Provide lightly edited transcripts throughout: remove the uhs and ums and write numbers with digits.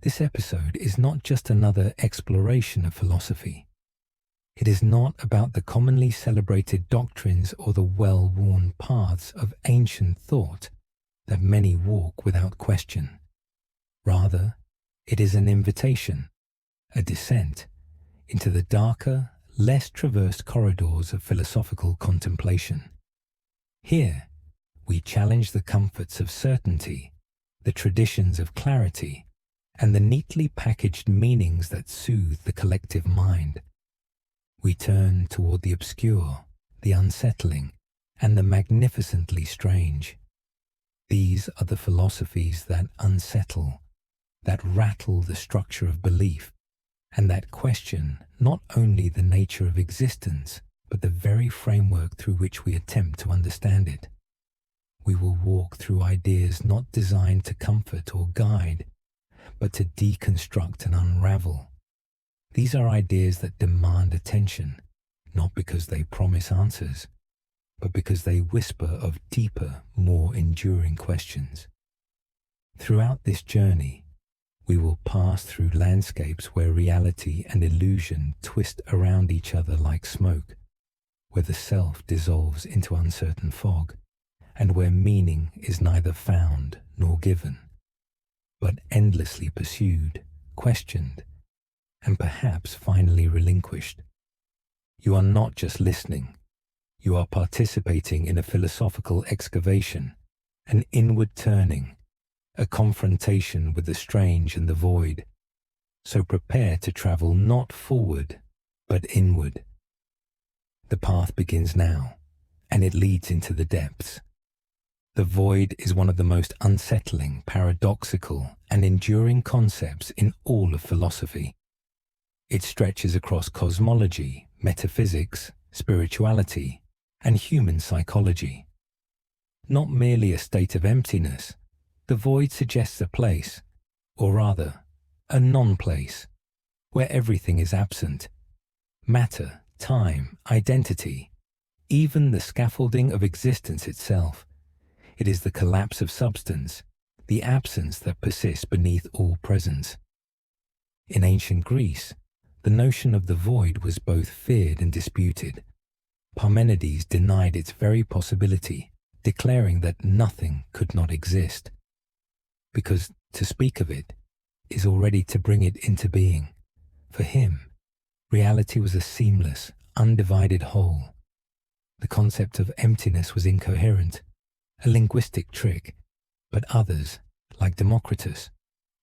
This episode is not just another exploration of philosophy. It is not about the commonly celebrated doctrines or the well-worn paths of ancient thought that many walk without question. Rather, it is an invitation, a descent into the darker, less traversed corridors of philosophical contemplation. Here, we challenge the comforts of certainty, the traditions of clarity, and the neatly packaged meanings that soothe the collective mind. We turn toward the obscure, the unsettling, and the magnificently strange. These are the philosophies that unsettle, that rattle the structure of belief, and that question not only the nature of existence, but the very framework through which we attempt to understand it. We will walk through ideas not designed to comfort or guide, but to deconstruct and unravel. These are ideas that demand attention, not because they promise answers, but because they whisper of deeper, more enduring questions. Throughout this journey, we will pass through landscapes where reality and illusion twist around each other like smoke, where the self dissolves into uncertain fog, and where meaning is neither found nor given, but endlessly pursued, questioned, and perhaps finally relinquished. You are not just listening, you are participating in a philosophical excavation, an inward turning, a confrontation with the strange and the void. So prepare to travel not forward, but inward. The path begins now, and it leads into the depths. The void is one of the most unsettling, paradoxical, and enduring concepts in all of philosophy. It stretches across cosmology, metaphysics, spirituality, and human psychology. Not merely a state of emptiness, the void suggests a place, or rather, a non-place, where everything is absent. Matter, time, identity, even the scaffolding of existence itself. It is the collapse of substance, the absence that persists beneath all presence. In ancient Greece, the notion of the void was both feared and disputed. Parmenides denied its very possibility, declaring that nothing could not exist, because to speak of it is already to bring it into being. For him, reality was a seamless, undivided whole. The concept of emptiness was incoherent, a linguistic trick, but others, like Democritus,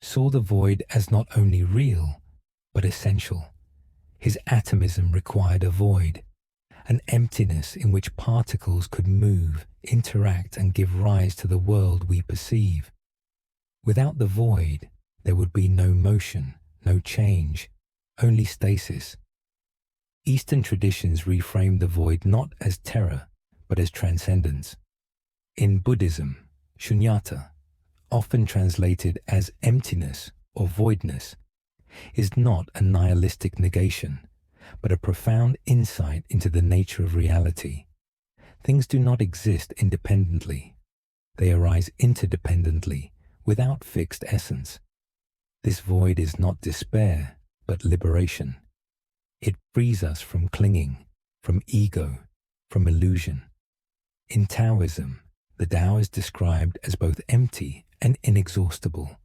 saw the void as not only real, but essential. His atomism required a void, an emptiness in which particles could move, interact, and give rise to the world we perceive. Without the void, there would be no motion, no change, only stasis. Eastern traditions reframed the void not as terror, but as transcendence. In Buddhism, shunyata, often translated as emptiness or voidness, is not a nihilistic negation, but a profound insight into the nature of reality. Things do not exist independently. They arise interdependently, without fixed essence. This void is not despair, but liberation. It frees us from clinging, from ego, from illusion. In Taoism, the Tao is described as both empty and inexhaustible.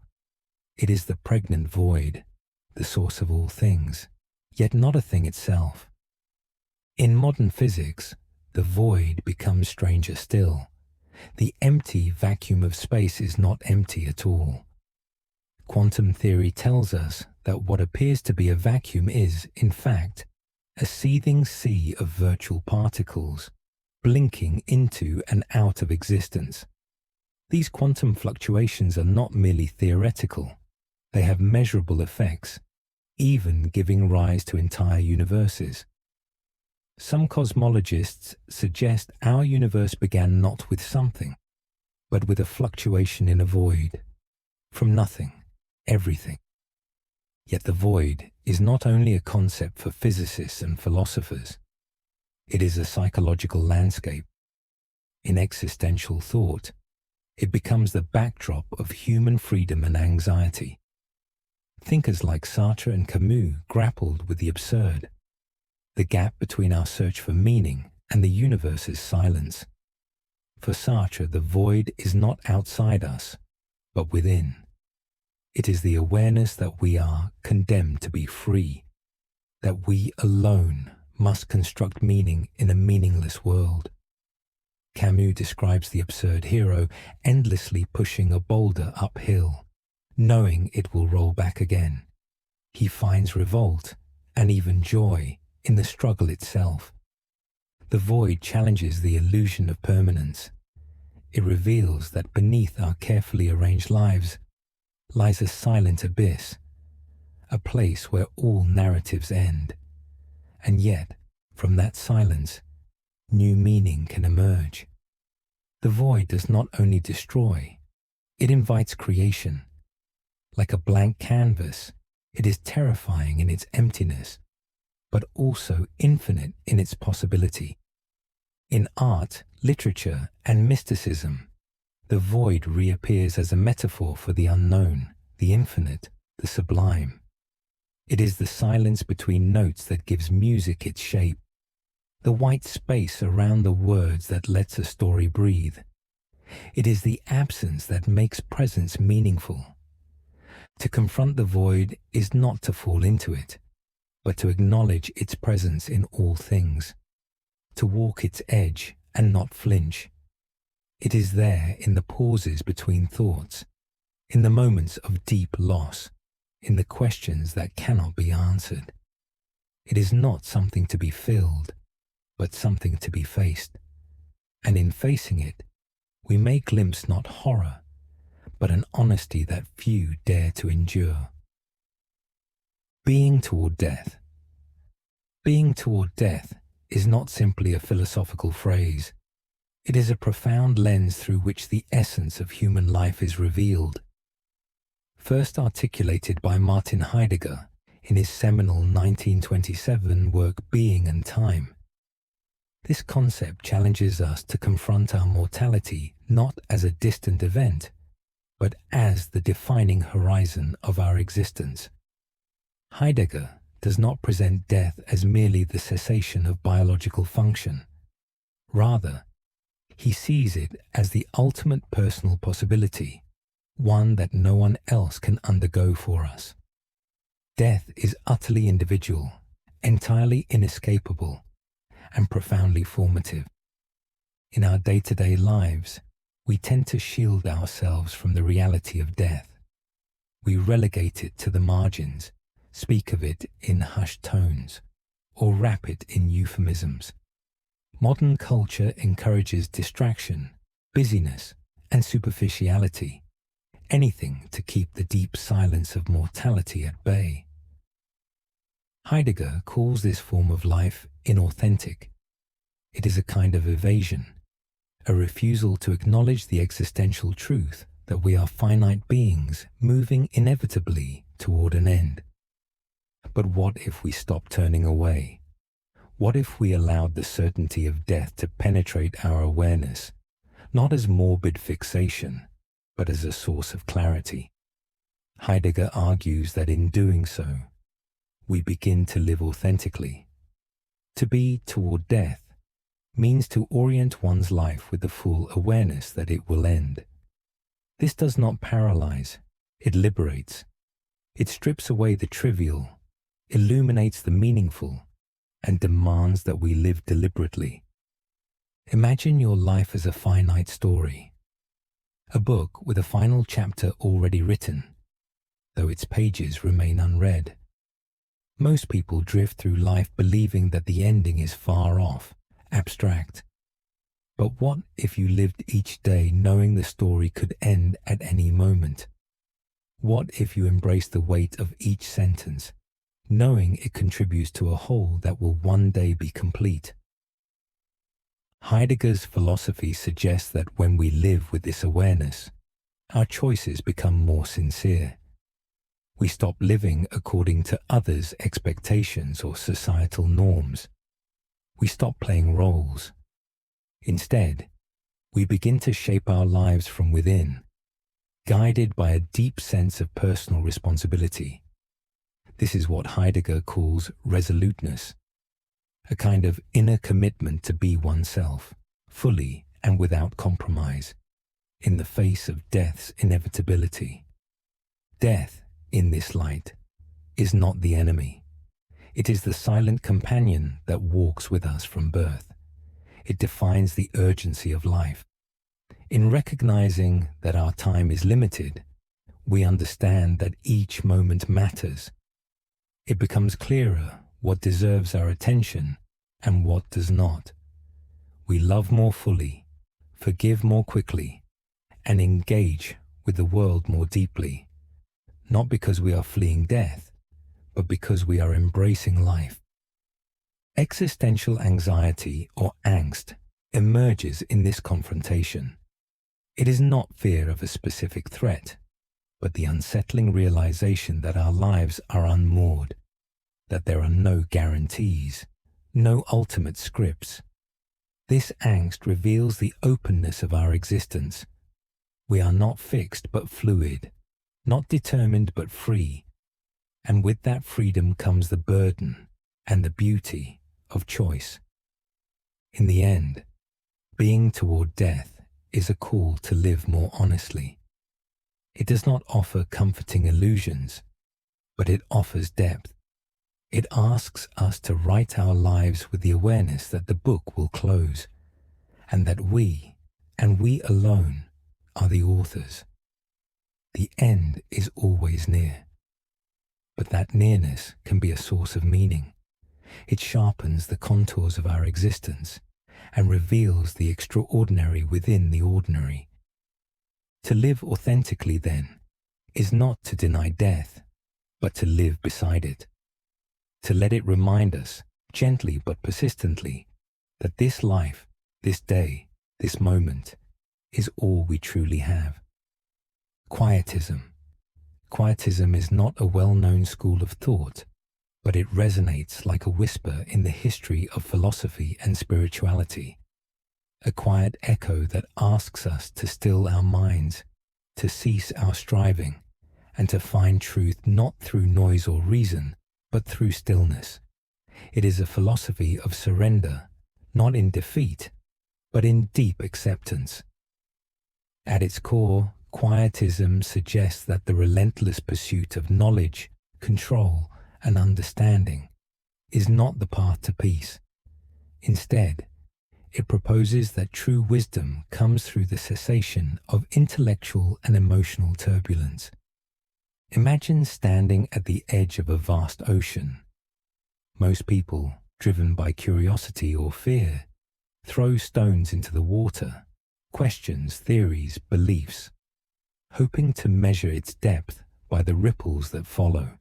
It is the pregnant void, the source of all things, yet not a thing itself. In modern physics, the void becomes stranger still. The empty vacuum of space is not empty at all. Quantum theory tells us that what appears to be a vacuum is, in fact, a seething sea of virtual particles, blinking into and out of existence. These quantum fluctuations are not merely theoretical. They have measurable effects, even giving rise to entire universes. Some cosmologists suggest our universe began not with something, but with a fluctuation in a void. From nothing, everything. Yet the void is not only a concept for physicists and philosophers. It is a psychological landscape. In existential thought, it becomes the backdrop of human freedom and anxiety. Thinkers like Sartre and Camus grappled with the absurd, the gap between our search for meaning and the universe's silence. For Sartre, the void is not outside us, but within. It is the awareness that we are condemned to be free, that we alone must construct meaning in a meaningless world. Camus describes the absurd hero endlessly pushing a boulder uphill, knowing it will roll back again. He finds revolt and even joy in the struggle itself. The void challenges the illusion of permanence. It reveals that beneath our carefully arranged lives lies a silent abyss, a place where all narratives end. And yet, from that silence, new meaning can emerge. The void does not only destroy, it invites creation. Like a blank canvas, it is terrifying in its emptiness, but also infinite in its possibility. In art, literature, and mysticism, the void reappears as a metaphor for the unknown, the infinite, the sublime. It is the silence between notes that gives music its shape, the white space around the words that lets a story breathe. It is the absence that makes presence meaningful. To confront the void is not to fall into it, but to acknowledge its presence in all things, to walk its edge and not flinch. It is there in the pauses between thoughts, in the moments of deep loss, in the questions that cannot be answered. It is not something to be filled, but something to be faced. And in facing it, we may glimpse not horror, but an honesty that few dare to endure. Being toward death. Being toward death is not simply a philosophical phrase. It is a profound lens through which the essence of human life is revealed. First articulated by Martin Heidegger in his seminal 1927 work Being and Time. This concept challenges us to confront our mortality not as a distant event, but as the defining horizon of our existence. Heidegger does not present death as merely the cessation of biological function. Rather, he sees it as the ultimate personal possibility, one that no one else can undergo for us. Death is utterly individual, entirely inescapable, and profoundly formative. In our day-to-day lives, we tend to shield ourselves from the reality of death. We relegate it to the margins, speak of it in hushed tones, or wrap it in euphemisms. Modern culture encourages distraction, busyness, and superficiality, anything to keep the deep silence of mortality at bay. Heidegger calls this form of life inauthentic. It is a kind of evasion, a refusal to acknowledge the existential truth that we are finite beings moving inevitably toward an end. But what if we stopped turning away? What if we allowed the certainty of death to penetrate our awareness, not as morbid fixation, but as a source of clarity? Heidegger argues that in doing so, we begin to live authentically. To be toward death means to orient one's life with the full awareness that it will end. This does not paralyze, it liberates. It strips away the trivial, illuminates the meaningful, and demands that we live deliberately. Imagine your life as a finite story, a book with a final chapter already written, though its pages remain unread. Most people drift through life believing that the ending is far off, abstract. But what if you lived each day knowing the story could end at any moment? What if you embraced the weight of each sentence, knowing it contributes to a whole that will one day be complete? Heidegger's philosophy suggests that when we live with this awareness, our choices become more sincere. We stop living according to others' expectations or societal norms. We stop playing roles. Instead, we begin to shape our lives from within, guided by a deep sense of personal responsibility. This is what Heidegger calls resoluteness, a kind of inner commitment to be oneself, fully and without compromise, in the face of death's inevitability. Death, in this light, is not the enemy. It is the silent companion that walks with us from birth. It defines the urgency of life. In recognizing that our time is limited, we understand that each moment matters. It becomes clearer what deserves our attention and what does not. We love more fully, forgive more quickly, and engage with the world more deeply, not because we are fleeing death, but because we are embracing life. Existential anxiety, or angst, emerges in this confrontation. It is not fear of a specific threat, but the unsettling realization that our lives are unmoored, that there are no guarantees, no ultimate scripts. This angst reveals the openness of our existence. We are not fixed but fluid, not determined but free, and with that freedom comes the burden and the beauty of choice. In the end, being toward death is a call to live more honestly. It does not offer comforting illusions, but it offers depth. It asks us to write our lives with the awareness that the book will close, and that we, and we alone, are the authors. The end is always near, but that nearness can be a source of meaning. It sharpens the contours of our existence and reveals the extraordinary within the ordinary. To live authentically, then, is not to deny death, but to live beside it. To let it remind us, gently but persistently, that this life, this day, this moment, is all we truly have. Quietism. Quietism is not a well-known school of thought, but it resonates like a whisper in the history of philosophy and spirituality. A quiet echo that asks us to still our minds, to cease our striving, and to find truth not through noise or reason, but through stillness. It is a philosophy of surrender, not in defeat, but in deep acceptance. At its core, Quietism suggests that the relentless pursuit of knowledge, control, and understanding is not the path to peace. Instead, it proposes that true wisdom comes through the cessation of intellectual and emotional turbulence. Imagine standing at the edge of a vast ocean. Most people, driven by curiosity or fear, throw stones into the water, questions, theories, beliefs, hoping to measure its depth by the ripples that follow.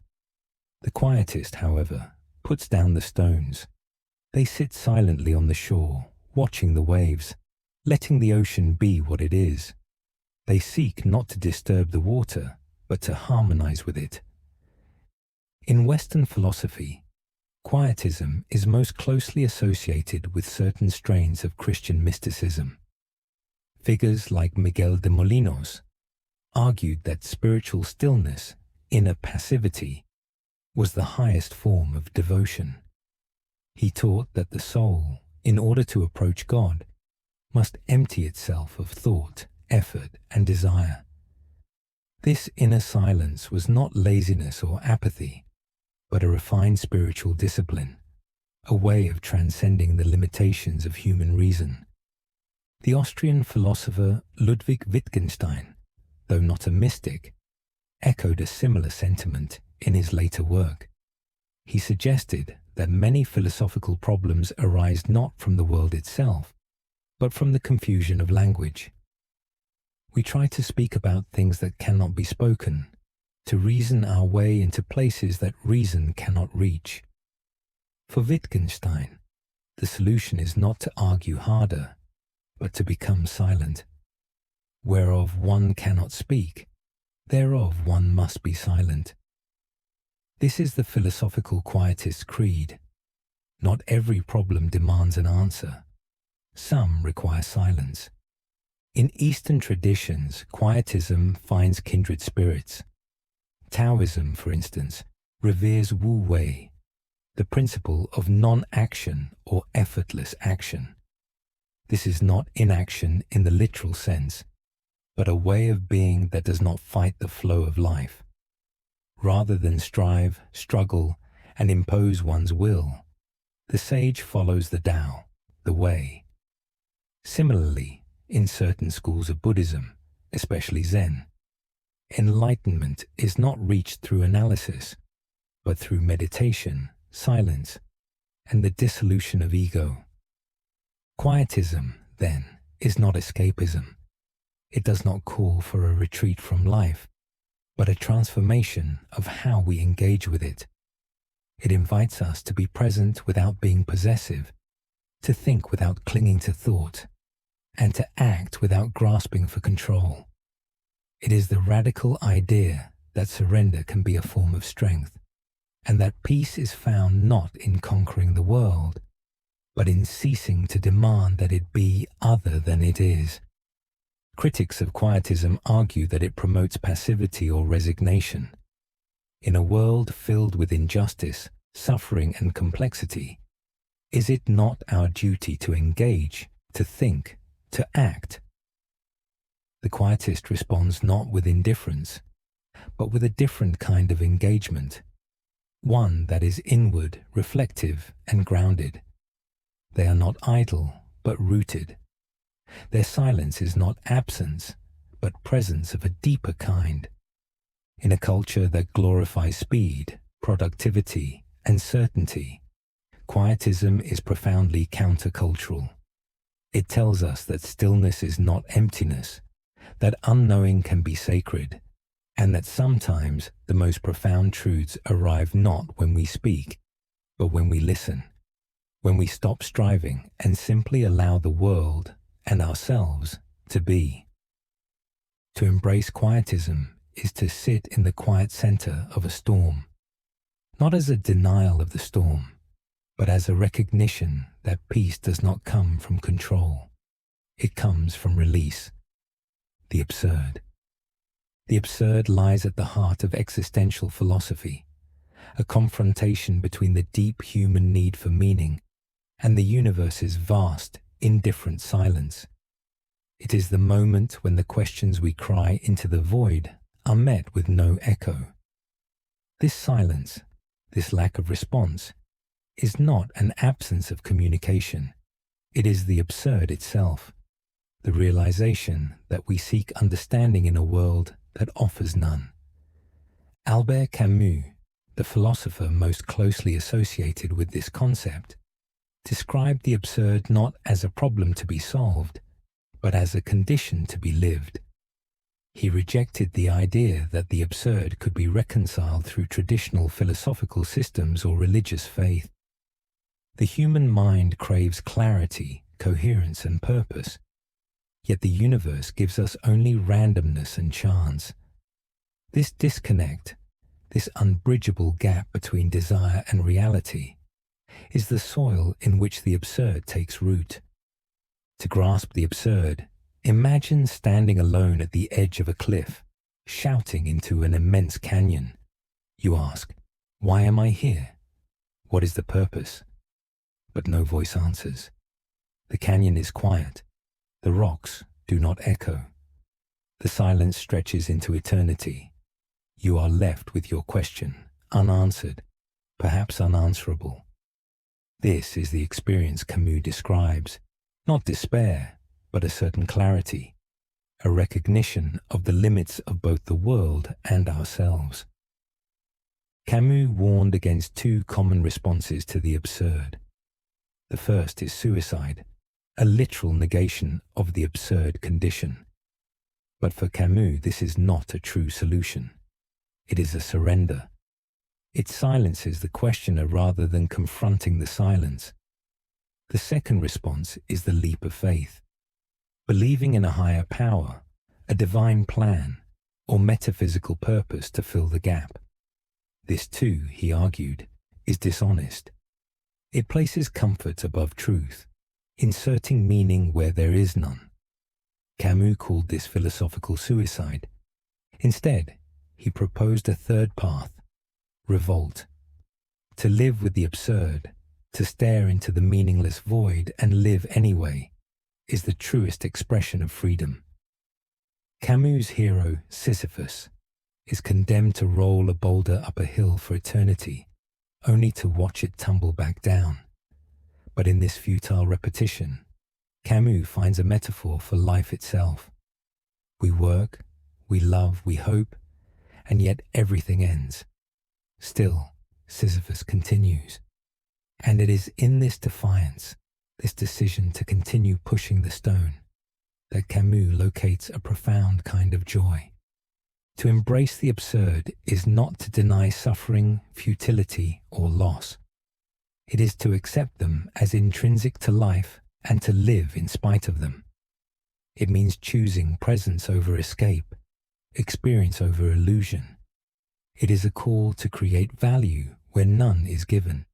The quietist, however, puts down the stones. They sit silently on the shore, watching the waves, letting the ocean be what it is. They seek not to disturb the water, but to harmonize with it. In Western philosophy, Quietism is most closely associated with certain strains of Christian mysticism. Figures like Miguel de Molinos argued that spiritual stillness, inner passivity, was the highest form of devotion. He taught that the soul, in order to approach God, must empty itself of thought, effort, and desire. This inner silence was not laziness or apathy, but a refined spiritual discipline, a way of transcending the limitations of human reason. The Austrian philosopher Ludwig Wittgenstein, though not a mystic, echoed a similar sentiment in his later work. He suggested that many philosophical problems arise not from the world itself, but from the confusion of language. We try to speak about things that cannot be spoken, to reason our way into places that reason cannot reach. For Wittgenstein, the solution is not to argue harder, but to become silent. Whereof one cannot speak, thereof one must be silent. This is the philosophical quietist creed. Not every problem demands an answer. Some require silence. In Eastern traditions, Quietism finds kindred spirits. Taoism, for instance, reveres Wu Wei, the principle of non-action or effortless action. This is not inaction in the literal sense, but a way of being that does not fight the flow of life. Rather than strive, struggle, and impose one's will, the sage follows the Tao, the way. Similarly, in certain schools of Buddhism, especially Zen, enlightenment is not reached through analysis, but through meditation, silence, and the dissolution of ego. Quietism, then, is not escapism. It does not call for a retreat from life, but a transformation of how we engage with it. It invites us to be present without being possessive, to think without clinging to thought, and to act without grasping for control. It is the radical idea that surrender can be a form of strength, and that peace is found not in conquering the world, but in ceasing to demand that it be other than it is. Critics of quietism argue that it promotes passivity or resignation. In a world filled with injustice, suffering, and complexity, is it not our duty to engage, to think, to act? The quietist responds not with indifference, but with a different kind of engagement, one that is inward, reflective, and grounded. They are not idle, but rooted. Their silence is not absence, but presence of a deeper kind. In a culture that glorifies speed, productivity, and certainty, quietism is profoundly countercultural. It tells us that stillness is not emptiness, that unknowing can be sacred, and that sometimes the most profound truths arrive not when we speak, but when we listen, when we stop striving and simply allow the world and ourselves to be. To embrace quietism is to sit in the quiet center of a storm, not as a denial of the storm, but as a recognition that peace does not come from control. It comes from release. The absurd. The absurd lies at the heart of existential philosophy, a confrontation between the deep human need for meaning and the universe's vast, indifferent silence. It is the moment when the questions we cry into the void are met with no echo. This silence, this lack of response, is not an absence of communication. It is the absurd itself, the realization that we seek understanding in a world that offers none. Albert Camus, the philosopher most closely associated with this concept, described the absurd not as a problem to be solved, but as a condition to be lived. He rejected the idea that the absurd could be reconciled through traditional philosophical systems or religious faith. The human mind craves clarity, coherence, and purpose, yet the universe gives us only randomness and chance. This disconnect, this unbridgeable gap between desire and reality, is the soil in which the absurd takes root. To grasp the absurd, imagine standing alone at the edge of a cliff, shouting into an immense canyon. You ask, "Why am I here? What is the purpose?" But no voice answers. The canyon is quiet. The rocks do not echo. The silence stretches into eternity. You are left with your question, unanswered, perhaps unanswerable. This is the experience Camus describes, not despair, but a certain clarity, a recognition of the limits of both the world and ourselves. Camus warned against two common responses to the absurd. The first is suicide, a literal negation of the absurd condition. But for Camus, this is not a true solution. It is a surrender. It silences the questioner rather than confronting the silence. The second response is the leap of faith, believing in a higher power, a divine plan, or metaphysical purpose to fill the gap. This too, he argued, is dishonest. It places comfort above truth, inserting meaning where there is none. Camus called this philosophical suicide. Instead, he proposed a third path, revolt. To live with the absurd, to stare into the meaningless void and live anyway, is the truest expression of freedom. Camus' hero, Sisyphus, is condemned to roll a boulder up a hill for eternity, only to watch it tumble back down. But in this futile repetition, Camus finds a metaphor for life itself. We work, we love, we hope, and yet everything ends. Still, Sisyphus continues. And it is in this defiance, this decision to continue pushing the stone, that Camus locates a profound kind of joy. To embrace the absurd is not to deny suffering, futility, or loss. It is to accept them as intrinsic to life and to live in spite of them. It means choosing presence over escape, experience over illusion. It is a call to create value where none is given,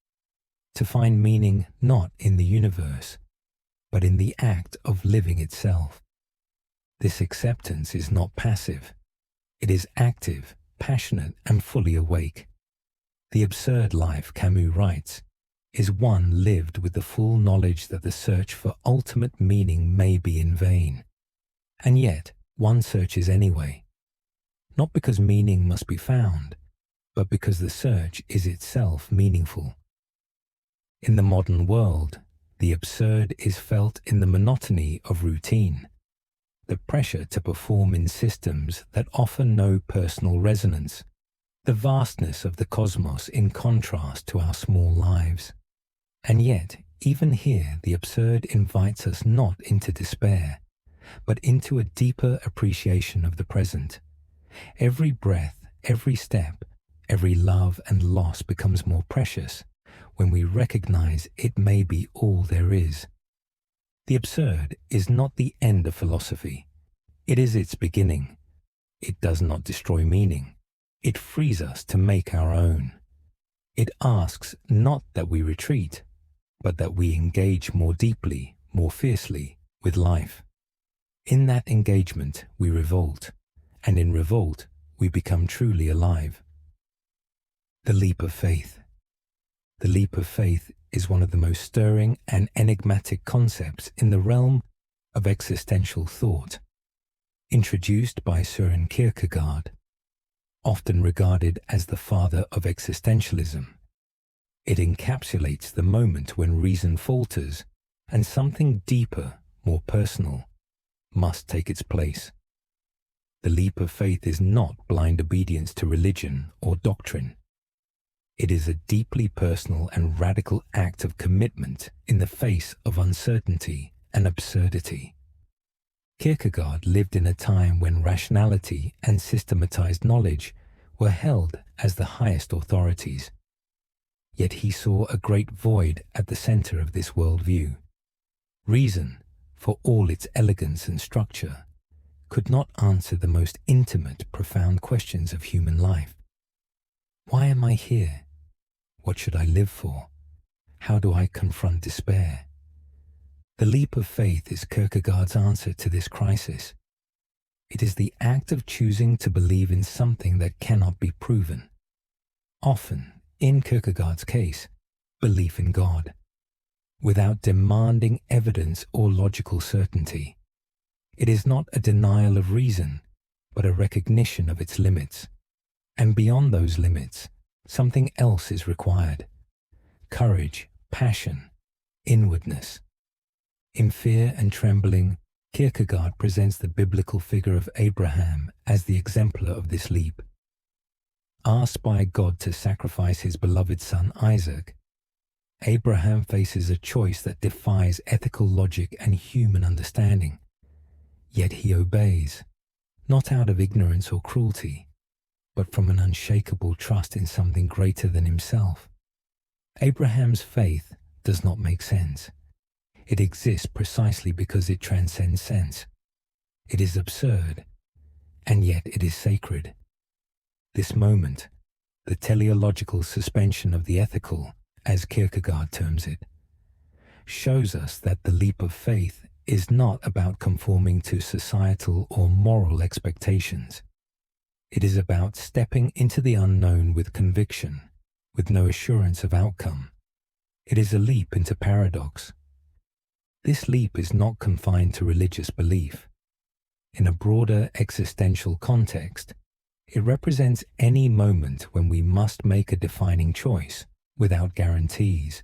to find meaning not in the universe, but in the act of living itself. This acceptance is not passive. It is active, passionate, and fully awake. The absurd life, Camus writes, is one lived with the full knowledge that the search for ultimate meaning may be in vain. And yet, one searches anyway. Not because meaning must be found, but because the search is itself meaningful. In the modern world, the absurd is felt in the monotony of routine, the pressure to perform in systems that offer no personal resonance, the vastness of the cosmos in contrast to our small lives. And yet, even here, the absurd invites us not into despair, but into a deeper appreciation of the present. Every breath, every step, every love and loss becomes more precious when we recognize it may be all there is. The absurd is not the end of philosophy. It is its beginning. It does not destroy meaning. It frees us to make our own. It asks not that we retreat, but that we engage more deeply, more fiercely with life. In that engagement, we revolt, and in revolt, we become truly alive. The leap of faith. The leap of faith is one of the most stirring and enigmatic concepts in the realm of existential thought. Introduced by Søren Kierkegaard, often regarded as the father of existentialism, it encapsulates the moment when reason falters and something deeper, more personal, must take its place. The leap of faith is not blind obedience to religion or doctrine. It is a deeply personal and radical act of commitment in the face of uncertainty and absurdity. Kierkegaard lived in a time when rationality and systematized knowledge were held as the highest authorities. Yet he saw a great void at the center of this worldview. Reason, for all its elegance and structure, could not answer the most intimate, profound questions of human life. Why am I here? What should I live for? How do I confront despair? The leap of faith is Kierkegaard's answer to this crisis. It is the act of choosing to believe in something that cannot be proven. Often, in Kierkegaard's case, belief in God, without demanding evidence or logical certainty. It is not a denial of reason, but a recognition of its limits. And beyond those limits, something else is required: courage, passion, inwardness. In Fear and Trembling, Kierkegaard presents the biblical figure of Abraham as the exemplar of this leap. Asked by God to sacrifice his beloved son Isaac, Abraham faces a choice that defies ethical logic and human understanding. Yet he obeys, not out of ignorance or cruelty, but from an unshakable trust in something greater than himself. Abraham's faith does not make sense. It exists precisely because it transcends sense. It is absurd, and yet it is sacred. This moment, the teleological suspension of the ethical, as Kierkegaard terms it, shows us that the leap of faith is not about conforming to societal or moral expectations. It is about stepping into the unknown with conviction, with no assurance of outcome. It is a leap into paradox. This leap is not confined to religious belief. In a broader existential context, it represents any moment when we must make a defining choice without guarantees.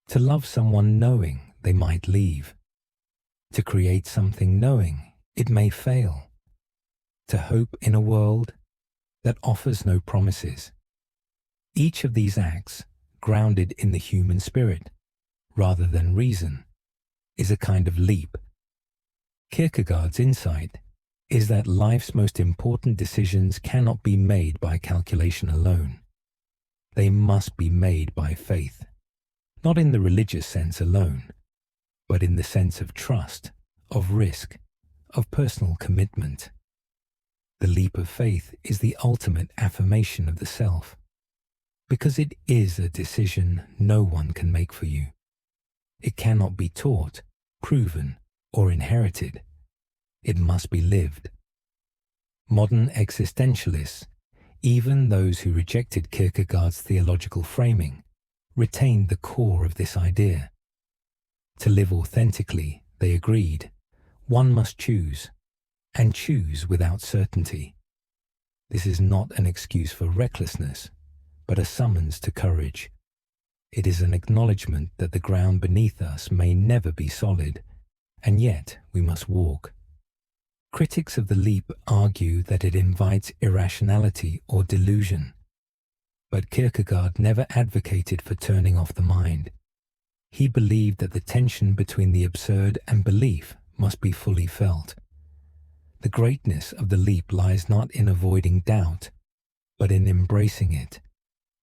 To love someone knowing they might leave. To create something knowing it may fail. To hope in a world that offers no promises. Each of these acts, grounded in the human spirit, rather than reason, is a kind of leap. Kierkegaard's insight is that life's most important decisions cannot be made by calculation alone. They must be made by faith, not in the religious sense alone, but in the sense of trust, of risk, of personal commitment. The leap of faith is the ultimate affirmation of the self, because it is a decision no one can make for you. It cannot be taught, proven, or inherited. It must be lived. Modern existentialists, even those who rejected Kierkegaard's theological framing, retained the core of this idea. To live authentically, they agreed, one must choose, and choose without certainty. This is not an excuse for recklessness, but a summons to courage. It is an acknowledgement that the ground beneath us may never be solid, and yet we must walk. Critics of the leap argue that it invites irrationality or delusion. But Kierkegaard never advocated for turning off the mind. He believed that the tension between the absurd and belief must be fully felt. The greatness of the leap lies not in avoiding doubt, but in embracing it,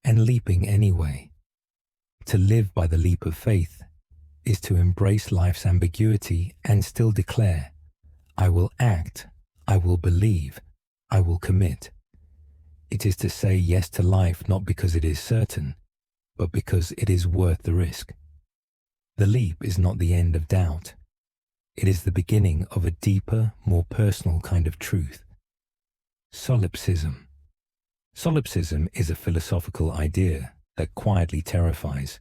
and leaping anyway. To live by the leap of faith is to embrace life's ambiguity and still declare, I will act, I will believe, I will commit. It is to say yes to life not because it is certain, but because it is worth the risk. The leap is not the end of doubt. It is the beginning of a deeper, more personal kind of truth. Solipsism. Solipsism is a philosophical idea that quietly terrifies.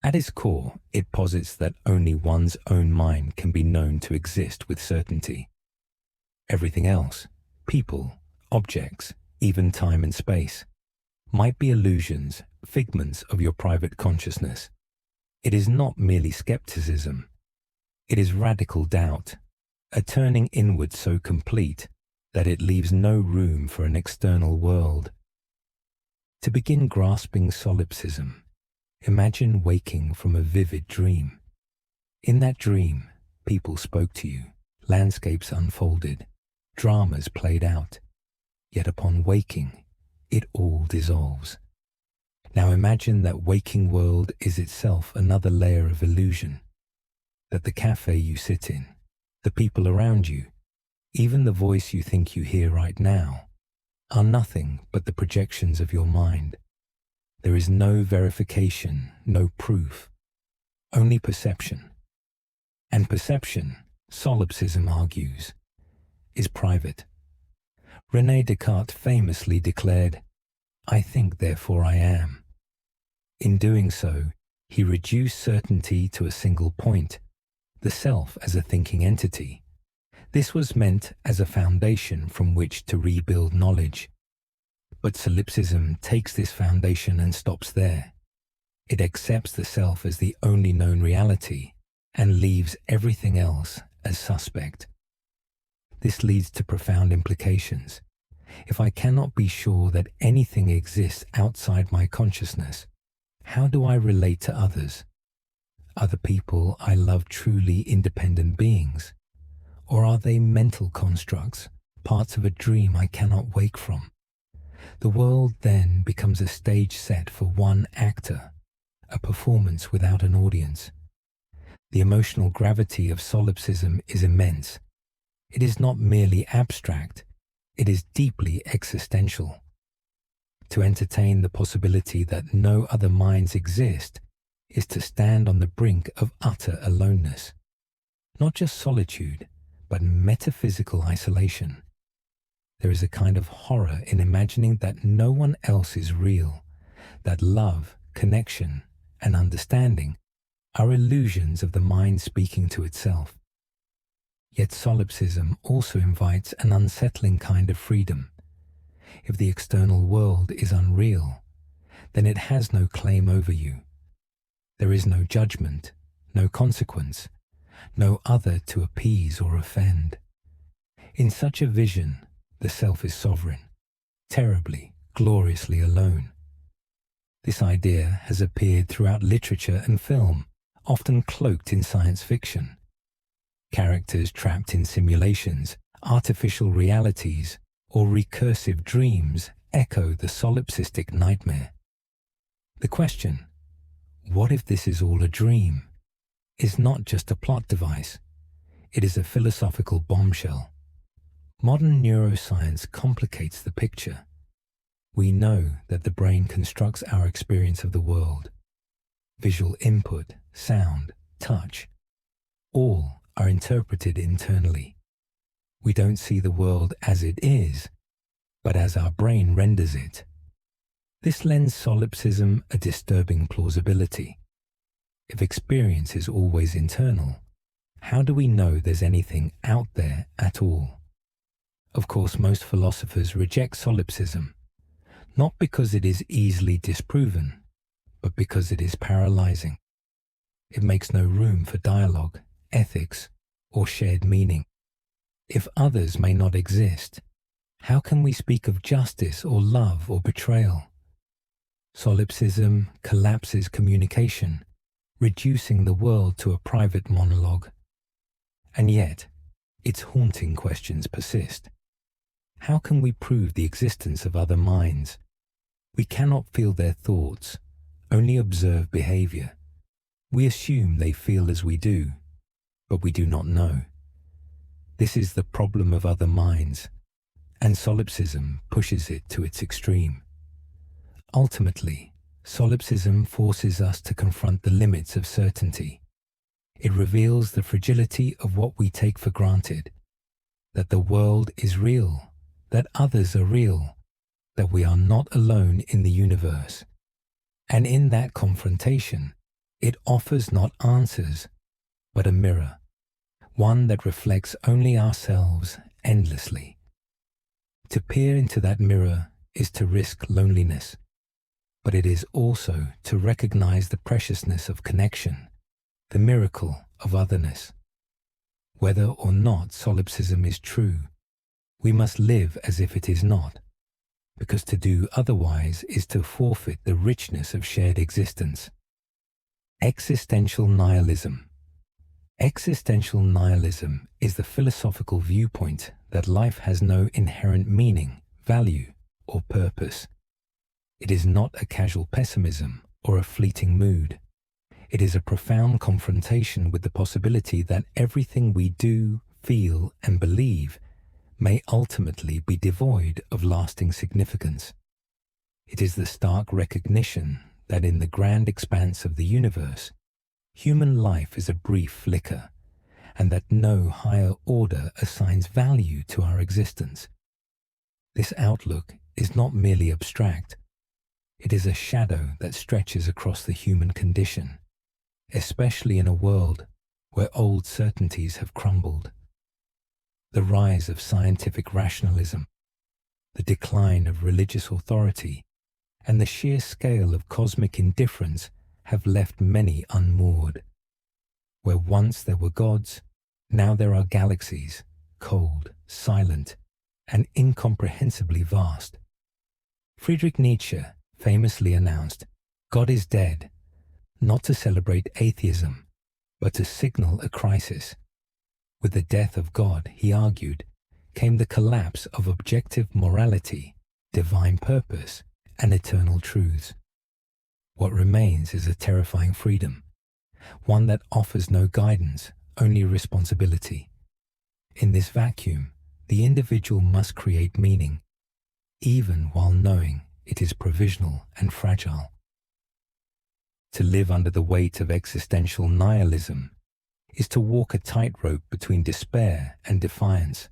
At its core, it posits that only one's own mind can be known to exist with certainty. Everything else, people, objects, even time and space, might be illusions, figments of your private consciousness. It is not merely skepticism. It is radical doubt, a turning inward so complete that it leaves no room for an external world. To begin grasping solipsism, imagine waking from a vivid dream. In that dream, people spoke to you, landscapes unfolded, dramas played out. Yet upon waking, it all dissolves. Now imagine that waking world is itself another layer of illusion, that the cafe you sit in, the people around you, even the voice you think you hear right now, are nothing but the projections of your mind. There is no verification, no proof, only perception. And perception, solipsism argues, is private. René Descartes famously declared, I think, therefore I am. In doing so, he reduced certainty to a single point, the self as a thinking entity. This was meant as a foundation from which to rebuild knowledge. But solipsism takes this foundation and stops there. It accepts the self as the only known reality and leaves everything else as suspect. This leads to profound implications. If I cannot be sure that anything exists outside my consciousness, how do I relate to others? Are the people I love truly independent beings? Or are they mental constructs, parts of a dream I cannot wake from? The world then becomes a stage set for one actor, a performance without an audience. The emotional gravity of solipsism is immense. It is not merely abstract, it is deeply existential. To entertain the possibility that no other minds exist is to stand on the brink of utter aloneness. Not just solitude, but metaphysical isolation. There is a kind of horror in imagining that no one else is real, that love, connection, and understanding are illusions of the mind speaking to itself. Yet solipsism also invites an unsettling kind of freedom. If the external world is unreal, then it has no claim over you. There is no judgment, no consequence, no other to appease or offend. In such a vision, the self is sovereign, terribly, gloriously alone. This idea has appeared throughout literature and film, often cloaked in science fiction. Characters trapped in simulations, artificial realities, or recursive dreams echo the solipsistic nightmare. The question, what if this is all a dream, is not just a plot device. It is a philosophical bombshell. Modern neuroscience complicates the picture. We know that the brain constructs our experience of the world. Visual input, sound, touch, all are interpreted internally. We don't see the world as it is, but as our brain renders it. This lends solipsism a disturbing plausibility. If experience is always internal, how do we know there's anything out there at all? Of course, most philosophers reject solipsism, not because it is easily disproven, but because it is paralyzing. It makes no room for dialogue, ethics, or shared meaning. If others may not exist, how can we speak of justice or love or betrayal? Solipsism collapses communication, reducing the world to a private monologue. And yet, its haunting questions persist. How can we prove the existence of other minds? We cannot feel their thoughts, only observe behavior. We assume they feel as we do, but we do not know. This is the problem of other minds, and solipsism pushes it to its extreme. Ultimately, solipsism forces us to confront the limits of certainty. It reveals the fragility of what we take for granted, that the world is real, that others are real, that we are not alone in the universe. And in that confrontation, it offers not answers, but a mirror, one that reflects only ourselves endlessly. To peer into that mirror is to risk loneliness, but it is also to recognize the preciousness of connection, the miracle of otherness. Whether or not solipsism is true, we must live as if it is not, because to do otherwise is to forfeit the richness of shared existence. Existential nihilism. Existential nihilism is the philosophical viewpoint that life has no inherent meaning, value, or purpose. It is not a casual pessimism or a fleeting mood. It is a profound confrontation with the possibility that everything we do, feel, and believe may ultimately be devoid of lasting significance. It is the stark recognition that in the grand expanse of the universe, human life is a brief flicker, and that no higher order assigns value to our existence. This outlook is not merely abstract. It is a shadow that stretches across the human condition, especially in a world where old certainties have crumbled. The rise of scientific rationalism, the decline of religious authority, and the sheer scale of cosmic indifference have left many unmoored. Where once there were gods, now there are galaxies, cold, silent, and incomprehensibly vast. Friedrich Nietzsche famously announced, "God is dead," not to celebrate atheism, but to signal a crisis. With the death of God, he argued, came the collapse of objective morality, divine purpose, and eternal truths. What remains is a terrifying freedom, one that offers no guidance, only responsibility. In this vacuum, the individual must create meaning, even while knowing it is provisional and fragile. To live under the weight of existential nihilism is to walk a tightrope between despair and defiance.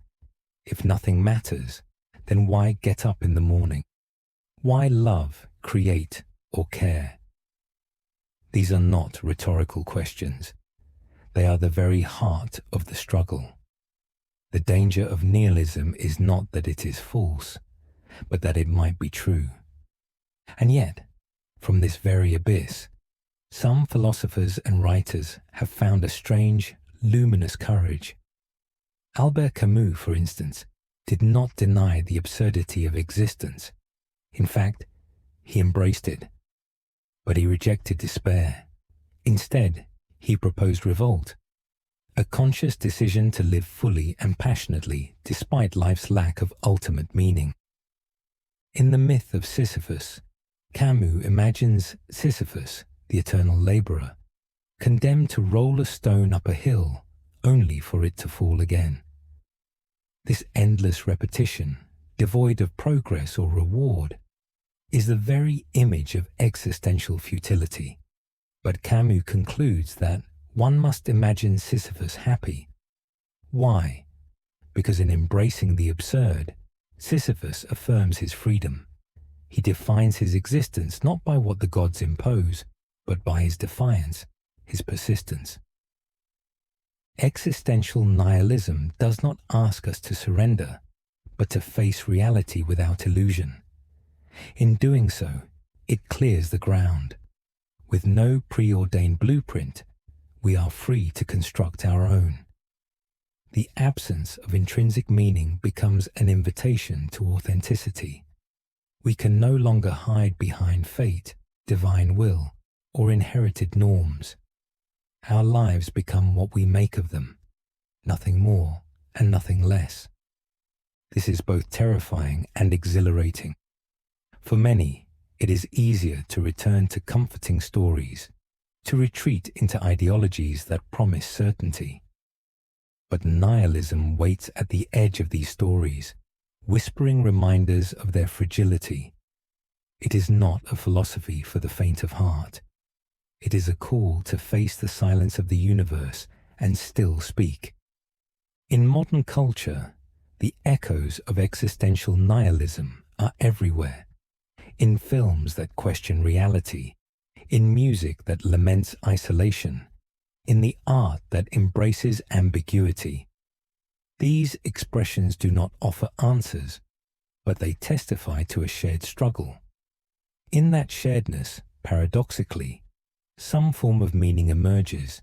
If nothing matters, then why get up in the morning? Why love, create, or care? These are not rhetorical questions. They are the very heart of the struggle. The danger of nihilism is not that it is false, but that it might be true. And yet, from this very abyss, some philosophers and writers have found a strange, luminous courage. Albert Camus, for instance, did not deny the absurdity of existence. In fact, he embraced it. But he rejected despair. Instead, he proposed revolt, a conscious decision to live fully and passionately despite life's lack of ultimate meaning. In the myth of Sisyphus, Camus imagines Sisyphus, the eternal laborer, condemned to roll a stone up a hill only for it to fall again. This endless repetition, devoid of progress or reward, is the very image of existential futility. But Camus concludes that one must imagine Sisyphus happy. Why? Because in embracing the absurd, Sisyphus affirms his freedom. He defines his existence not by what the gods impose, but by his defiance, his persistence. Existential nihilism does not ask us to surrender, but to face reality without illusion. In doing so, it clears the ground. With no preordained blueprint, we are free to construct our own. The absence of intrinsic meaning becomes an invitation to authenticity. We can no longer hide behind fate, divine will, or inherited norms. Our lives become what we make of them, nothing more and nothing less. This is both terrifying and exhilarating. For many, it is easier to return to comforting stories, to retreat into ideologies that promise certainty. But nihilism waits at the edge of these stories, whispering reminders of their fragility. It is not a philosophy for the faint of heart. It is a call to face the silence of the universe and still speak. In modern culture, the echoes of existential nihilism are everywhere. In films that question reality, in music that laments isolation, in the art that embraces ambiguity. These expressions do not offer answers, but they testify to a shared struggle. In that sharedness, paradoxically, some form of meaning emerges.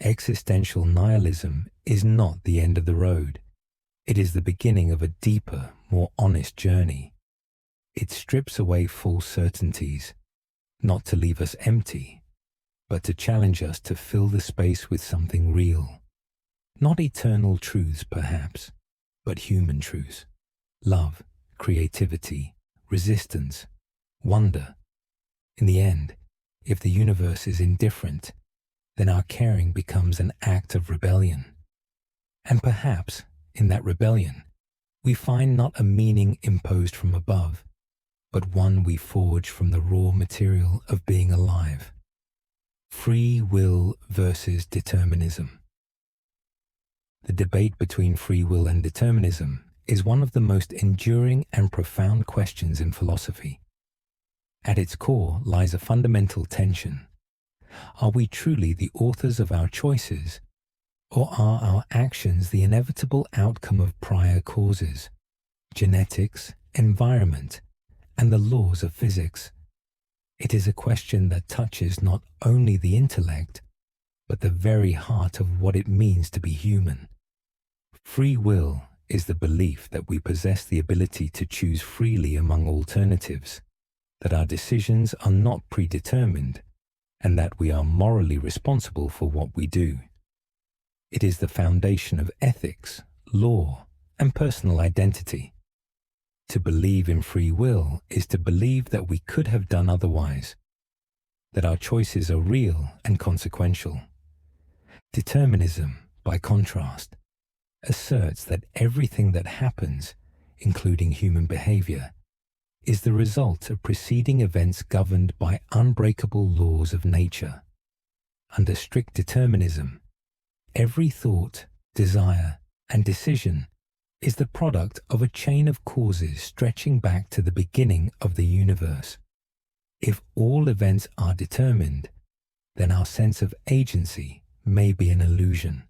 Existential nihilism is not the end of the road. It is the beginning of a deeper, more honest journey. It strips away false certainties, not to leave us empty, but to challenge us to fill the space with something real. Not eternal truths, perhaps, but human truths. Love, creativity, resistance, wonder. In the end, if the universe is indifferent, then our caring becomes an act of rebellion. And perhaps, in that rebellion, we find not a meaning imposed from above, but one we forge from the raw material of being alive. Free will versus determinism. The debate between free will and determinism is one of the most enduring and profound questions in philosophy. At its core lies a fundamental tension. Are we truly the authors of our choices, or are our actions the inevitable outcome of prior causes, genetics, environment, and the laws of physics? It is a question that touches not only the intellect, but the very heart of what it means to be human. Free will is the belief that we possess the ability to choose freely among alternatives, that our decisions are not predetermined, and that we are morally responsible for what we do. It is the foundation of ethics, law, and personal identity. To believe in free will is to believe that we could have done otherwise, that our choices are real and consequential. Determinism, by contrast, asserts that everything that happens, including human behavior, is the result of preceding events governed by unbreakable laws of nature. Under strict determinism, every thought, desire, and decision is the product of a chain of causes stretching back to the beginning of the universe. If all events are determined, then our sense of agency may be an illusion.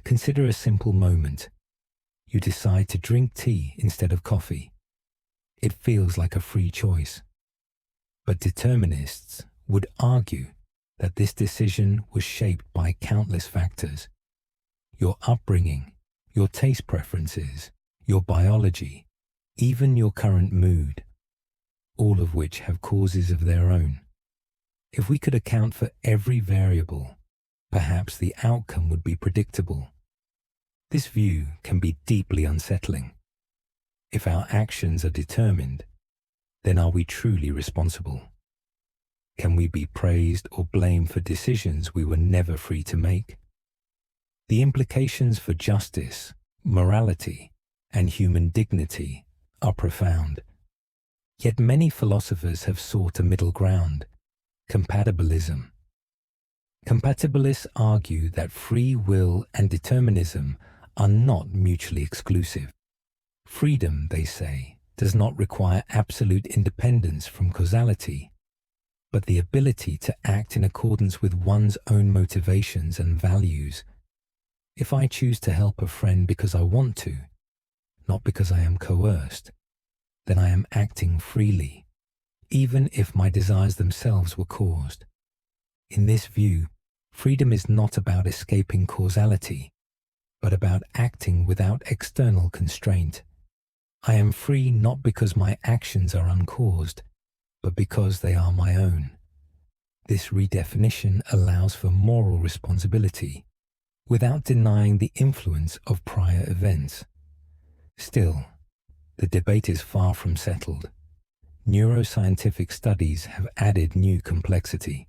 Consider a simple moment. You decide to drink tea instead of coffee. It feels like a free choice. But determinists would argue that this decision was shaped by countless factors. Your upbringing, your taste preferences, your biology, even your current mood, all of which have causes of their own. If we could account for every variable, perhaps the outcome would be predictable. This view can be deeply unsettling. If our actions are determined, then are we truly responsible? Can we be praised or blamed for decisions we were never free to make? The implications for justice, morality, and human dignity are profound. Yet many philosophers have sought a middle ground, compatibilism. Compatibilists argue that free will and determinism are not mutually exclusive. Freedom, they say, does not require absolute independence from causality, but the ability to act in accordance with one's own motivations and values. If I choose to help a friend because I want to, not because I am coerced, then I am acting freely, even if my desires themselves were caused. In this view, freedom is not about escaping causality, but about acting without external constraint. I am free not because my actions are uncaused, but because they are my own. This redefinition allows for moral responsibility, without denying the influence of prior events. Still, the debate is far from settled. Neuroscientific studies have added new complexity.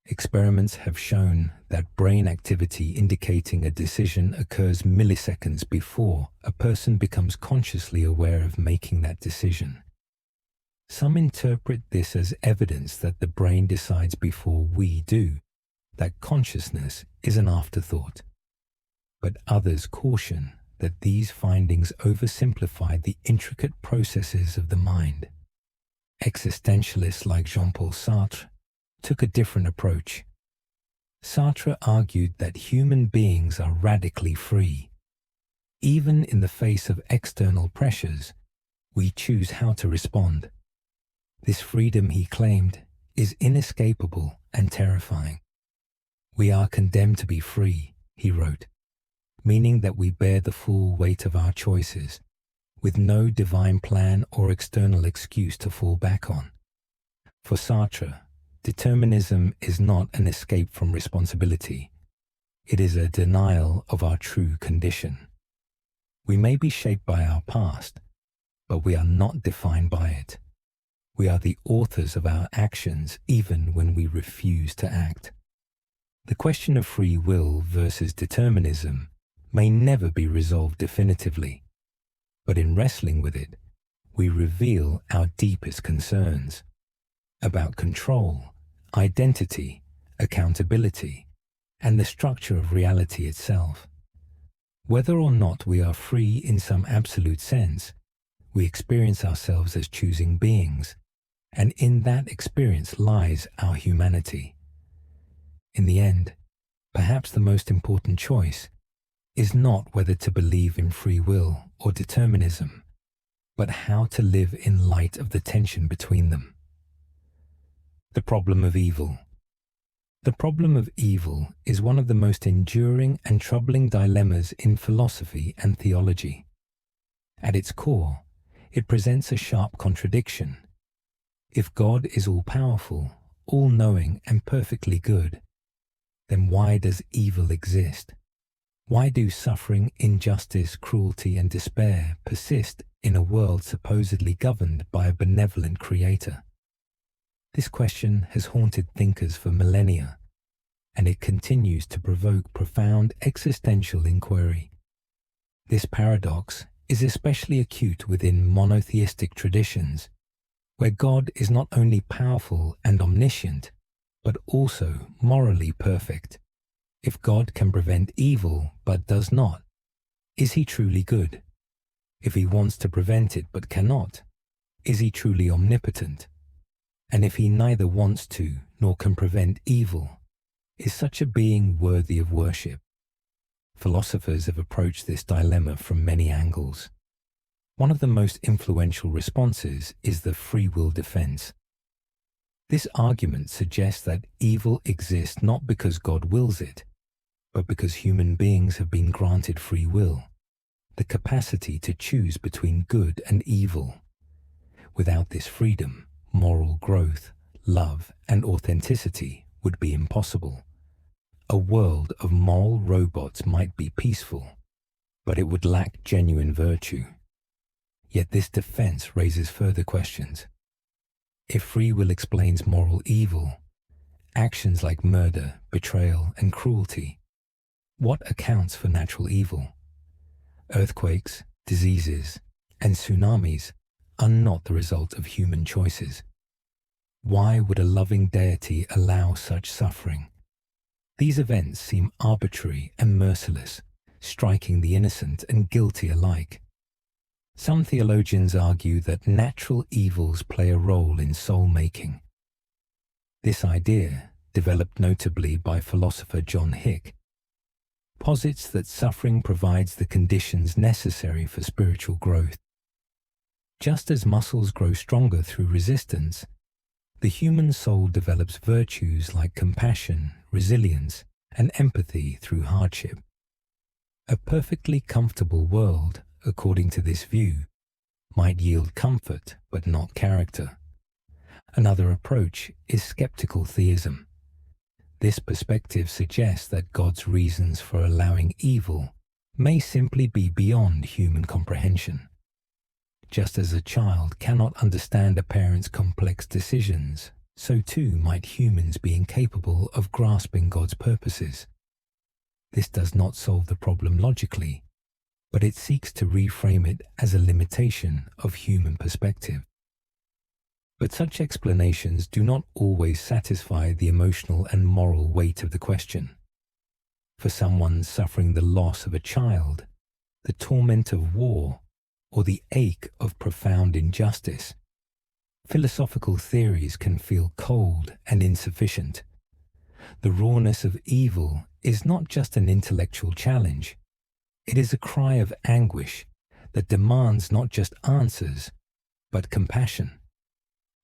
Experiments have shown that brain activity indicating a decision occurs milliseconds before a person becomes consciously aware of making that decision. Some interpret this as evidence that the brain decides before we do, that consciousness is an afterthought. But others caution that these findings oversimplify the intricate processes of the mind. Existentialists like Jean-Paul Sartre took a different approach. Sartre argued that human beings are radically free. Even in the face of external pressures, we choose how to respond. This freedom, he claimed, is inescapable and terrifying. We are condemned to be free, he wrote, meaning that we bear the full weight of our choices, with no divine plan or external excuse to fall back on. For Sartre, determinism is not an escape from responsibility. It is a denial of our true condition. We may be shaped by our past, but we are not defined by it. We are the authors of our actions even when we refuse to act. The question of free will versus determinism may never be resolved definitively, but in wrestling with it, we reveal our deepest concerns about control, identity, accountability, and the structure of reality itself. Whether or not we are free in some absolute sense, we experience ourselves as choosing beings, and in that experience lies our humanity. In the end, perhaps the most important choice is not whether to believe in free will or determinism, but how to live in light of the tension between them. The problem of evil. The problem of evil is one of the most enduring and troubling dilemmas in philosophy and theology. At its core, it presents a sharp contradiction. If God is all-powerful, all-knowing, and perfectly good, then why does evil exist? Why do suffering, injustice, cruelty, and despair persist in a world supposedly governed by a benevolent creator? This question has haunted thinkers for millennia, and it continues to provoke profound existential inquiry. This paradox is especially acute within monotheistic traditions, where God is not only powerful and omniscient, but also morally perfect. If God can prevent evil but does not, Is he truly good? If he wants to prevent it but cannot, is he truly omnipotent? And if he neither wants to nor can prevent evil, is such a being worthy of worship? Philosophers have approached this dilemma from many angles. One of the most influential responses is the free will defense. This argument suggests that evil exists not because God wills it, but because human beings have been granted free will, the capacity to choose between good and evil. Without this freedom, moral growth, love, and authenticity would be impossible. A world of moral robots might be peaceful, but it would lack genuine virtue. Yet this defense raises further questions. If free will explains moral evil, actions like murder, betrayal, and cruelty, what accounts for natural evil? Earthquakes, diseases, and tsunamis are not the result of human choices. Why would a loving deity allow such suffering? These events seem arbitrary and merciless, striking the innocent and guilty alike. Some theologians argue that natural evils play a role in soul-making. This idea, developed notably by philosopher John Hick, posits that suffering provides the conditions necessary for spiritual growth. Just as muscles grow stronger through resistance, the human soul develops virtues like compassion, resilience, and empathy through hardship. A perfectly comfortable world, according to this view, might yield comfort but not character. Another approach is skeptical theism. This perspective suggests that God's reasons for allowing evil may simply be beyond human comprehension. Just as a child cannot understand a parent's complex decisions, so too might humans be incapable of grasping God's purposes. This does not solve the problem logically, but it seeks to reframe it as a limitation of human perspective. But such explanations do not always satisfy the emotional and moral weight of the question. For someone suffering the loss of a child, the torment of war, or the ache of profound injustice, philosophical theories can feel cold and insufficient. The rawness of evil is not just an intellectual challenge. It is a cry of anguish that demands not just answers, but compassion.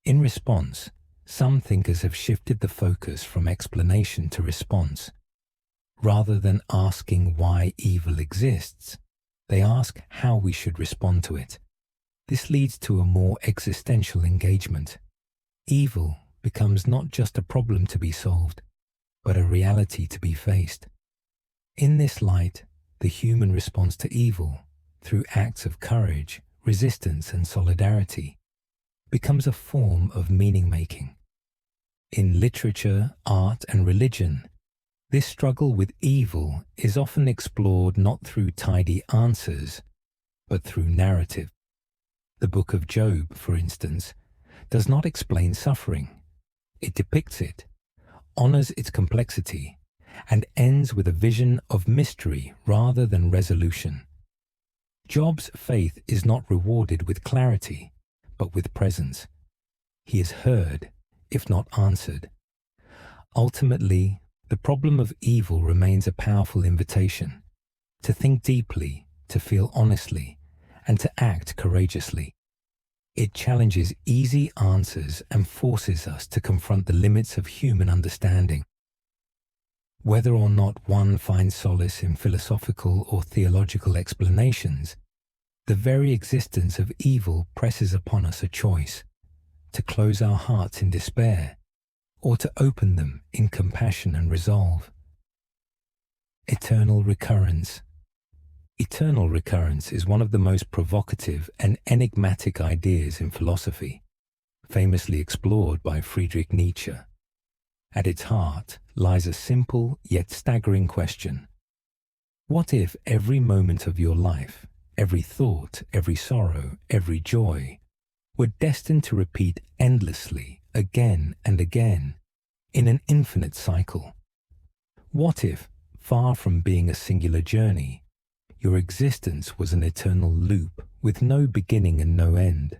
In response, some thinkers have shifted the focus from explanation to response. Rather than asking why evil exists, they ask how we should respond to it. This leads to a more existential engagement. Evil becomes not just a problem to be solved, but a reality to be faced. In this light, the human response to evil, through acts of courage, resistance, and solidarity, becomes a form of meaning-making. In literature, art, and religion, this struggle with evil is often explored not through tidy answers, but through narrative. The Book of Job, for instance, does not explain suffering. It depicts it, honors its complexity, and ends with a vision of mystery rather than resolution. Job's faith is not rewarded with clarity, but with presence. He is heard, if not answered. Ultimately, the problem of evil remains a powerful invitation to think deeply, to feel honestly, and to act courageously. It challenges easy answers and forces us to confront the limits of human understanding. Whether or not one finds solace in philosophical or theological explanations, the very existence of evil presses upon us a choice: to close our hearts in despair, or to open them in compassion and resolve. Eternal recurrence. Eternal recurrence is one of the most provocative and enigmatic ideas in philosophy, famously explored by Friedrich Nietzsche. At its heart lies a simple yet staggering question. What if every moment of your life, every thought, every sorrow, every joy, were destined to repeat endlessly, again and again, in an infinite cycle? What if, far from being a singular journey, Your existence was an eternal loop with no beginning and no end.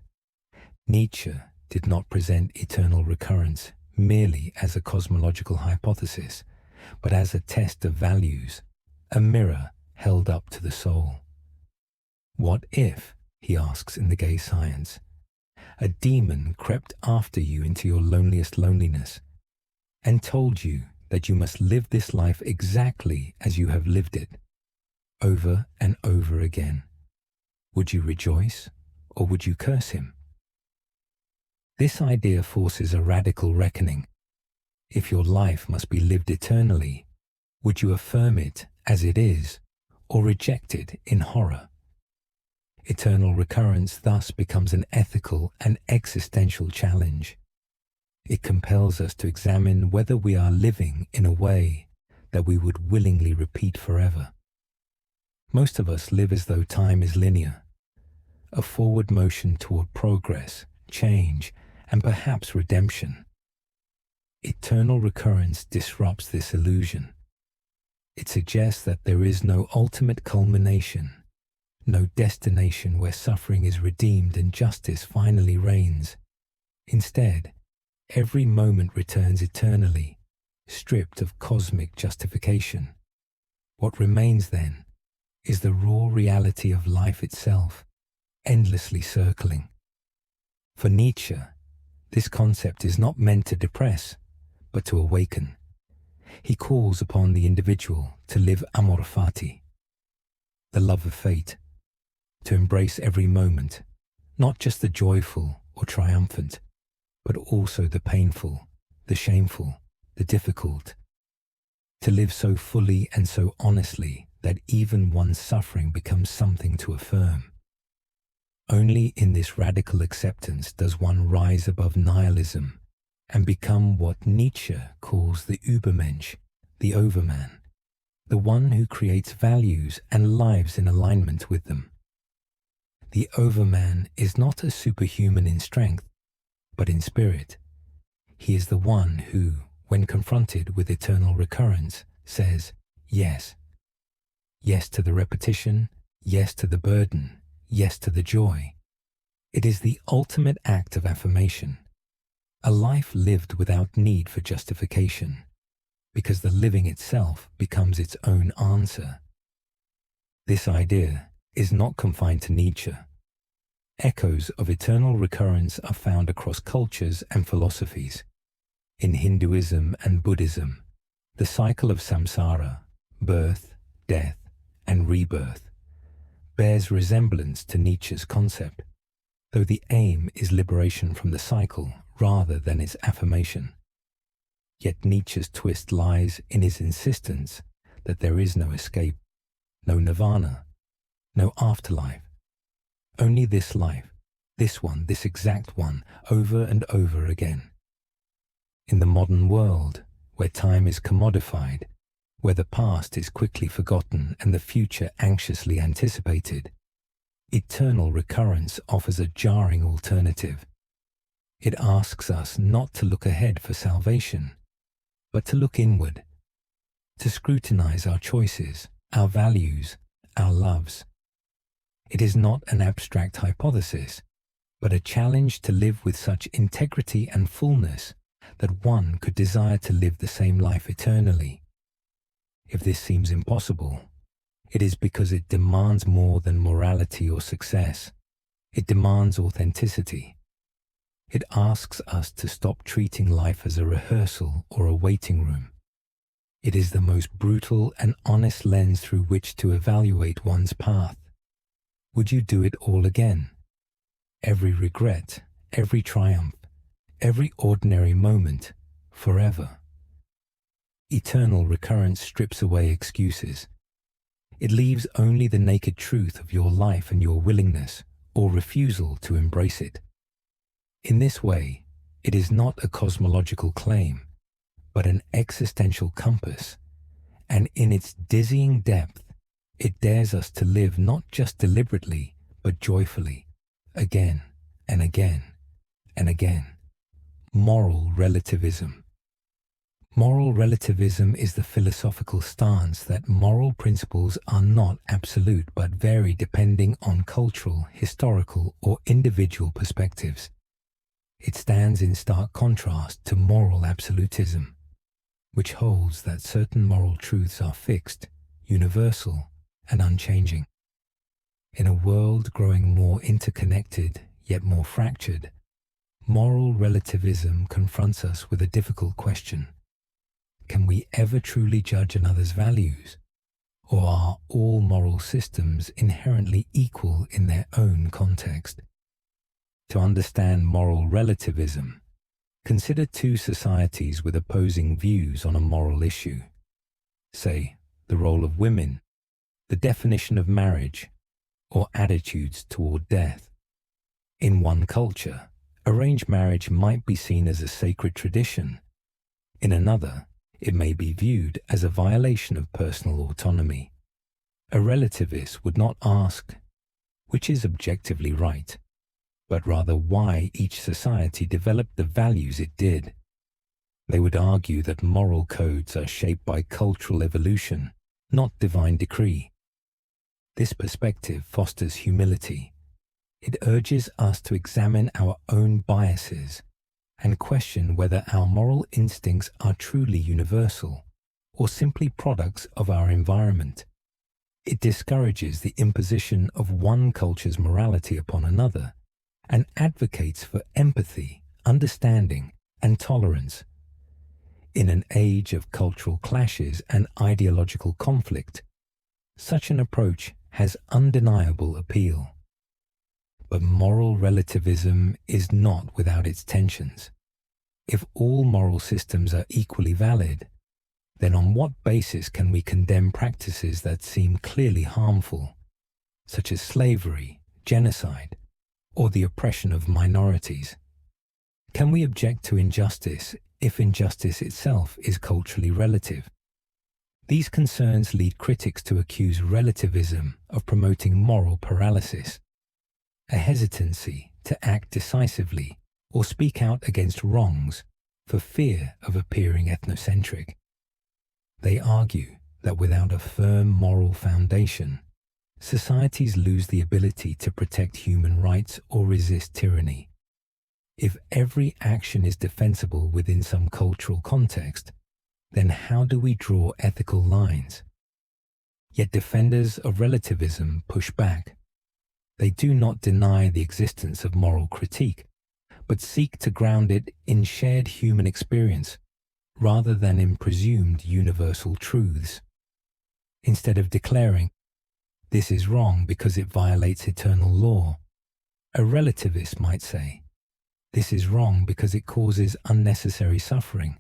Nietzsche did not present eternal recurrence merely as a cosmological hypothesis, but as a test of values, a mirror held up to the soul. What if, he asks in The Gay Science, a demon crept after you into your loneliest loneliness and told you that you must live this life exactly as you have lived it, over and over again? Would you rejoice, or would you curse him? This idea forces a radical reckoning. If your life must be lived eternally, would you affirm it as it is, or reject it in horror? Eternal recurrence thus becomes an ethical and existential challenge. It compels us to examine whether we are living in a way that we would willingly repeat forever. Most of us live as though time is linear, a forward motion toward progress, change, and perhaps redemption. Eternal recurrence disrupts this illusion. It suggests that there is no ultimate culmination, no destination where suffering is redeemed and justice finally reigns. Instead, every moment returns eternally, stripped of cosmic justification. What remains then is the raw reality of life itself, endlessly circling. For Nietzsche, this concept is not meant to depress, but to awaken. He calls upon the individual to live amor fati, the love of fate, to embrace every moment, not just the joyful or triumphant, but also the painful, the shameful, the difficult. To live so fully and so honestly that even one's suffering becomes something to affirm. Only in this radical acceptance does one rise above nihilism and become what Nietzsche calls the Übermensch, the overman, the one who creates values and lives in alignment with them. The overman is not a superhuman in strength, but in spirit. He is the one who, when confronted with eternal recurrence, says, yes. Yes to the repetition, yes to the burden, yes to the joy. It is the ultimate act of affirmation, a life lived without need for justification, because the living itself becomes its own answer. This idea is not confined to Nietzsche. Echoes of eternal recurrence are found across cultures and philosophies. In Hinduism and Buddhism, the cycle of samsara, birth, death, and rebirth, bears resemblance to Nietzsche's concept, though the aim is liberation from the cycle rather than its affirmation. Yet Nietzsche's twist lies in his insistence that there is no escape, no nirvana, no afterlife. Only this life, this one, this exact one, over and over again. In the modern world, where time is commodified, where the past is quickly forgotten and the future anxiously anticipated, eternal recurrence offers a jarring alternative. It asks us not to look ahead for salvation, but to look inward, to scrutinize our choices, our values, our loves. It is not an abstract hypothesis, but a challenge to live with such integrity and fullness that one could desire to live the same life eternally. If this seems impossible, it is because it demands more than morality or success. It demands authenticity. It asks us to stop treating life as a rehearsal or a waiting room. It is the most brutal and honest lens through which to evaluate one's path. Would you do it all again? Every regret, every triumph, every ordinary moment, forever. Eternal recurrence strips away excuses. It leaves only the naked truth of your life and your willingness or refusal to embrace it. In this way, it is not a cosmological claim, but an existential compass, and in its dizzying depth, it dares us to live not just deliberately, but joyfully, again and again and again. Moral relativism. Moral relativism is the philosophical stance that moral principles are not absolute but vary depending on cultural, historical, or individual perspectives. It stands in stark contrast to moral absolutism, which holds that certain moral truths are fixed, universal, and unchanging. In a world growing more interconnected, yet more fractured, moral relativism confronts us with a difficult question. Can we ever truly judge another's values? Or are all moral systems inherently equal in their own context? To understand moral relativism, consider two societies with opposing views on a moral issue. Say, the role of women, the definition of marriage, or attitudes toward death. In one culture, arranged marriage might be seen as a sacred tradition. In another, it may be viewed as a violation of personal autonomy. A relativist would not ask, which is objectively right, but rather why each society developed the values it did. They would argue that moral codes are shaped by cultural evolution, not divine decree. This perspective fosters humility. It urges us to examine our own biases and question whether our moral instincts are truly universal or simply products of our environment. It discourages the imposition of one culture's morality upon another and advocates for empathy, understanding, and tolerance. In an age of cultural clashes and ideological conflict, such an approach has undeniable appeal. But moral relativism is not without its tensions. If all moral systems are equally valid, then on what basis can we condemn practices that seem clearly harmful, such as slavery, genocide, or the oppression of minorities? Can we object to injustice if injustice itself is culturally relative? These concerns lead critics to accuse relativism of promoting moral paralysis, a hesitancy to act decisively or speak out against wrongs for fear of appearing ethnocentric. They argue that without a firm moral foundation, societies lose the ability to protect human rights or resist tyranny. If every action is defensible within some cultural context, then how do we draw ethical lines? Yet defenders of relativism push back. They do not deny the existence of moral critique, but seek to ground it in shared human experience rather than in presumed universal truths. Instead of declaring, "This is wrong because it violates eternal law," a relativist might say, "This is wrong because it causes unnecessary suffering,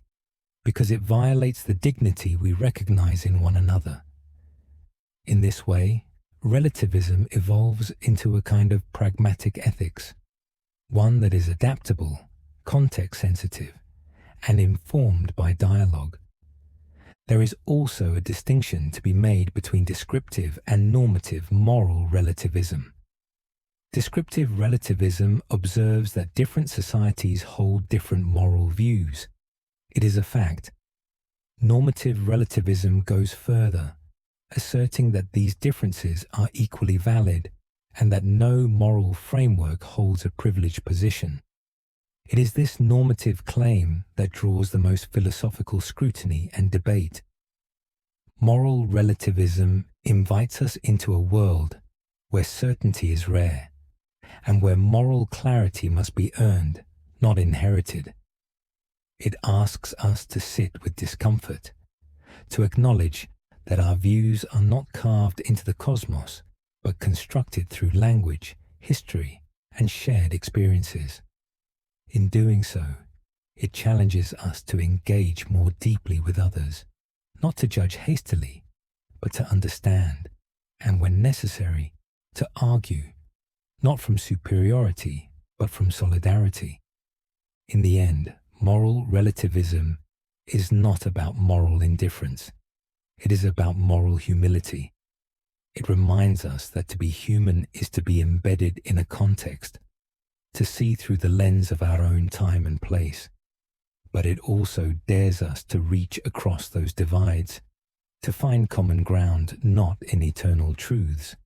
because it violates the dignity we recognize in one another." In this way, relativism evolves into a kind of pragmatic ethics, one that is adaptable, context-sensitive, and informed by dialogue. There is also a distinction to be made between descriptive and normative moral relativism. Descriptive relativism observes that different societies hold different moral views. It is a fact. Normative relativism goes further, asserting that these differences are equally valid and that no moral framework holds a privileged position. It is this normative claim that draws the most philosophical scrutiny and debate. Moral relativism invites us into a world where certainty is rare and where moral clarity must be earned, not inherited. It asks us to sit with discomfort, to acknowledge that our views are not carved into the cosmos, but constructed through language, history, and shared experiences. In doing so, it challenges us to engage more deeply with others, not to judge hastily, but to understand, and when necessary, to argue, not from superiority, but from solidarity. In the end, moral relativism is not about moral indifference. It is about moral humility. It reminds us that to be human is to be embedded in a context, to see through the lens of our own time and place. but it also dares us to reach across those divides, to find common ground not in eternal truths,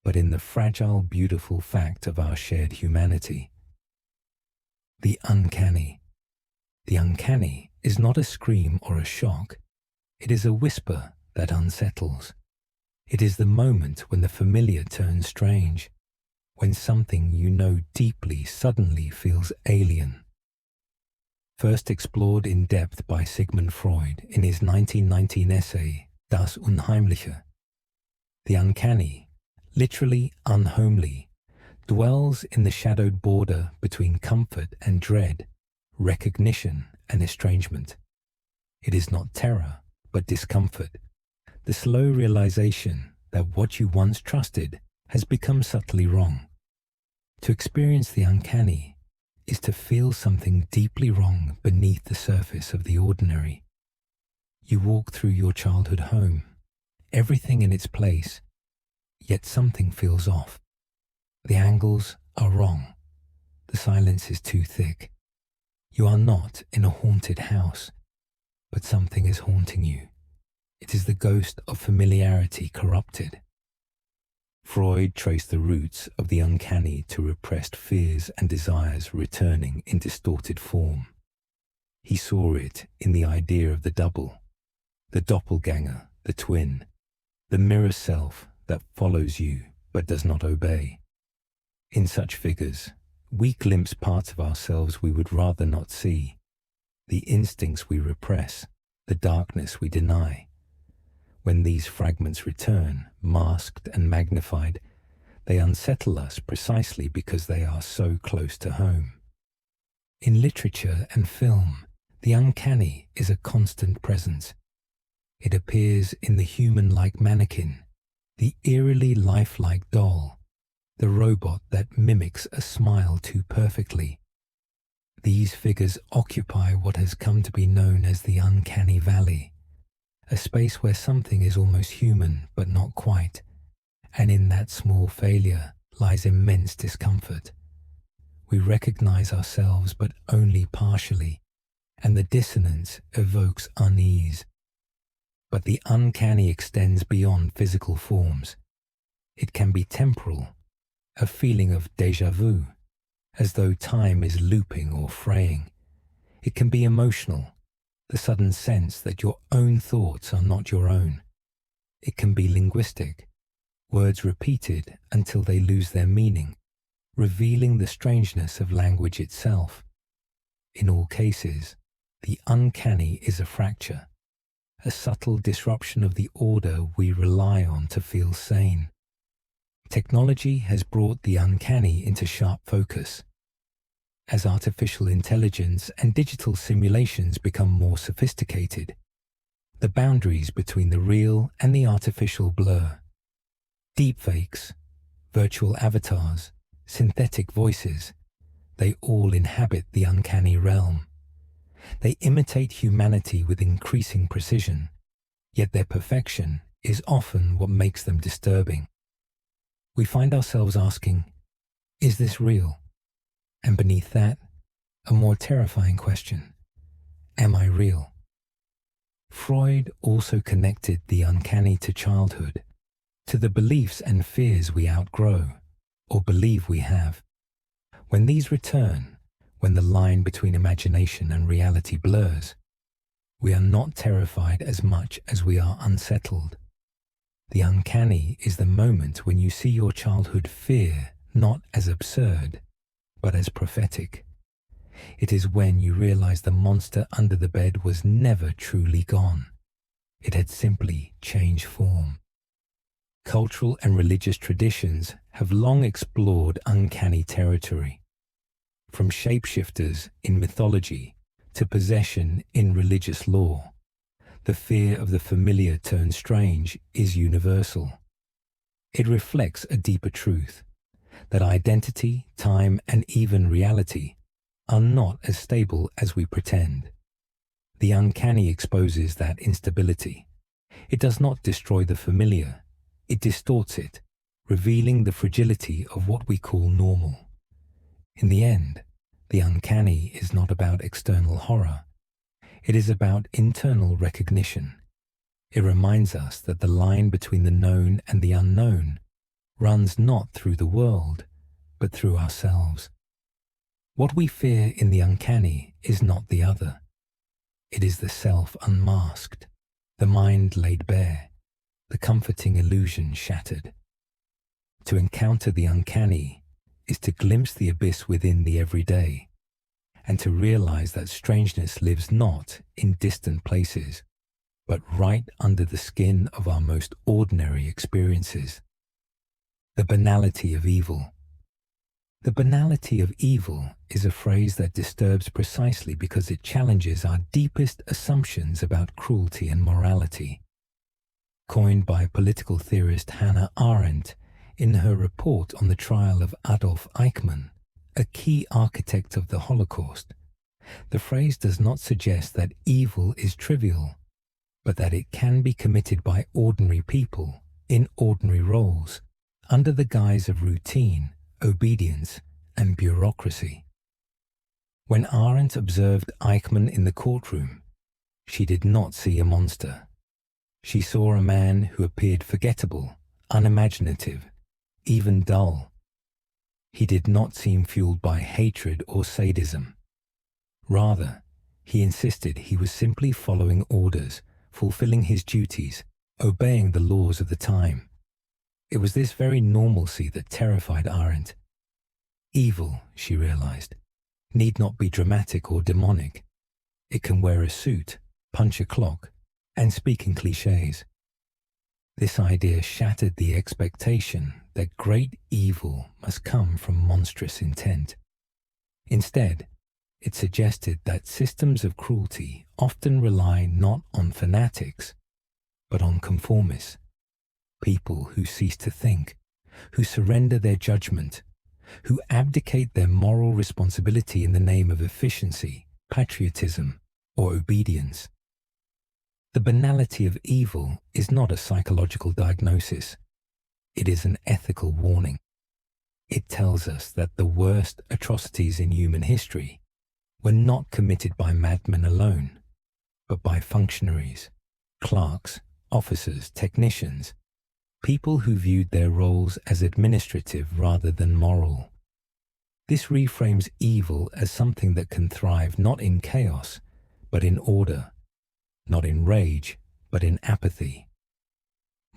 but in the fragile, beautiful fact of our shared humanity. The uncanny. The uncanny is not a scream or a shock. It is a whisper that unsettles. It is the moment when the familiar turns strange, when something you know deeply suddenly feels alien. First explored in depth by Sigmund Freud in his 1919 essay, Das Unheimliche. The uncanny, literally unhomely, dwells in the shadowed border between comfort and dread, recognition and estrangement. It is not terror, but discomfort, the slow realization that what you once trusted has become subtly wrong. To experience the uncanny is to feel something deeply wrong beneath the surface of the ordinary. You walk through your childhood home, everything in its place, yet something feels off. The angles are wrong. The silence is too thick. You are not in a haunted house, but something is haunting you. It is the ghost of familiarity corrupted. Freud traced the roots of the uncanny to repressed fears and desires returning in distorted form. He saw it in the idea of the double, the doppelganger, the twin, the mirror self that follows you but does not obey. In such figures, we glimpse parts of ourselves we would rather not see, the instincts we repress, the darkness we deny. When these fragments return, masked and magnified, they unsettle us precisely because they are so close to home. In literature and film, the uncanny is a constant presence. It appears in the human-like mannequin, the eerily lifelike doll, the robot that mimics a smile too perfectly. These figures occupy what has come to be known as the uncanny valley, a space where something is almost human but not quite, and in that small failure lies immense discomfort. We recognize ourselves but only partially, and the dissonance evokes unease. But the uncanny extends beyond physical forms. It can be temporal, a feeling of déjà vu, as though time is looping or fraying. It can be emotional, the sudden sense that your own thoughts are not your own. It can be linguistic, words repeated until they lose their meaning, revealing the strangeness of language itself. In all cases, the uncanny is a fracture, a subtle disruption of the order we rely on to feel sane. Technology has brought the uncanny into sharp focus. As artificial intelligence and digital simulations become more sophisticated, the boundaries between the real and the artificial blur. Deepfakes, virtual avatars, synthetic voices, they all inhabit the uncanny realm. They imitate humanity with increasing precision, yet their perfection is often what makes them disturbing. We find ourselves asking, is this real? And beneath that, a more terrifying question, am I real? Freud also connected the uncanny to childhood, to the beliefs and fears we outgrow, or believe we have. When these return, when the line between imagination and reality blurs, we are not terrified as much as we are unsettled. The uncanny is the moment when you see your childhood fear not as absurd, but as prophetic. It is when you realize the monster under the bed was never truly gone. It had simply changed form. Cultural and religious traditions have long explored uncanny territory. From shapeshifters in mythology to possession in religious lore, the fear of the familiar turned strange is universal. It reflects a deeper truth, that identity, time, and even reality are not as stable as we pretend. The uncanny exposes that instability. It does not destroy the familiar, it distorts it, revealing the fragility of what we call normal. In the end, the uncanny is not about external horror, It is about internal recognition. It reminds us that the line between the known and the unknown runs not through the world, but through ourselves. What we fear in the uncanny is not the other. It is the self unmasked, the mind laid bare, the comforting illusion shattered. To encounter the uncanny is to glimpse the abyss within the everyday, and to realize that strangeness lives not in distant places, but right under the skin of our most ordinary experiences. The banality of evil. The banality of evil is a phrase that disturbs precisely because it challenges our deepest assumptions about cruelty and morality. Coined by political theorist Hannah Arendt in her report on the trial of Adolf Eichmann, a key architect of the Holocaust, the phrase does not suggest that evil is trivial, but that it can be committed by ordinary people in ordinary roles, under the guise of routine, obedience, and bureaucracy. When Arendt observed Eichmann in the courtroom, she did not see a monster. She saw a man who appeared forgettable, unimaginative, even dull. He did not seem fueled by hatred or sadism. Rather, he insisted he was simply following orders, fulfilling his duties, obeying the laws of the time. It was this very normalcy that terrified Arendt. Evil, she realized, need not be dramatic or demonic. It can wear a suit, punch a clock, and speak in cliches. This idea shattered the expectation that great evil must come from monstrous intent. Instead, it suggested that systems of cruelty often rely not on fanatics, but on conformists, people who cease to think, who surrender their judgment, who abdicate their moral responsibility in the name of efficiency, patriotism, or obedience. The banality of evil is not a psychological diagnosis. It is an ethical warning. It tells us that the worst atrocities in human history were not committed by madmen alone, but by functionaries, clerks, officers, technicians, people who viewed their roles as administrative rather than moral. This reframes evil as something that can thrive not in chaos, but in order, not in rage, but in apathy.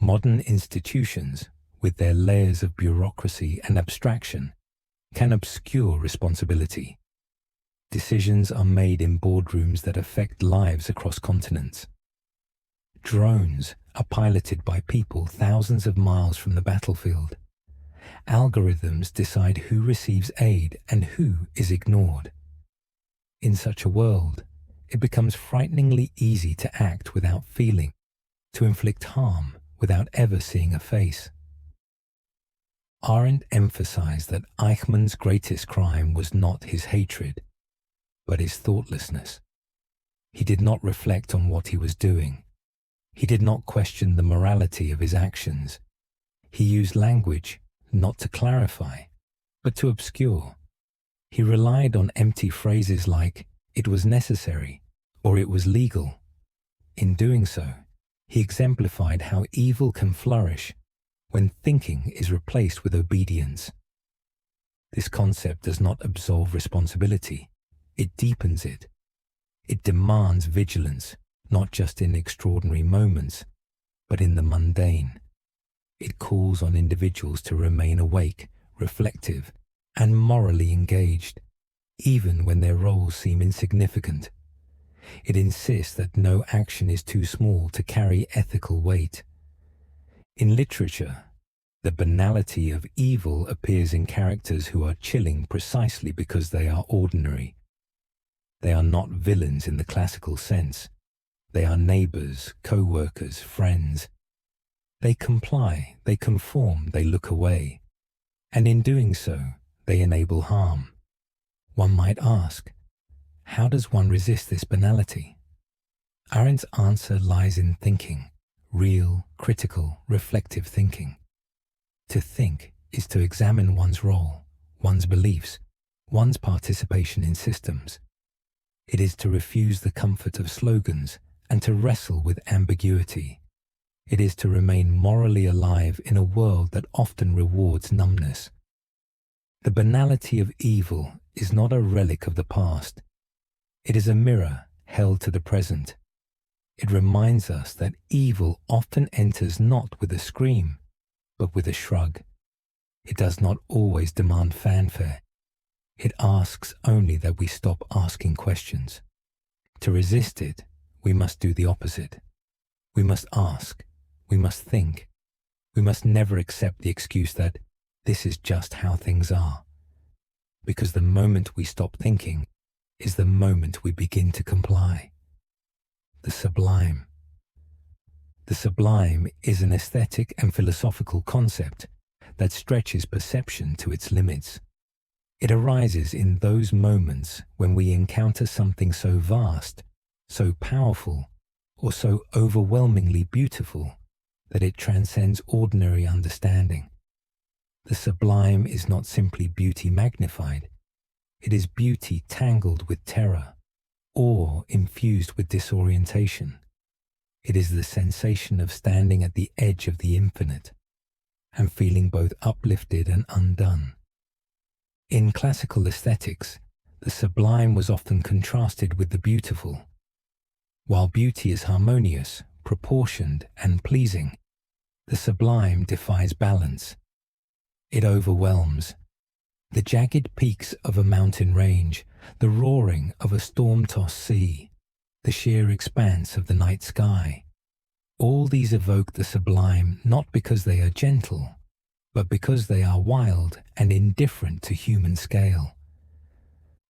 Modern institutions, with their layers of bureaucracy and abstraction, can obscure responsibility. Decisions are made in boardrooms that affect lives across continents. Drones are piloted by people thousands of miles from the battlefield. Algorithms decide who receives aid and who is ignored. In such a world, it becomes frighteningly easy to act without feeling, to inflict harm without ever seeing a face. Arendt emphasized that Eichmann's greatest crime was not his hatred, but his thoughtlessness. He did not reflect on what he was doing. He did not question the morality of his actions. He used language not to clarify, but to obscure. He relied on empty phrases like, "it was necessary," or "it was legal." In doing so, he exemplified how evil can flourish when thinking is replaced with obedience. This concept does not absolve responsibility. It deepens it. It demands vigilance, not just in extraordinary moments, but in the mundane. It calls on individuals to remain awake, reflective, and morally engaged, even when their roles seem insignificant. It insists that no action is too small to carry ethical weight. In literature, the banality of evil appears in characters who are chilling precisely because they are ordinary. They are not villains in the classical sense. They are neighbors, co-workers, friends. They comply, they conform, they look away. And in doing so, they enable harm. One might ask, how does one resist this banality? Arendt's answer lies in thinking, real, critical, reflective thinking. To think is to examine one's role, one's beliefs, one's participation in systems. It is to refuse the comfort of slogans and to wrestle with ambiguity. It is to remain morally alive in a world that often rewards numbness. The banality of evil is not a relic of the past. It is a mirror held to the present. It reminds us that evil often enters not with a scream, but with a shrug. It does not always demand fanfare. It asks only that we stop asking questions. To resist it, we must do the opposite. We must ask. We must think. We must never accept the excuse that this is just how things are. Because the moment we stop thinking is the moment we begin to comply. The sublime. The sublime is an aesthetic and philosophical concept that stretches perception to its limits. It arises in those moments when we encounter something so vast, so powerful, or so overwhelmingly beautiful that it transcends ordinary understanding. The sublime is not simply beauty magnified. It is beauty tangled with terror, awe infused with disorientation. It is the sensation of standing at the edge of the infinite and feeling both uplifted and undone. In classical aesthetics, the sublime was often contrasted with the beautiful. While beauty is harmonious, proportioned, and pleasing, the sublime defies balance. It overwhelms. The jagged peaks of a mountain range, the roaring of a storm-tossed sea, the sheer expanse of the night sky. All these evoke the sublime not because they are gentle, but because they are wild and indifferent to human scale.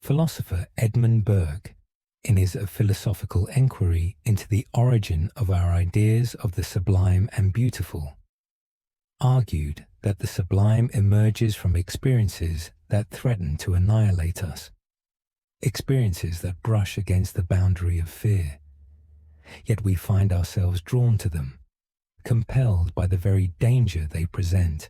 Philosopher Edmund Burke, in his A Philosophical Enquiry into the Origin of Our Ideas of the Sublime and Beautiful, argued that the sublime emerges from experiences that threaten to annihilate us, experiences that brush against the boundary of fear. Yet we find ourselves drawn to them, compelled by the very danger they present.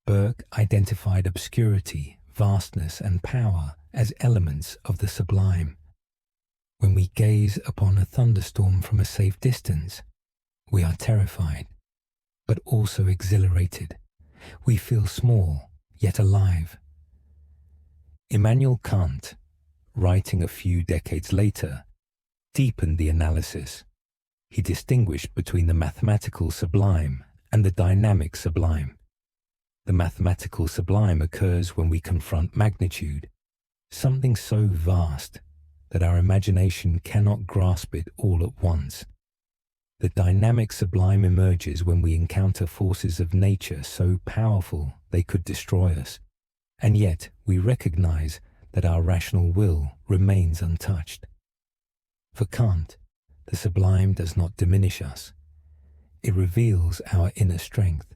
Burke identified obscurity, vastness, and power as elements of the sublime. When we gaze upon a thunderstorm from a safe distance, we are terrified, but also exhilarated. We feel small, yet alive. Immanuel Kant, writing a few decades later, deepened the analysis. He distinguished between the mathematical sublime and the dynamic sublime. The mathematical sublime occurs when we confront magnitude, something so vast that our imagination cannot grasp it all at once. The dynamic sublime emerges when we encounter forces of nature so powerful they could destroy us, and yet we recognize that our rational will remains untouched. For Kant, the sublime does not diminish us. It reveals our inner strength.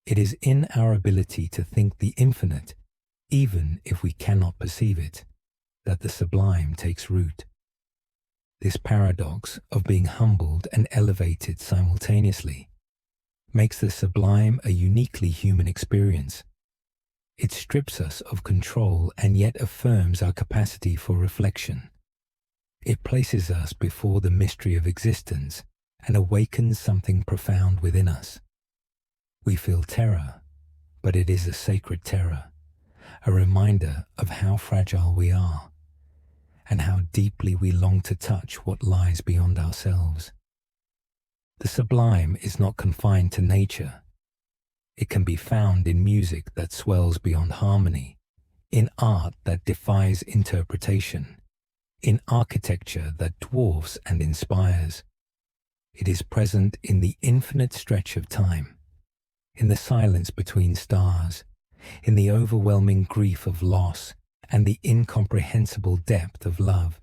It is in our ability to think the infinite, even if we cannot perceive it, that the sublime takes root. This paradox of being humbled and elevated simultaneously makes the sublime a uniquely human experience. It strips us of control and yet affirms our capacity for reflection. It places us before the mystery of existence and awakens something profound within us. We feel terror, but it is a sacred terror, a reminder of how fragile we are and how deeply we long to touch what lies beyond ourselves. The sublime is not confined to nature. It can be found in music that swells beyond harmony, in art that defies interpretation, in architecture that dwarfs and inspires. It is present in the infinite stretch of time, in the silence between stars, in the overwhelming grief of loss, and the incomprehensible depth of love.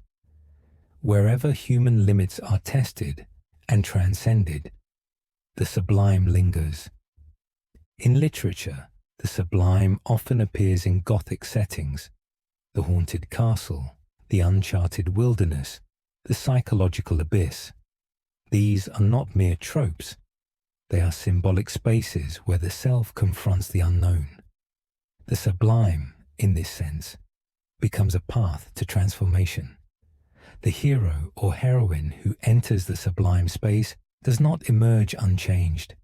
Wherever human limits are tested and transcended, the sublime lingers. In literature, the sublime often appears in Gothic settings: the haunted castle, the uncharted wilderness, the psychological abyss. These are not mere tropes. They are symbolic spaces where the self confronts the unknown. The sublime, in this sense, becomes a path to transformation. The hero or heroine who enters the sublime space does not emerge unchanged.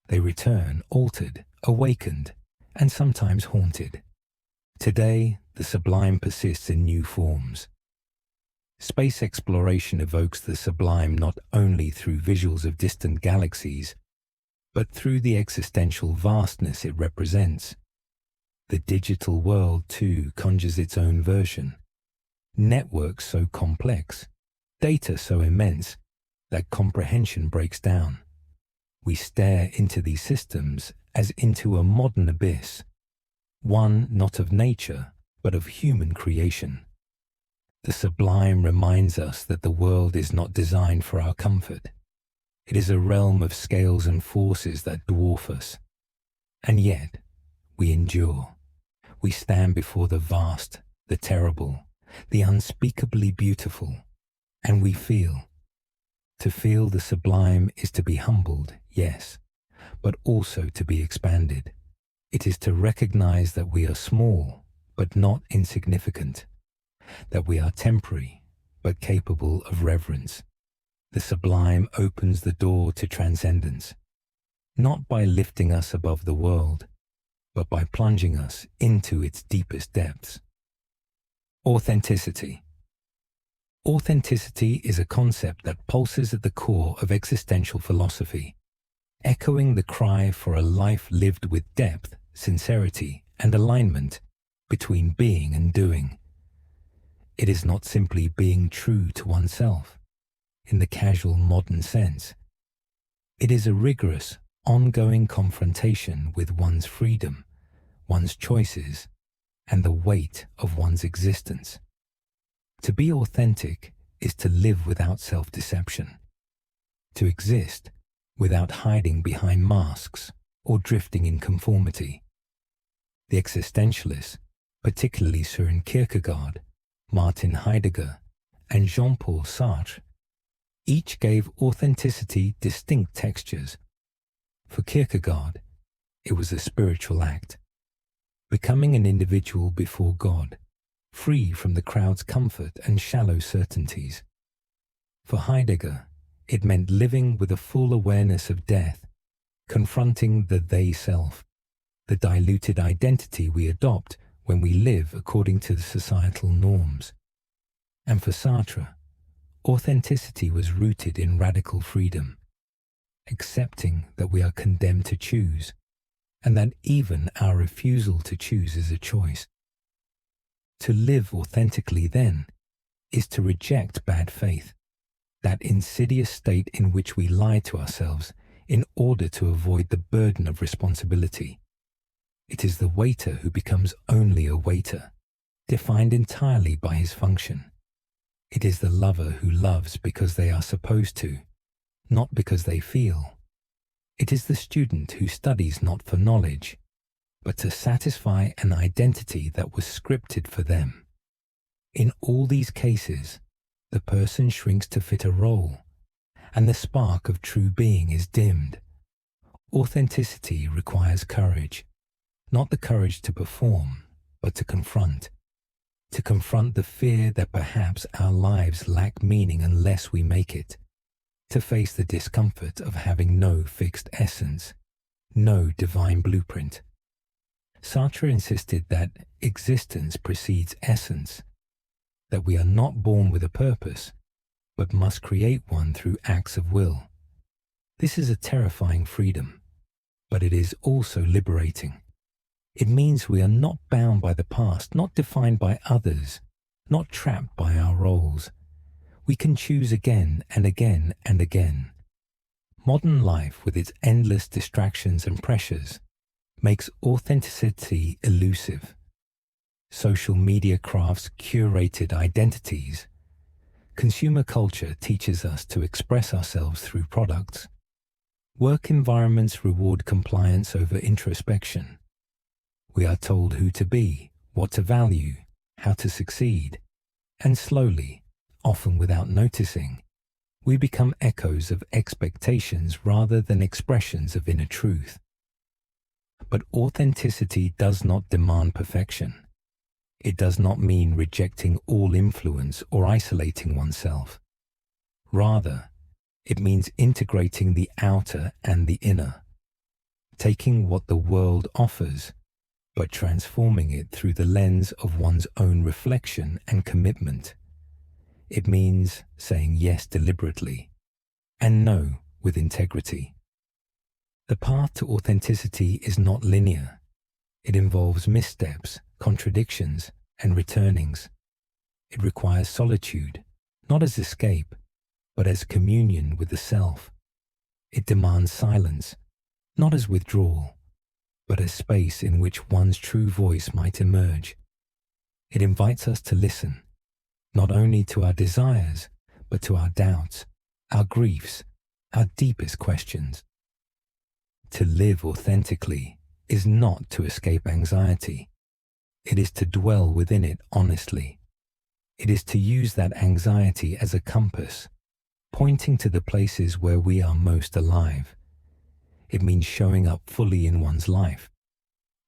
They return altered, awakened, and sometimes haunted. Today, the sublime persists in new forms. Space exploration evokes the sublime not only through visuals of distant galaxies, but through the existential vastness it represents. The digital world, too, conjures its own version. Networks so complex, data so immense, that comprehension breaks down. We stare into these systems as into a modern abyss, one not of nature, but of human creation. The sublime reminds us that the world is not designed for our comfort. It is a realm of scales and forces that dwarf us. And yet, we endure. We stand before the vast, the terrible, the unspeakably beautiful, and we feel. To feel the sublime is to be humbled, yes, but also to be expanded. It is to recognize that we are small, but not insignificant, that we are temporary, but capable of reverence. The sublime opens the door to transcendence, not by lifting us above the world, but by plunging us into its deepest depths. Authenticity. Authenticity is a concept that pulses at the core of existential philosophy, echoing the cry for a life lived with depth, sincerity, and alignment between being and doing. It is not simply being true to oneself, in the casual modern sense. It is a rigorous, ongoing confrontation with one's freedom, one's choices, and the weight of one's existence. To be authentic is to live without self-deception, to exist without hiding behind masks or drifting in conformity. The existentialists, particularly Søren Kierkegaard, Martin Heidegger, and Jean-Paul Sartre, each gave authenticity distinct textures. For Kierkegaard, it was a spiritual act, becoming an individual before God, free from the crowd's comfort and shallow certainties. For Heidegger, it meant living with a full awareness of death, confronting the they-self, the diluted identity we adopt when we live according to the societal norms. And for Sartre, authenticity was rooted in radical freedom, accepting that we are condemned to choose, and that even our refusal to choose is a choice. To live authentically, then, is to reject bad faith, that insidious state in which we lie to ourselves in order to avoid the burden of responsibility. It is the waiter who becomes only a waiter, defined entirely by his function. It is the lover who loves because they are supposed to, not because they feel. It is the student who studies not for knowledge, but to satisfy an identity that was scripted for them. In all these cases, the person shrinks to fit a role, and the spark of true being is dimmed. Authenticity requires courage, not the courage to perform, but to confront the fear that perhaps our lives lack meaning unless we make it, to face the discomfort of having no fixed essence, no divine blueprint. Sartre insisted that existence precedes essence, that we are not born with a purpose, but must create one through acts of will. This is a terrifying freedom, but it is also liberating. It means we are not bound by the past, not defined by others, not trapped by our roles. We can choose again and again and again. Modern life, with its endless distractions and pressures, makes authenticity elusive. Social media crafts curated identities. Consumer culture teaches us to express ourselves through products. Work environments reward compliance over introspection. We are told who to be, what to value, how to succeed, and slowly, often without noticing, we become echoes of expectations rather than expressions of inner truth. But authenticity does not demand perfection. It does not mean rejecting all influence or isolating oneself. Rather, it means integrating the outer and the inner, taking what the world offers, but transforming it through the lens of one's own reflection and commitment. It means saying yes deliberately and no with integrity. The path to authenticity is not linear. It involves missteps, contradictions, and returnings. It requires solitude, not as escape, but as communion with the self. It demands silence, not as withdrawal, but as space in which one's true voice might emerge. It invites us to listen, not only to our desires, but to our doubts, our griefs, our deepest questions. To live authentically is not to escape anxiety. It is to dwell within it honestly. It is to use that anxiety as a compass, pointing to the places where we are most alive. It means showing up fully in one's life,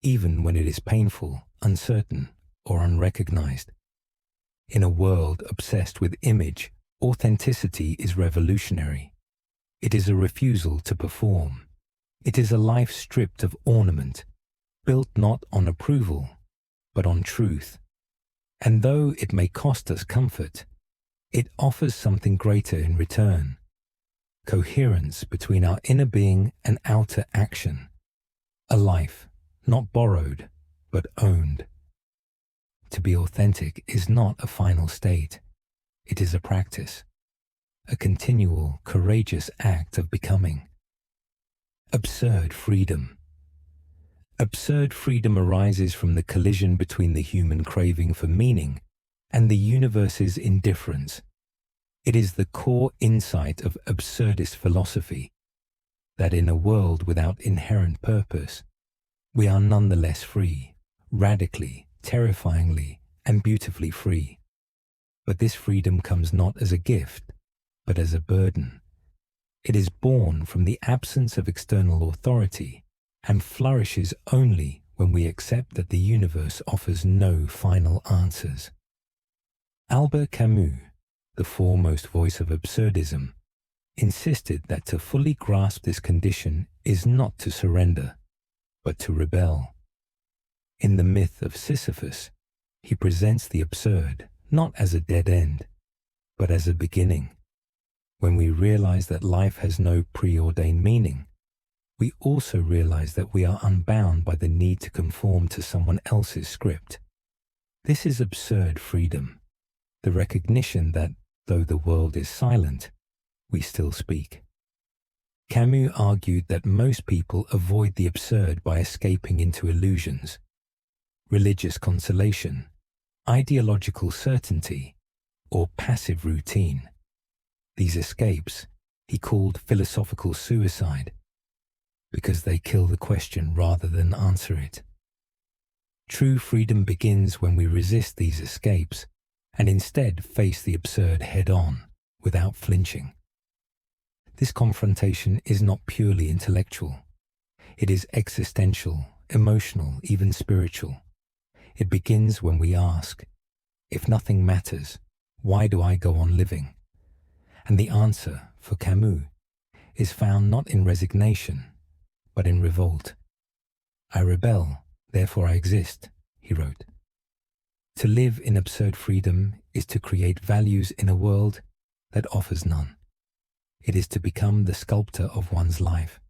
even when it is painful, uncertain, or unrecognized. In a world obsessed with image, authenticity is revolutionary. It is a refusal to perform. It is a life stripped of ornament, built not on approval, but on truth. And though it may cost us comfort, it offers something greater in return: coherence between our inner being and outer action. A life not borrowed, but owned. To be authentic is not a final state. It is a practice, a continual, courageous act of becoming. Absurd freedom. Absurd freedom arises from the collision between the human craving for meaning and the universe's indifference. It is the core insight of absurdist philosophy that in a world without inherent purpose, we are nonetheless free, radically, terrifyingly, and beautifully free. But this freedom comes not as a gift, but as a burden. It is born from the absence of external authority and flourishes only when we accept that the universe offers no final answers. Albert Camus, the foremost voice of absurdism, insisted that to fully grasp this condition is not to surrender, but to rebel. In the myth of Sisyphus, he presents the absurd not as a dead end, but as a beginning. When we realize that life has no preordained meaning, we also realize that we are unbound by the need to conform to someone else's script. This is absurd freedom, the recognition that, though the world is silent, we still speak. Camus argued that most people avoid the absurd by escaping into illusions, religious consolation, ideological certainty, or passive routine. These escapes he called philosophical suicide, because they kill the question rather than answer it. True freedom begins when we resist these escapes and instead face the absurd head-on, without flinching. This confrontation is not purely intellectual. It is existential, emotional, even spiritual. It begins when we ask, if nothing matters, why do I go on living? And the answer, for Camus, is found not in resignation, but in revolt. I rebel, therefore I exist, he wrote. To live in absurd freedom is to create values in a world that offers none. It is to become the sculptor of one's life,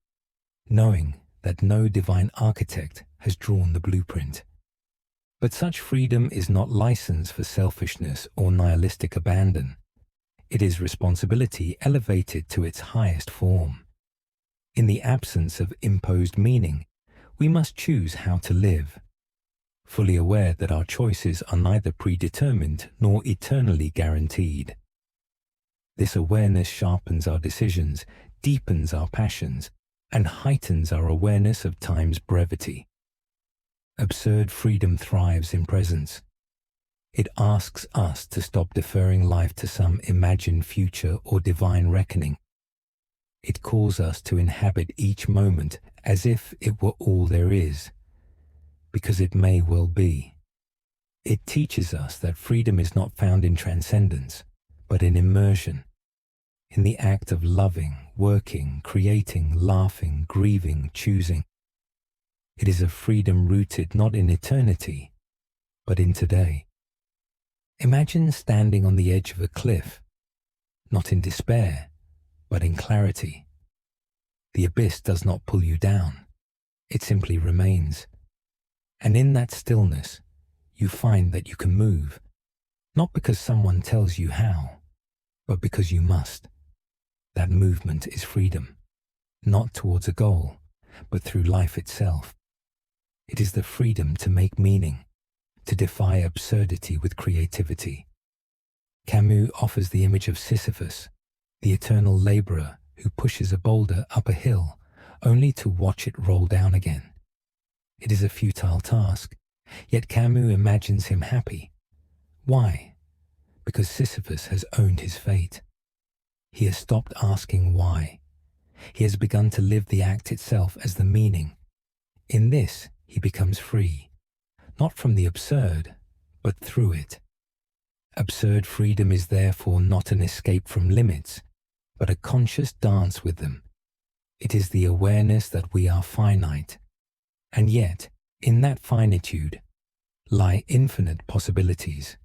knowing that no divine architect has drawn the blueprint. But such freedom is not license for selfishness or nihilistic abandon. It is responsibility elevated to its highest form. In the absence of imposed meaning, we must choose how to live, fully aware that our choices are neither predetermined nor eternally guaranteed. This awareness sharpens our decisions, deepens our passions, and heightens our awareness of time's brevity. Absurd freedom thrives in presence. It asks us to stop deferring life to some imagined future or divine reckoning. It calls us to inhabit each moment as if it were all there is, because it may well be. It teaches us that freedom is not found in transcendence, but in immersion, in the act of loving, working, creating, laughing, grieving, choosing. It is a freedom rooted not in eternity, but in today. Imagine standing on the edge of a cliff, not in despair, but in clarity. The abyss does not pull you down, it simply remains. And in that stillness, you find that you can move, not because someone tells you how, but because you must. That movement is freedom, not towards a goal, but through life itself. It is the freedom to make meaning, to defy absurdity with creativity. Camus offers the image of Sisyphus, the eternal laborer who pushes a boulder up a hill only to watch it roll down again. It is a futile task, yet Camus imagines him happy. Why? Because Sisyphus has owned his fate. He has stopped asking why. He has begun to live the act itself as the meaning. In this, he becomes free, not from the absurd, but through it. Absurd freedom is therefore not an escape from limits, but a conscious dance with them. It is the awareness that we are finite, and yet, in that finitude, lie infinite possibilities.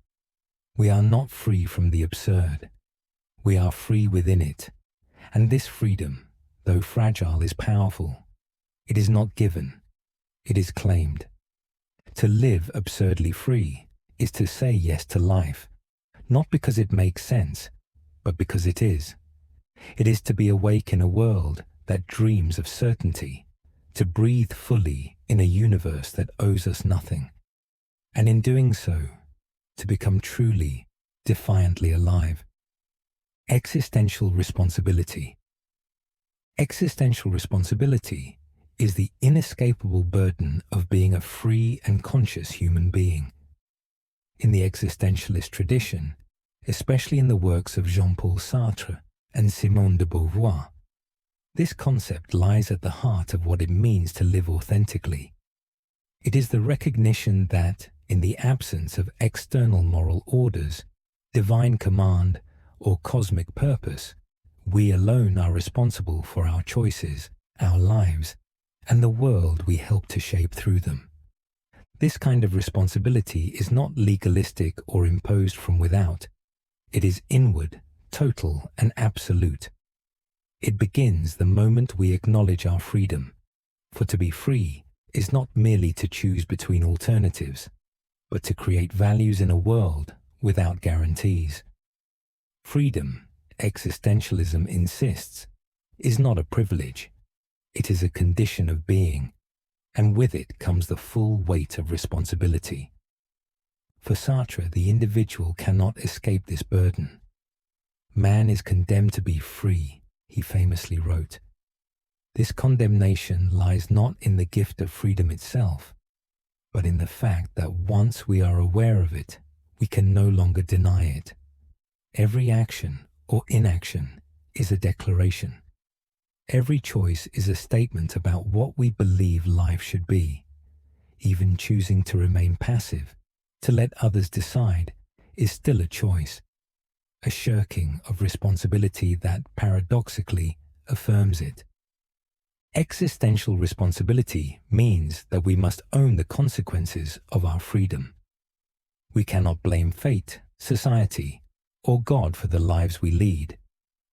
We are not free from the absurd. We are free within it, and this freedom, though fragile, is powerful. It is not given, it is claimed. To live absurdly free is to say yes to life, not because it makes sense, but because it is. It is to be awake in a world that dreams of certainty, to breathe fully in a universe that owes us nothing, and in doing so, to become truly, defiantly alive. Existential responsibility. Existential responsibility is the inescapable burden of being a free and conscious human being. In the existentialist tradition, especially in the works of Jean-Paul Sartre and Simone de Beauvoir, this concept lies at the heart of what it means to live authentically. It is the recognition that, in the absence of external moral orders, divine command, or cosmic purpose, we alone are responsible for our choices, our lives, and the world we help to shape through them. This kind of responsibility is not legalistic or imposed from without. It is inward, total, and absolute. It begins the moment we acknowledge our freedom, for to be free is not merely to choose between alternatives, but to create values in a world without guarantees. Freedom, existentialism insists, is not a privilege. It is a condition of being, and with it comes the full weight of responsibility. For Sartre, the individual cannot escape this burden. Man is condemned to be free, he famously wrote. This condemnation lies not in the gift of freedom itself, but in the fact that once we are aware of it, we can no longer deny it. Every action or inaction is a declaration. Every choice is a statement about what we believe life should be. Even choosing to remain passive, to let others decide, is still a choice, a shirking of responsibility that paradoxically affirms it. Existential responsibility means that we must own the consequences of our freedom. We cannot blame fate, society, or God for the lives we lead.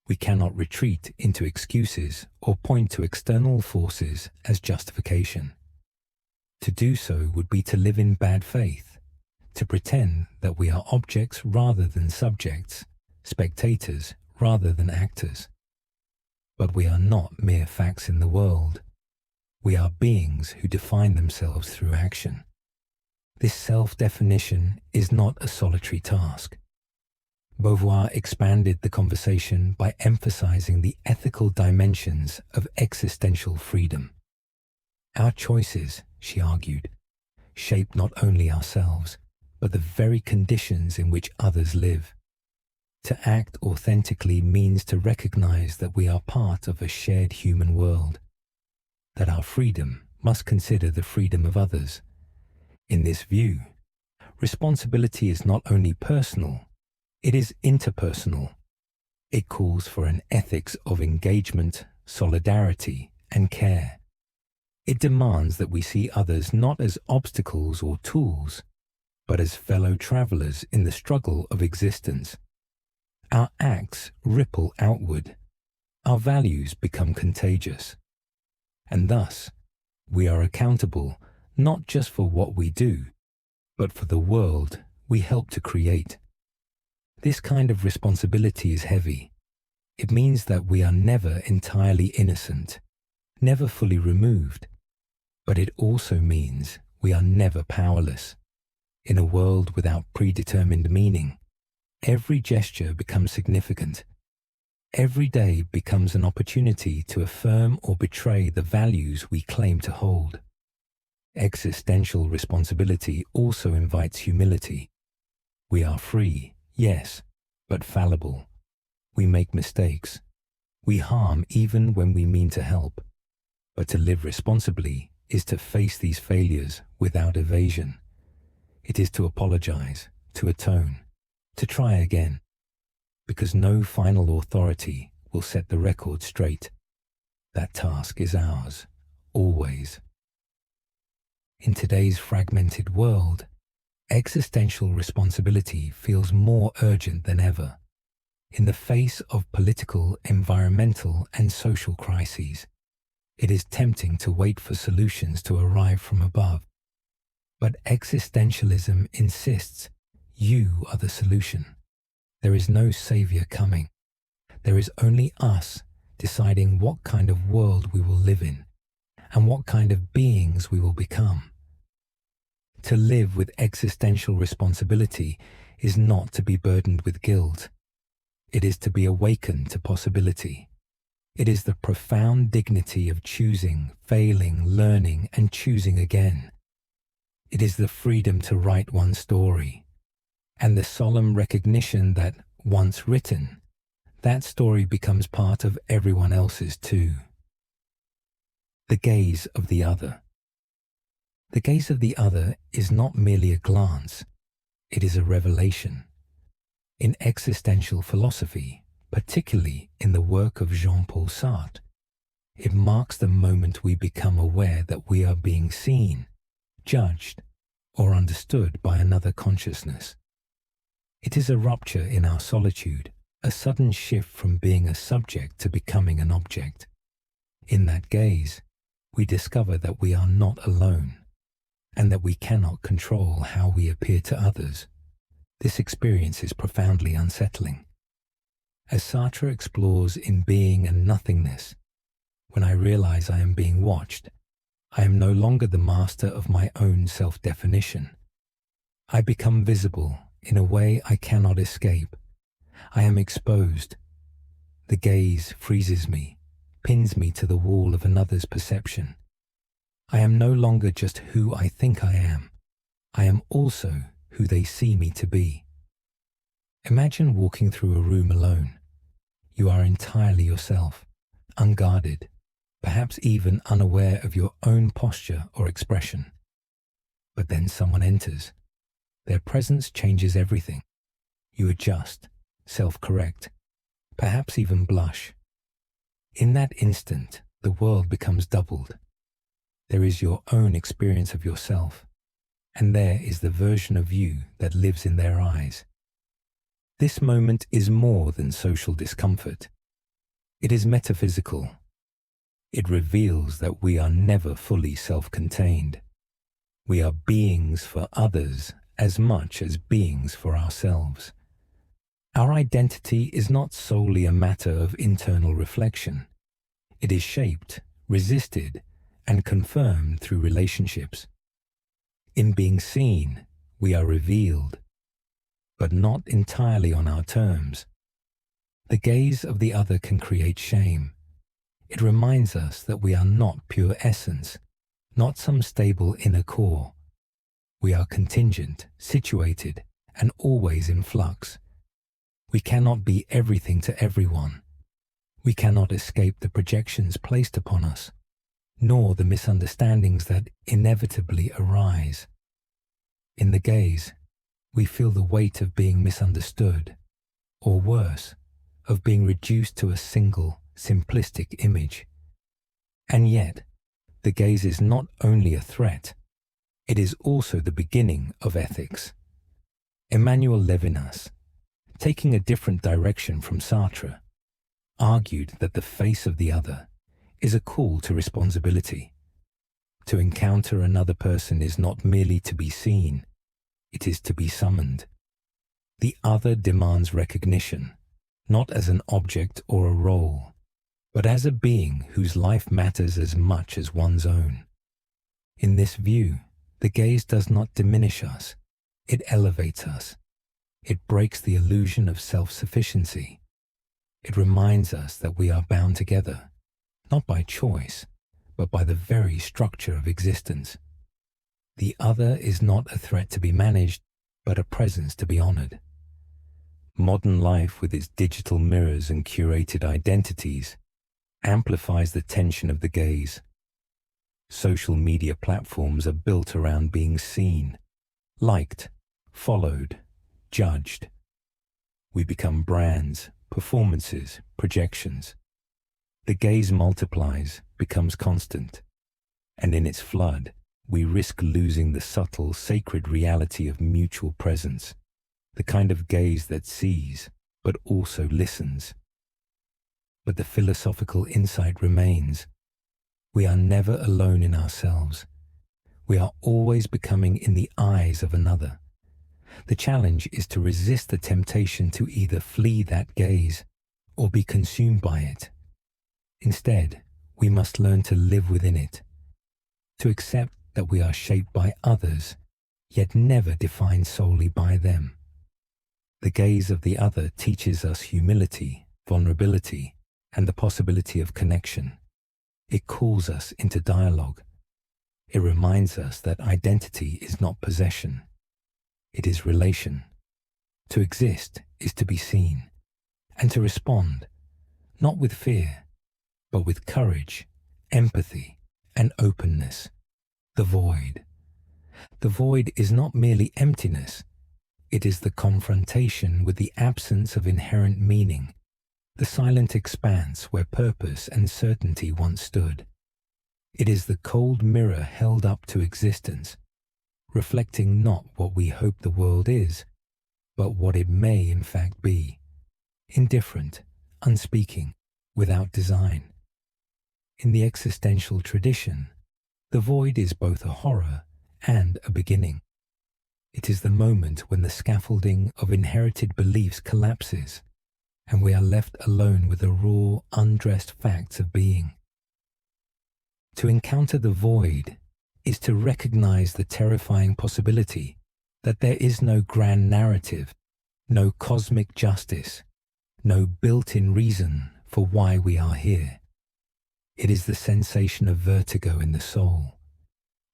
We cannot retreat into excuses or point to external forces as justification. To do so would be to live in bad faith, to pretend that we are objects rather than subjects, spectators rather than actors. But we are not mere facts in the world. We are beings who define themselves through action. This self-definition is not a solitary task. Beauvoir expanded the conversation by emphasizing the ethical dimensions of existential freedom. Our choices, she argued, shape not only ourselves, but the very conditions in which others live. To act authentically means to recognize that we are part of a shared human world, that our freedom must consider the freedom of others. In this view, Responsibility is not only personal, it is interpersonal. It calls for an ethics of engagement, solidarity, and care. It demands that we see others not as obstacles or tools, but as fellow travelers in the struggle of existence. Our acts ripple outward. Our values become contagious. And thus, we are accountable not just for what we do, but for the world we help to create. This kind of responsibility is heavy. It means that we are never entirely innocent, never fully removed, but it also means we are never powerless. In a world without predetermined meaning, every gesture becomes significant. Every day becomes an opportunity to affirm or betray the values we claim to hold. Existential responsibility also invites humility. We are free, yes, but fallible. We make mistakes. We harm even when we mean to help. But to live responsibly is to face these failures without evasion. It is to apologize, to atone, to try again, because no final authority will set the record straight. That task is ours, always. In today's fragmented world, existential responsibility feels more urgent than ever. In the face of political, environmental, and social crises, it is tempting to wait for solutions to arrive from above. But existentialism insists you are the solution. There is no savior coming. There is only us deciding what kind of world we will live in and what kind of beings we will become. To live with existential responsibility is not to be burdened with guilt. It is to be awakened to possibility. It is the profound dignity of choosing, failing, learning, and choosing again. It is the freedom to write one's story, and the solemn recognition that, once written, that story becomes part of everyone else's too. The gaze of the other. The gaze of the other is not merely a glance, it is a revelation. In existential philosophy, particularly in the work of Jean-Paul Sartre, it marks the moment we become aware that we are being seen, judged, or understood by another consciousness. It is a rupture in our solitude, a sudden shift from being a subject to becoming an object. In that gaze, we discover that we are not alone, and that we cannot control how we appear to others. This experience is profoundly unsettling. As Sartre explores in Being and Nothingness, when I realize I am being watched, I am no longer the master of my own self-definition. I become visible in a way I cannot escape. I am exposed. The gaze freezes me, pins me to the wall of another's perception. I am no longer just who I think I am. I am also who they see me to be. Imagine walking through a room alone. You are entirely yourself, unguarded, perhaps even unaware of your own posture or expression. But then someone enters. Their presence changes everything. You adjust, self-correct, perhaps even blush. In that instant, the world becomes doubled. There is your own experience of yourself, and there is the version of you that lives in their eyes. This moment is more than social discomfort. It is metaphysical. It reveals that we are never fully self-contained. We are beings for others as much as beings for ourselves. Our identity is not solely a matter of internal reflection. It is shaped, resisted, and confirmed through relationships. In being seen, we are revealed, but not entirely on our terms. The gaze of the other can create shame. It reminds us that we are not pure essence, not some stable inner core. We are contingent, situated, and always in flux. We cannot be everything to everyone. We cannot escape the projections placed upon us, nor the misunderstandings that inevitably arise. In the gaze, We feel the weight of being misunderstood, or worse, of being reduced to a single, simplistic image. And yet, the gaze is not only a threat, it is also the beginning of ethics. Emmanuel Levinas, taking a different direction from Sartre, argued that the face of the other is a call to responsibility. To encounter another person is not merely to be seen, it is to be summoned. The other demands recognition, not as an object or a role, but as a being whose life matters as much as one's own. In this view, the gaze does not diminish us, it elevates us. It breaks the illusion of self-sufficiency. It reminds us that we are bound together, not by choice, but by the very structure of existence. The other is not a threat to be managed, but a presence to be honored. Modern life, with its digital mirrors and curated identities, amplifies the tension of the gaze. Social media platforms are built around being seen, liked, followed, judged. We become brands, performances, projections. The gaze multiplies, becomes constant, and in its flood, we risk losing the subtle, sacred reality of mutual presence, the kind of gaze that sees, but also listens. But the philosophical insight remains. We are never alone in ourselves. We are always becoming in the eyes of another. The challenge is to resist the temptation to either flee that gaze or be consumed by it. Instead, we must learn to live within it, to accept that we are shaped by others, yet never defined solely by them. The gaze of the other teaches us humility, vulnerability, and the possibility of connection. It calls us into dialogue. It reminds us that identity is not possession. It is relation. To exist is to be seen, and to respond, not with fear, but with courage, empathy, and openness. The void. The void is not merely emptiness. It is the confrontation with the absence of inherent meaning, the silent expanse where purpose and certainty once stood. It is the cold mirror held up to existence, reflecting not what we hope the world is, but what it may in fact be, indifferent, unspeaking, without design. In the existential tradition, the void is both a horror and a beginning. It is the moment when the scaffolding of inherited beliefs collapses, and we are left alone with the raw, undressed facts of being. To encounter the void is to recognize the terrifying possibility that there is no grand narrative, no cosmic justice, no built-in reason for why we are here. It is the sensation of vertigo in the soul,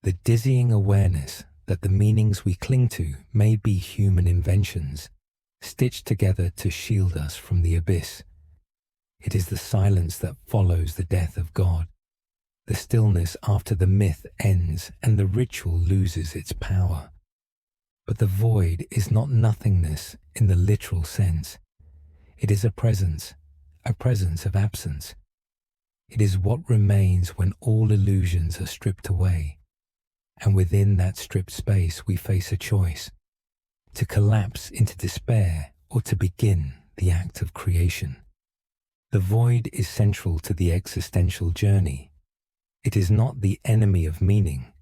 the dizzying awareness that the meanings we cling to may be human inventions, stitched together to shield us from the abyss. It is the silence that follows the death of God, the stillness after the myth ends and the ritual loses its power. But the void is not nothingness in the literal sense. It is a presence of absence. It is what remains when all illusions are stripped away, and within that stripped space we face a choice, to collapse into despair or to begin the act of creation. The void is central to the existential journey. It is not the enemy of meaning,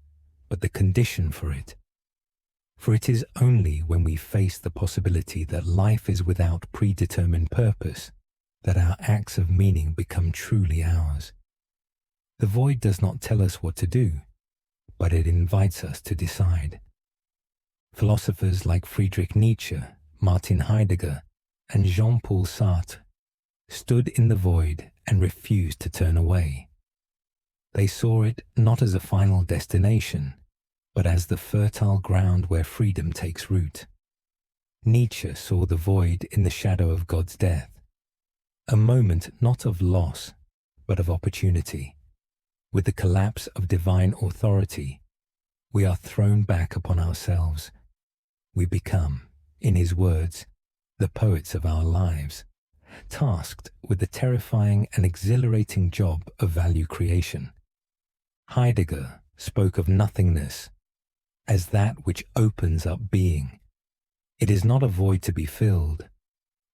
but the condition for it. For it is only when we face the possibility that life is without predetermined purpose that our acts of meaning become truly ours. The void does not tell us what to do, but it invites us to decide. Philosophers like Friedrich Nietzsche, Martin Heidegger, and Jean-Paul Sartre stood in the void and refused to turn away. They saw it not as a final destination, but as the fertile ground where freedom takes root. Nietzsche saw the void in the shadow of God's death, a moment not of loss, but of opportunity. With the collapse of divine authority, we are thrown back upon ourselves. we become, in his words, the poets of our lives, tasked with the terrifying and exhilarating job of value creation. Heidegger spoke of nothingness as that which opens up being. It is not a void to be filled,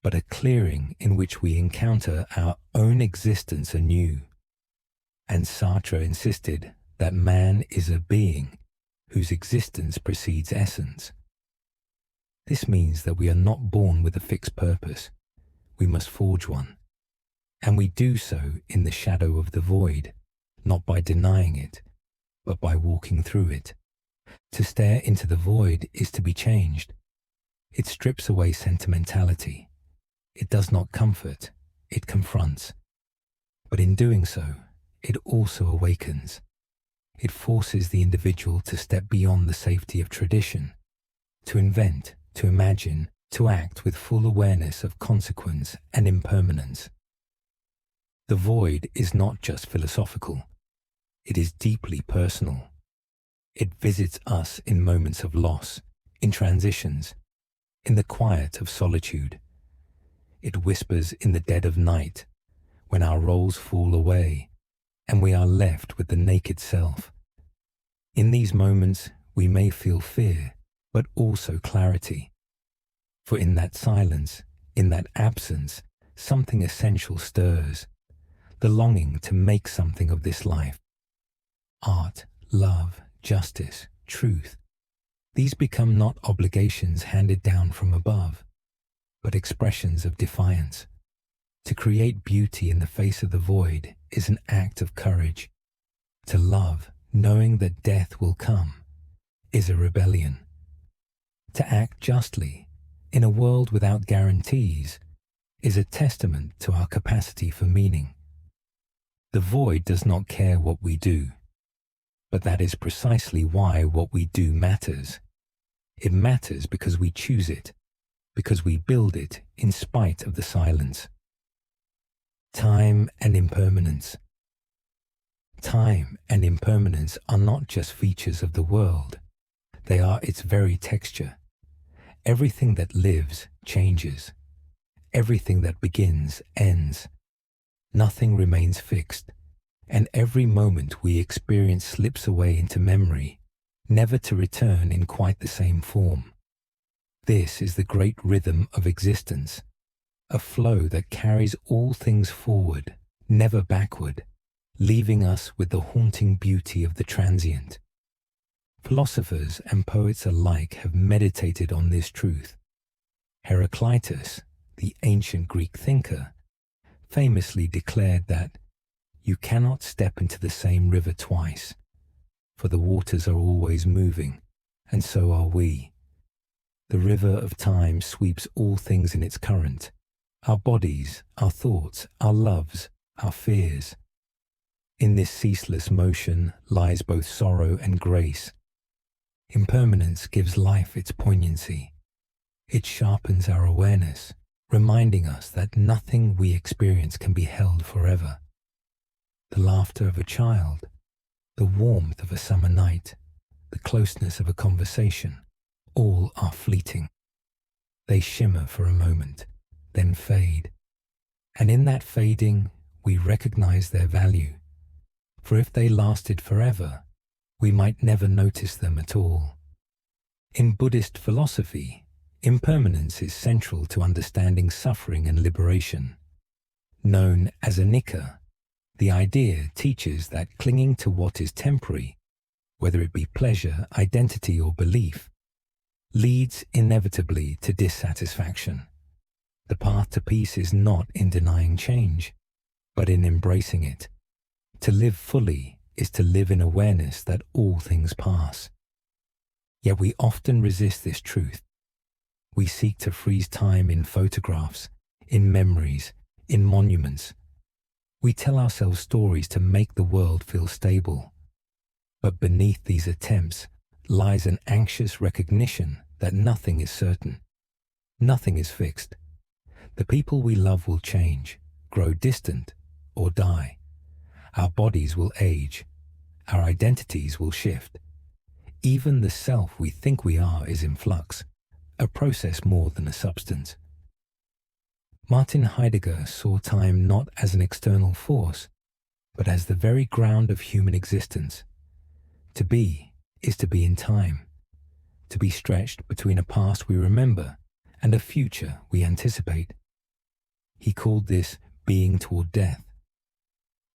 but a clearing in which we encounter our own existence anew. And Sartre insisted that man is a being whose existence precedes essence. This means that we are not born with a fixed purpose. We must forge one. And we do so in the shadow of the void, not by denying it, but by walking through it. To stare into the void is to be changed. It strips away sentimentality. It does not comfort, it confronts. But in doing so, it also awakens. It forces the individual to step beyond the safety of tradition, to invent, to imagine, to act with full awareness of consequence and impermanence. The void is not just philosophical. It is deeply personal. It visits us in moments of loss, in transitions, in the quiet of solitude. It whispers in the dead of night, when our roles fall away, and we are left with the naked self. In these moments, we may feel fear, but also clarity. For in that silence, in that absence, something essential stirs, the longing to make something of this life. Art, love, justice, truth. These become not obligations handed down from above, but expressions of defiance. To create beauty in the face of the void is an act of courage. To love, knowing that death will come, is a rebellion. To act justly, in a world without guarantees, is a testament to our capacity for meaning. The void does not care what we do, but that is precisely why what we do matters. It matters because we choose it, because we build it in spite of the silence. Time and impermanence. Time and impermanence are not just features of the world. They are its very texture. Everything that lives changes. Everything that begins ends. Nothing remains fixed, and every moment we experience slips away into memory, never to return in quite the same form. This is the great rhythm of existence, a flow that carries all things forward, never backward, leaving us with the haunting beauty of the transient. Philosophers and poets alike have meditated on this truth. Heraclitus, the ancient Greek thinker, famously declared that you cannot step into the same river twice, for the waters are always moving, and so are we. The river of time sweeps all things in its current, our bodies, our thoughts, our loves, our fears. In this ceaseless motion lies both sorrow and grace. Impermanence gives life its poignancy. It sharpens our awareness, reminding us that nothing we experience can be held forever. The laughter of a child, the warmth of a summer night, the closeness of a conversation, all are fleeting. They shimmer for a moment, then fade. And in that fading, we recognize their value. For if they lasted forever, we might never notice them at all. In Buddhist philosophy, impermanence is central to understanding suffering and liberation. Known as anicca, the idea teaches that clinging to what is temporary, whether it be pleasure, identity, or belief, leads inevitably to dissatisfaction. The path to peace is not in denying change, but in embracing it. To live fully is to live in awareness that all things pass. Yet we often resist this truth. We seek to freeze time in photographs, in memories, in monuments. We tell ourselves stories to make the world feel stable. But beneath these attempts lies an anxious recognition that nothing is certain. Nothing is fixed. The people we love will change, grow distant, or die. Our bodies will age. Our identities will shift. Even the self we think we are is in flux, a process more than a substance. Martin Heidegger saw time not as an external force, but as the very ground of human existence. To be is to be in time, to be stretched between a past we remember and a future we anticipate. He called this being toward death,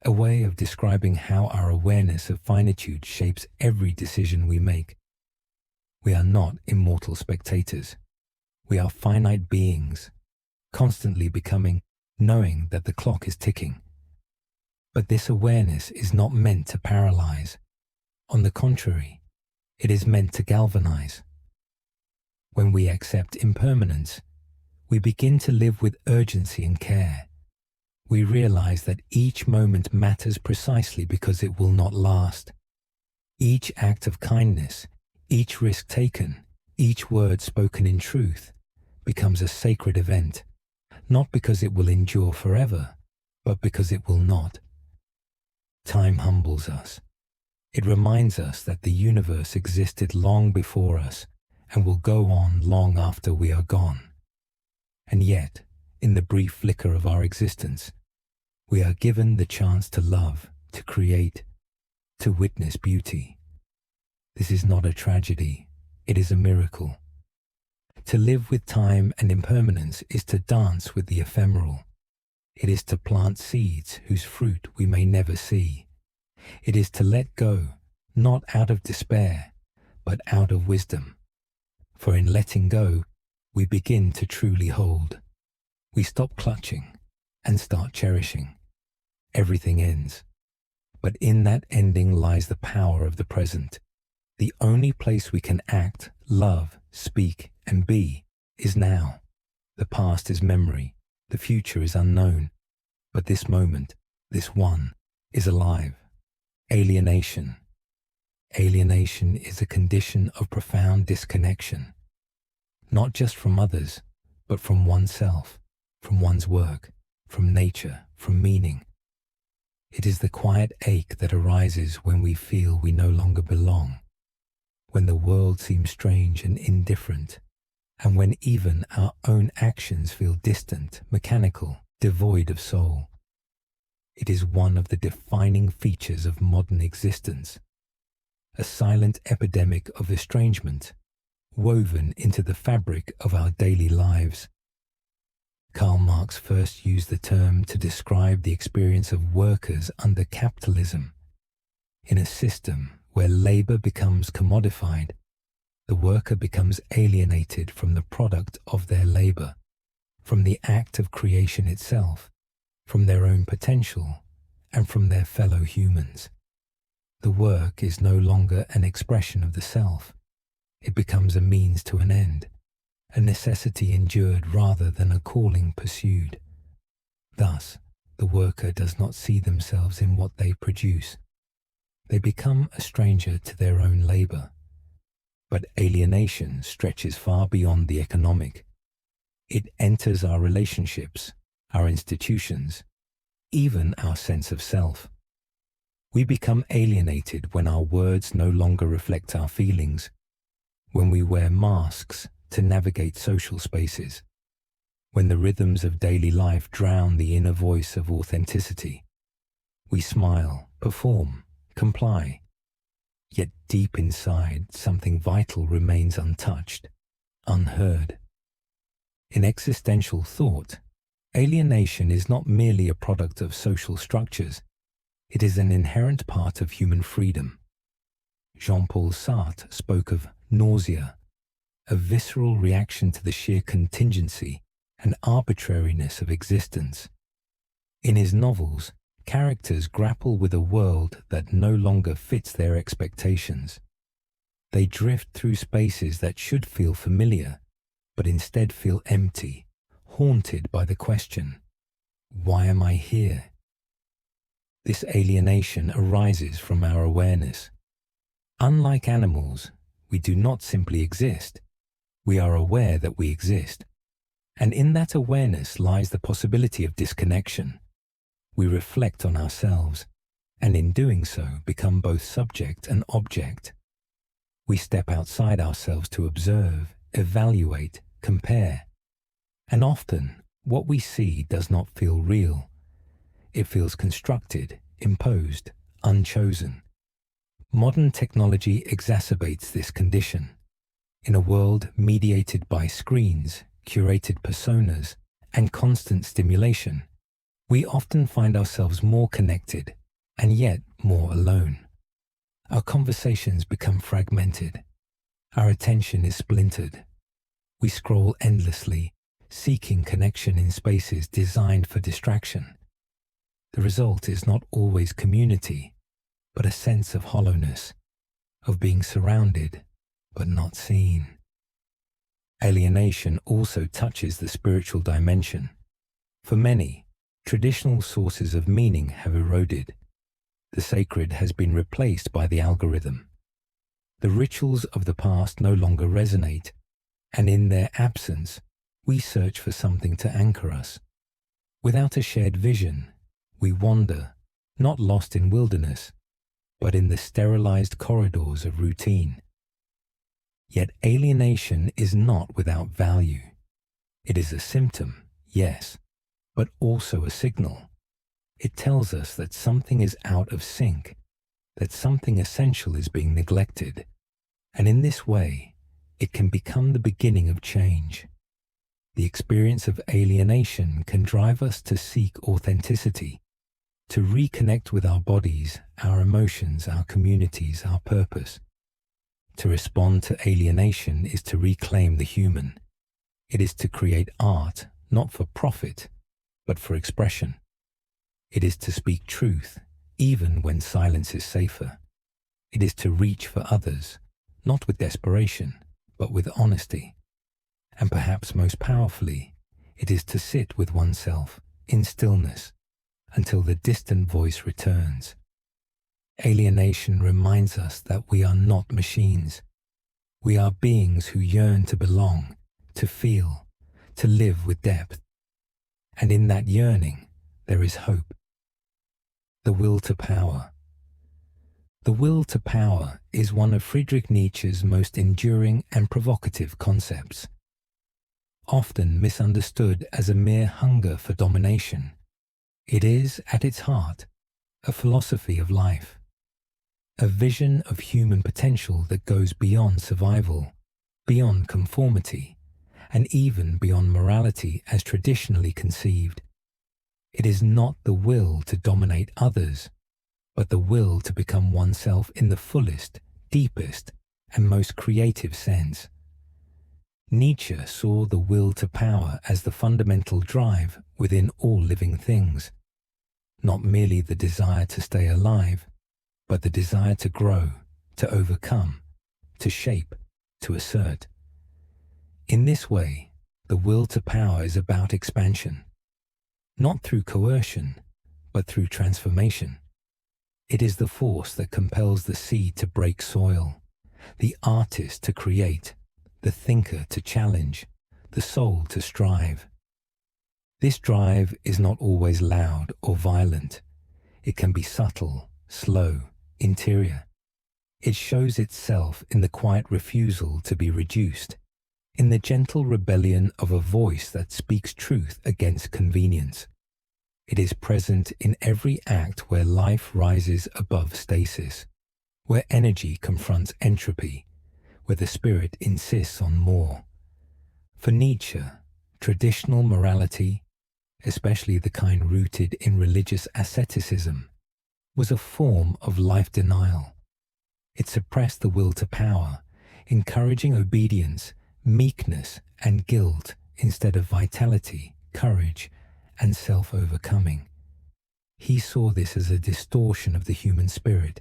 a way of describing how our awareness of finitude shapes every decision we make. We are not immortal spectators. We are finite beings, constantly becoming, knowing that the clock is ticking. But this awareness is not meant to paralyze. On the contrary, it is meant to galvanize. When we accept impermanence, we begin to live with urgency and care. We realize that each moment matters precisely because it will not last. Each act of kindness, each risk taken, each word spoken in truth becomes a sacred event, not because it will endure forever, but because it will not. Time humbles us. It reminds us that the universe existed long before us and will go on long after we are gone. And yet, in the brief flicker of our existence, we are given the chance to love, to create, to witness beauty. This is not a tragedy, it is a miracle. To live with time and impermanence is to dance with the ephemeral. It is to plant seeds whose fruit we may never see. It is to let go, not out of despair, but out of wisdom. For in letting go, we begin to truly hold. We stop clutching and start cherishing. Everything ends. But in that ending lies the power of the present. The only place we can act, love, speak, and be is now. The past is memory. The future is unknown. But this moment, this one, is alive. Alienation. Alienation is a condition of profound disconnection, not just from others, but from oneself, from one's work, from nature, from meaning. It is the quiet ache that arises when we feel we no longer belong, when the world seems strange and indifferent, and when even our own actions feel distant, mechanical, devoid of soul. It is one of the defining features of modern existence, a silent epidemic of estrangement, woven into the fabric of our daily lives. Karl Marx first used the term to describe the experience of workers under capitalism. In a system where labor becomes commodified, the worker becomes alienated from the product of their labor, from the act of creation itself, from their own potential, and from their fellow humans. The work is no longer an expression of the self. It becomes a means to an end, a necessity endured rather than a calling pursued. Thus, the worker does not see themselves in what they produce. They become a stranger to their own labor. But alienation stretches far beyond the economic. It enters our relationships, our institutions, even our sense of self. We become alienated when our words no longer reflect our feelings, when we wear masks to navigate social spaces, when the rhythms of daily life drown the inner voice of authenticity. We smile, perform, comply, yet deep inside something vital remains untouched, unheard. In existential thought, alienation is not merely a product of social structures, it is an inherent part of human freedom. Jean-Paul Sartre spoke of nausea, a visceral reaction to the sheer contingency and arbitrariness of existence. In his novels, characters grapple with a world that no longer fits their expectations. They drift through spaces that should feel familiar, but instead feel empty, haunted by the question, why am I here? This alienation arises from our awareness. Unlike animals, we do not simply exist. We are aware that we exist. And in that awareness lies the possibility of disconnection. We reflect on ourselves, and in doing so become both subject and object. We step outside ourselves to observe, evaluate, compare. And often, what we see does not feel real. It feels constructed, imposed, unchosen. Modern technology exacerbates this condition. In a world mediated by screens, curated personas, and constant stimulation, we often find ourselves more connected and yet more alone. Our conversations become fragmented. Our attention is splintered. We scroll endlessly, seeking connection in spaces designed for distraction. The result is not always community, but a sense of hollowness, of being surrounded but not seen. Alienation also touches the spiritual dimension. For many, traditional sources of meaning have eroded. The sacred has been replaced by the algorithm. The rituals of the past no longer resonate, and in their absence, we search for something to anchor us. Without a shared vision, we wander, not lost in wilderness, but in the sterilized corridors of routine. Yet alienation is not without value. It is a symptom, yes, but also a signal. It tells us that something is out of sync, that something essential is being neglected, and in this way, it can become the beginning of change. The experience of alienation can drive us to seek authenticity, to reconnect with our bodies, our emotions, our communities, our purpose. To respond to alienation is to reclaim the human. It is to create art, not for profit, but for expression. It is to speak truth, even when silence is safer. It is to reach for others, not with desperation, but with honesty. And perhaps most powerfully, it is to sit with oneself in stillness until the distant voice returns. Alienation reminds us that we are not machines. We are beings who yearn to belong, to feel, to live with depth. And in that yearning, there is hope. The will to power. The will to power is one of Friedrich Nietzsche's most enduring and provocative concepts. Often misunderstood as a mere hunger for domination, it is, at its heart, a philosophy of life. A vision of human potential that goes beyond survival, beyond conformity, and even beyond morality as traditionally conceived. It is not the will to dominate others, but the will to become oneself in the fullest, deepest, and most creative sense. Nietzsche saw the will to power as the fundamental drive within all living things, not merely the desire to stay alive, but the desire to grow, to overcome, to shape, to assert. In this way, the will to power is about expansion, not through coercion, but through transformation. It is the force that compels the seed to break soil, the artist to create, the thinker to challenge, the soul to strive. This drive is not always loud or violent. It can be subtle, slow, interior. It shows itself in the quiet refusal to be reduced, in the gentle rebellion of a voice that speaks truth against convenience. It is present in every act where life rises above stasis, where energy confronts entropy, where the spirit insists on more. For Nietzsche, traditional morality, especially the kind rooted in religious asceticism, was a form of life denial. It suppressed the will to power, encouraging obedience, meekness, and guilt instead of vitality, courage, and self-overcoming. He saw this as a distortion of the human spirit,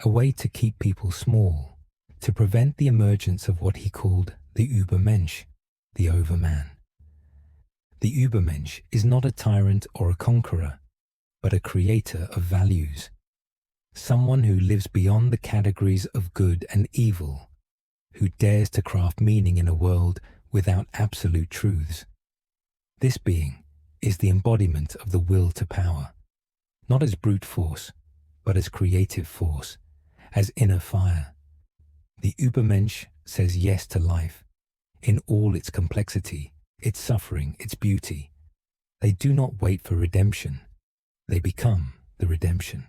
a way to keep people small, to prevent the emergence of what he called the Übermensch, the overman. The Übermensch is not a tyrant or a conqueror, but a creator of values, someone who lives beyond the categories of good and evil, who dares to craft meaning in a world without absolute truths. This being is the embodiment of the will to power, not as brute force, but as creative force, as inner fire. The Übermensch says yes to life. in all its complexity, its suffering, its beauty. They do not wait for redemption. They become the redemption.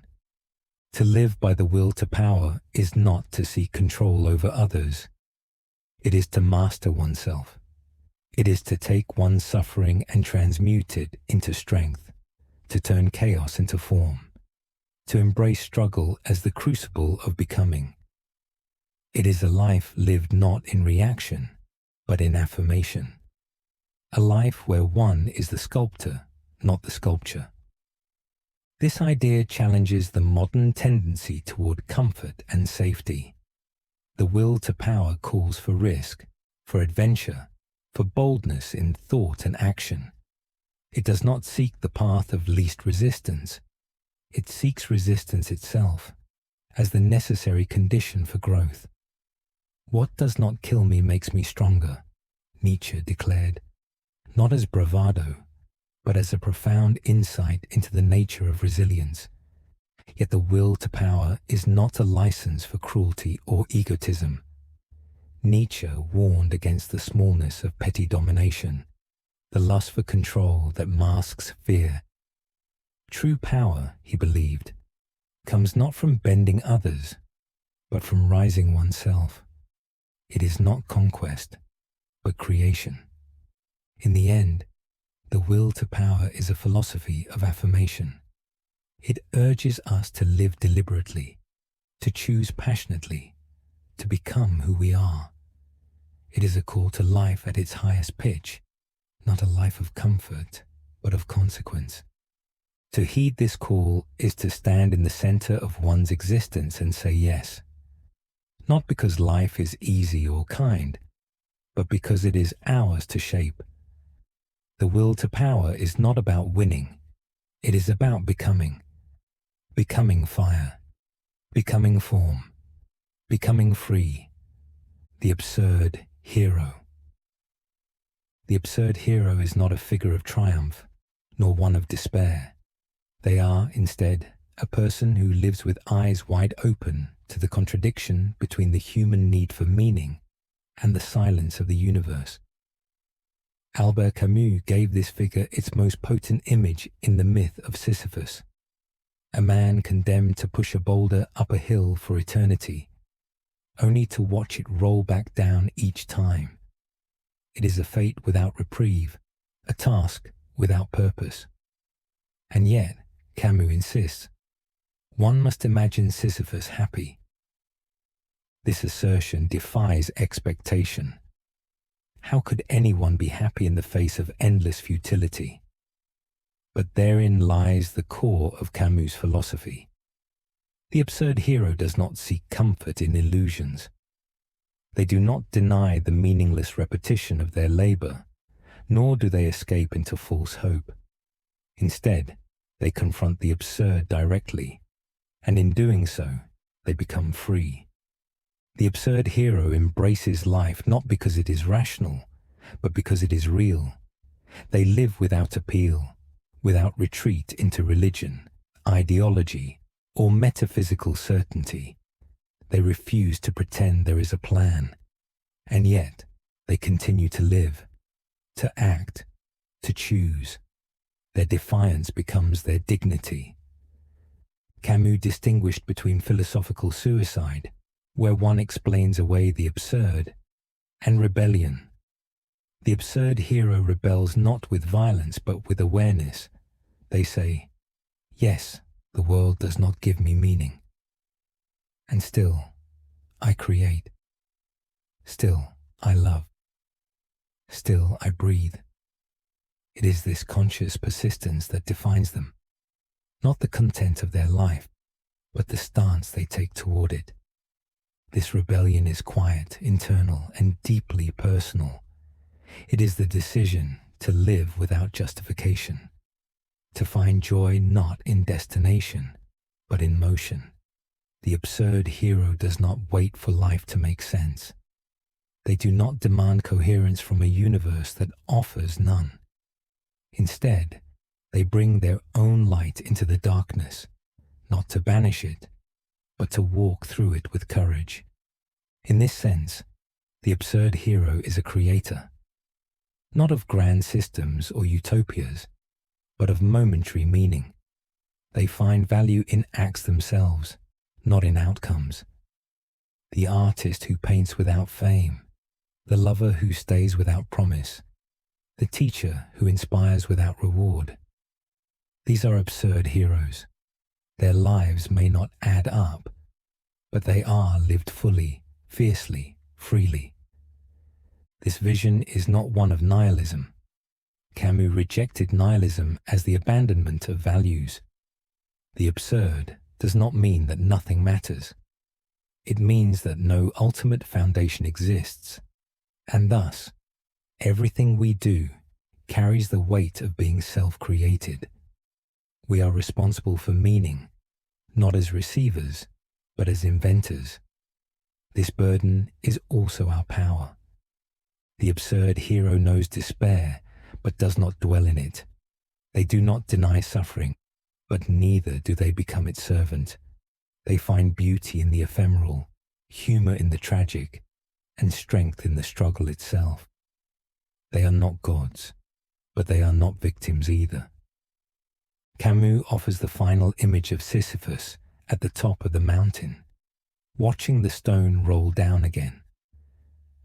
To live by the will to power is not to seek control over others. It is to master oneself. It is to take one's suffering and transmute it into strength, to turn chaos into form, to embrace struggle as the crucible of becoming. It is a life lived not in reaction, but in affirmation. A life where one is the sculptor, not the sculpture. This idea challenges the modern tendency toward comfort and safety. The will to power calls for risk, for adventure, for boldness in thought and action. It does not seek the path of least resistance. It seeks resistance itself as the necessary condition for growth. What does not kill me makes me stronger, Nietzsche declared, not as bravado, but as a profound insight into the nature of resilience. Yet the will to power is not a license for cruelty or egotism. Nietzsche warned against the smallness of petty domination, the lust for control that masks fear. True power, he believed, comes not from bending others, but from rising oneself. It is not conquest, but creation. In the end, the will to power is a philosophy of affirmation. It urges us to live deliberately, to choose passionately, to become who we are. It is a call to life at its highest pitch, not a life of comfort, but of consequence. To heed this call is to stand in the center of one's existence and say yes, not because life is easy or kind, but because it is ours to shape. The will to power is not about winning. It is about becoming. Becoming fire. Becoming form. Becoming free. The absurd hero. The absurd hero is not a figure of triumph, nor one of despair. They are, instead, a person who lives with eyes wide open to the contradiction between the human need for meaning and the silence of the universe. Albert Camus gave this figure its most potent image in the myth of Sisyphus, a man condemned to push a boulder up a hill for eternity, only to watch it roll back down each time. It is a fate without reprieve, a task without purpose. And yet, Camus insists, one must imagine Sisyphus happy. This assertion defies expectation. How could anyone be happy in the face of endless futility? But therein lies the core of Camus' philosophy. The absurd hero does not seek comfort in illusions. They do not deny the meaningless repetition of their labor, nor do they escape into false hope. Instead, they confront the absurd directly, and in doing so, they become free. The absurd hero embraces life not because it is rational, but because it is real. They live without appeal, without retreat into religion, ideology, or metaphysical certainty. They refuse to pretend there is a plan, and yet they continue to live, to act, to choose. Their defiance becomes their dignity. Camus distinguished between philosophical suicide, where one explains away the absurd, and rebellion. The absurd hero rebels not with violence but with awareness. They say, yes, the world does not give me meaning. And still, I create. Still, I love. Still, I breathe. It is this conscious persistence that defines them, not the content of their life, but the stance they take toward it. This rebellion is quiet, internal, and deeply personal. It is the decision to live without justification, to find joy not in destination, but in motion. The absurd hero does not wait for life to make sense. They do not demand coherence from a universe that offers none. Instead, they bring their own light into the darkness, not to banish it, but to walk through it with courage. In this sense, The absurd hero is a creator, not of grand systems or utopias, but of momentary meaning. They find value in acts themselves, not in outcomes. The artist who paints without fame, the lover who stays without promise, the teacher who inspires without reward. These are absurd heroes. Their lives may not add up, but they are lived fully, fiercely, freely. This vision is not one of nihilism. Camus rejected nihilism as the abandonment of values. The absurd does not mean that nothing matters. It means that no ultimate foundation exists, and thus, everything we do carries the weight of being self-created. We are responsible for meaning, not as receivers, but as inventors. This burden is also our power. The absurd hero knows despair, but does not dwell in it. They do not deny suffering, but neither do they become its servant. They find beauty in the ephemeral, humor in the tragic, and strength in the struggle itself. They are not gods, but they are not victims either. Camus offers the final image of Sisyphus at the top of the mountain, watching the stone roll down again.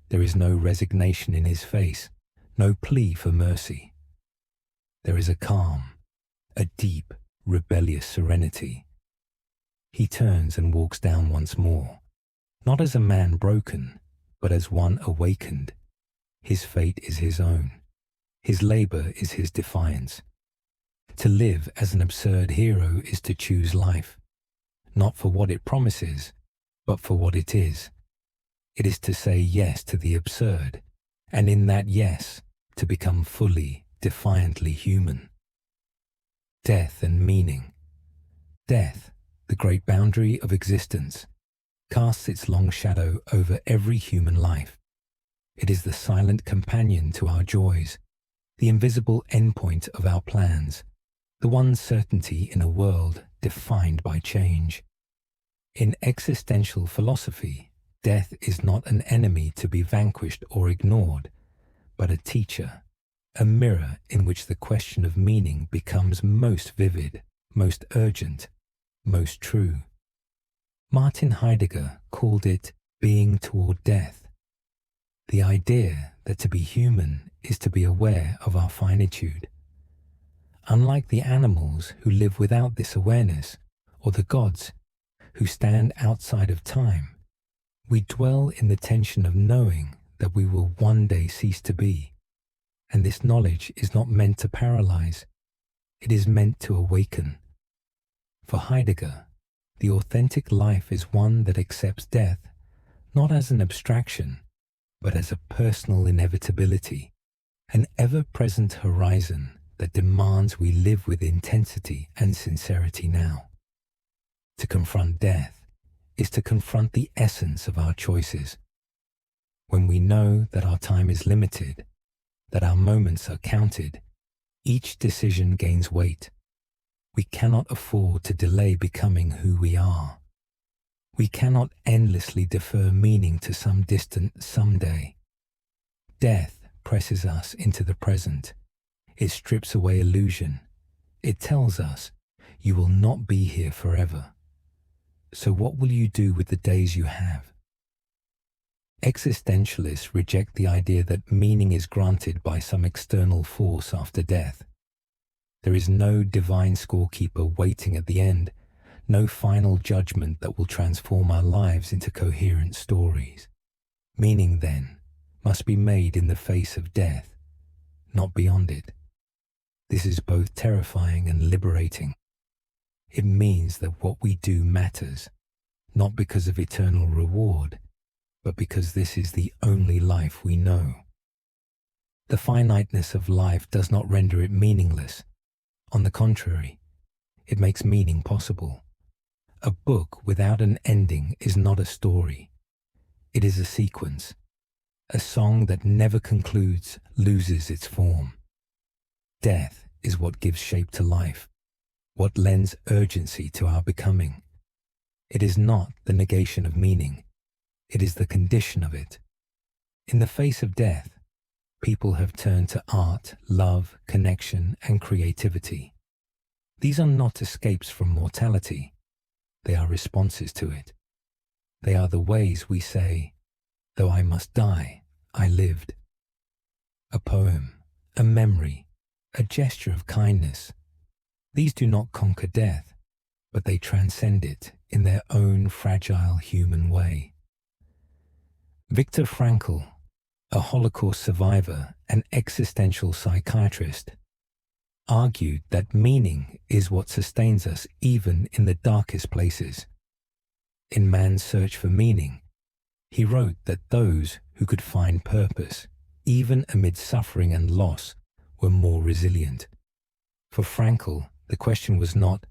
There is no resignation in his face, no plea for mercy. There is a calm, a deep, rebellious serenity. He turns and walks down once more, not as a man broken, but as one awakened. His fate is his own. His labor is his defiance. To live as an absurd hero is to choose life, not for what it promises, but for what it is. It is to say yes to the absurd, and in that yes, to become fully, defiantly human. Death and meaning. Death, the great boundary of existence, casts its long shadow over every human life. It is the silent companion to our joys, the invisible endpoint of our plans, the one certainty in a world defined by change. In existential philosophy, death is not an enemy to be vanquished or ignored, but a teacher, a mirror in which the question of meaning becomes most vivid, most urgent, most true. Martin Heidegger called it being toward death. The idea that to be human is to be aware of our finitude. Unlike the animals who live without this awareness, or the gods who stand outside of time, we dwell in the tension of knowing that we will one day cease to be. And this knowledge is not meant to paralyze. It is meant to awaken. For Heidegger, the authentic life is one that accepts death, not as an abstraction, but as a personal inevitability, an ever-present horizon that demands we live with intensity and sincerity now. To confront death is to confront the essence of our choices. When we know that our time is limited, that our moments are counted, each decision gains weight. We cannot afford to delay becoming who we are. We cannot endlessly defer meaning to some distant someday. Death presses us into the present. It strips away illusion. It tells us, you will not be here forever. So what will you do with the days you have? Existentialists reject the idea that meaning is granted by some external force after death. There is no divine scorekeeper waiting at the end, no final judgment that will transform our lives into coherent stories. Meaning, then, must be made in the face of death, not beyond it. This is both terrifying and liberating. It means that what we do matters, not because of eternal reward, but because this is the only life we know. The finiteness of life does not render it meaningless. On the contrary, it makes meaning possible. A book without an ending is not a story. It is a sequence. A song that never concludes loses its form. Death is what gives shape to life, what lends urgency to our becoming. It is not the negation of meaning. It is the condition of it. In the face of death, people have turned to art, love, connection, and creativity. These are not escapes from mortality. They are responses to it. They are the ways we say, though I must die, I lived. A poem, a memory, a gesture of kindness. These do not conquer death, but they transcend it in their own fragile human way. Viktor Frankl, a Holocaust survivor and existential psychiatrist, argued that meaning is what sustains us even in the darkest places. In Man's Search for Meaning, he wrote that those who could find purpose, even amid suffering and loss, were more resilient. For Frankl, the question was not,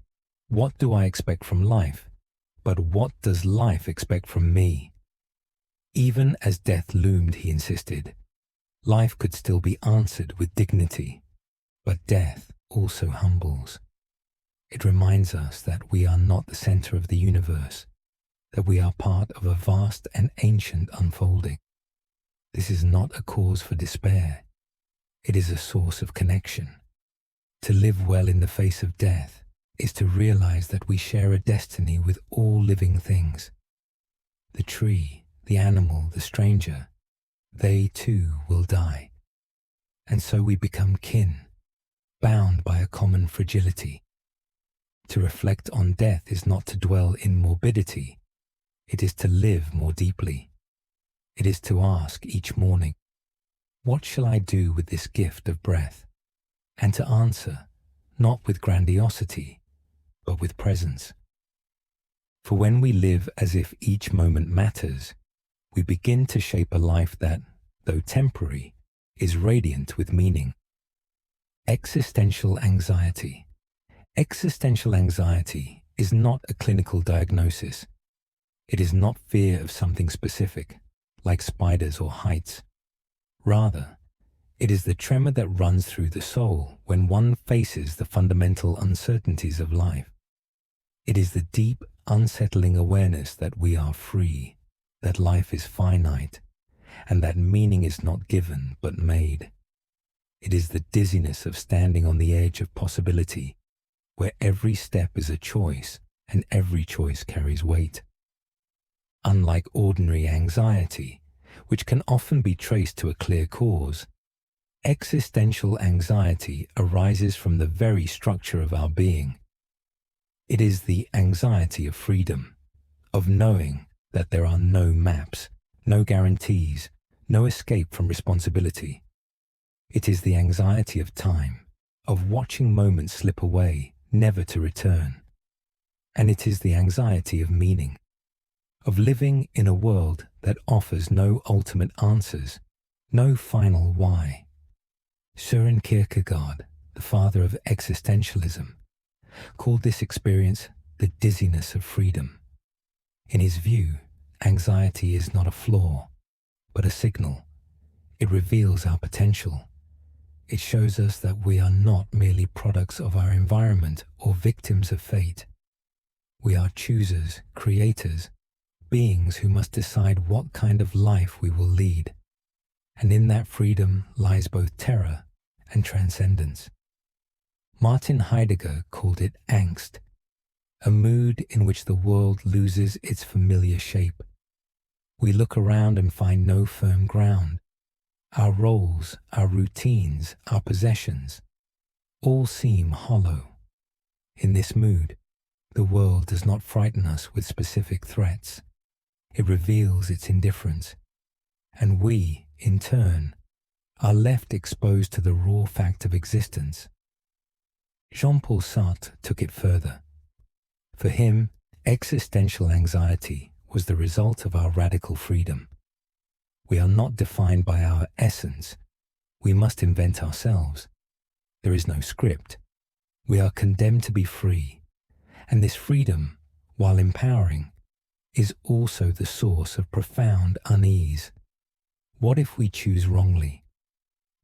what do I expect from life, but what does life expect from me? Even as death loomed, he insisted, life could still be answered with dignity, but death also humbles. It reminds us that we are not the center of the universe, that we are part of a vast and ancient unfolding. This is not a cause for despair. It is a source of connection. To live well in the face of death is to realize that we share a destiny with all living things. The tree, the animal, the stranger, they too will die. And so we become kin, bound by a common fragility. To reflect on death is not to dwell in morbidity. It is to live more deeply. It is to ask each morning, what shall I do with this gift of breath? And to answer, not with grandiosity, but with presence. For when we live as if each moment matters, we begin to shape a life that, though temporary, is radiant with meaning. Existential anxiety. Existential anxiety is not a clinical diagnosis. It is not fear of something specific, like spiders or heights. Rather, it is the tremor that runs through the soul when one faces the fundamental uncertainties of life. It is the deep, unsettling awareness that we are free, that life is finite, and that meaning is not given but made. It is the dizziness of standing on the edge of possibility, where every step is a choice and every choice carries weight. Unlike ordinary anxiety, which can often be traced to a clear cause, existential anxiety arises from the very structure of our being. It is the anxiety of freedom, of knowing that there are no maps, no guarantees, no escape from responsibility. It is the anxiety of time, of watching moments slip away, never to return. And it is the anxiety of meaning, of living in a world that offers no ultimate answers, no final why. Søren Kierkegaard, the father of existentialism, called this experience the dizziness of freedom. In his view, anxiety is not a flaw, but a signal. It reveals our potential. It shows us that we are not merely products of our environment or victims of fate. We are choosers, creators, beings who must decide what kind of life we will lead. And in that freedom lies both terror and transcendence. Martin Heidegger called it angst, a mood in which the world loses its familiar shape. We look around and find no firm ground. Our roles, our routines, our possessions, all seem hollow. In this mood, the world does not frighten us with specific threats. It reveals its indifference, and we, in turn, are left exposed to the raw fact of existence. Jean-Paul Sartre took it further. For him, existential anxiety was the result of our radical freedom. We are not defined by our essence. We must invent ourselves. There is no script. We are condemned to be free. And this freedom, while empowering, is also the source of profound unease. What if we choose wrongly?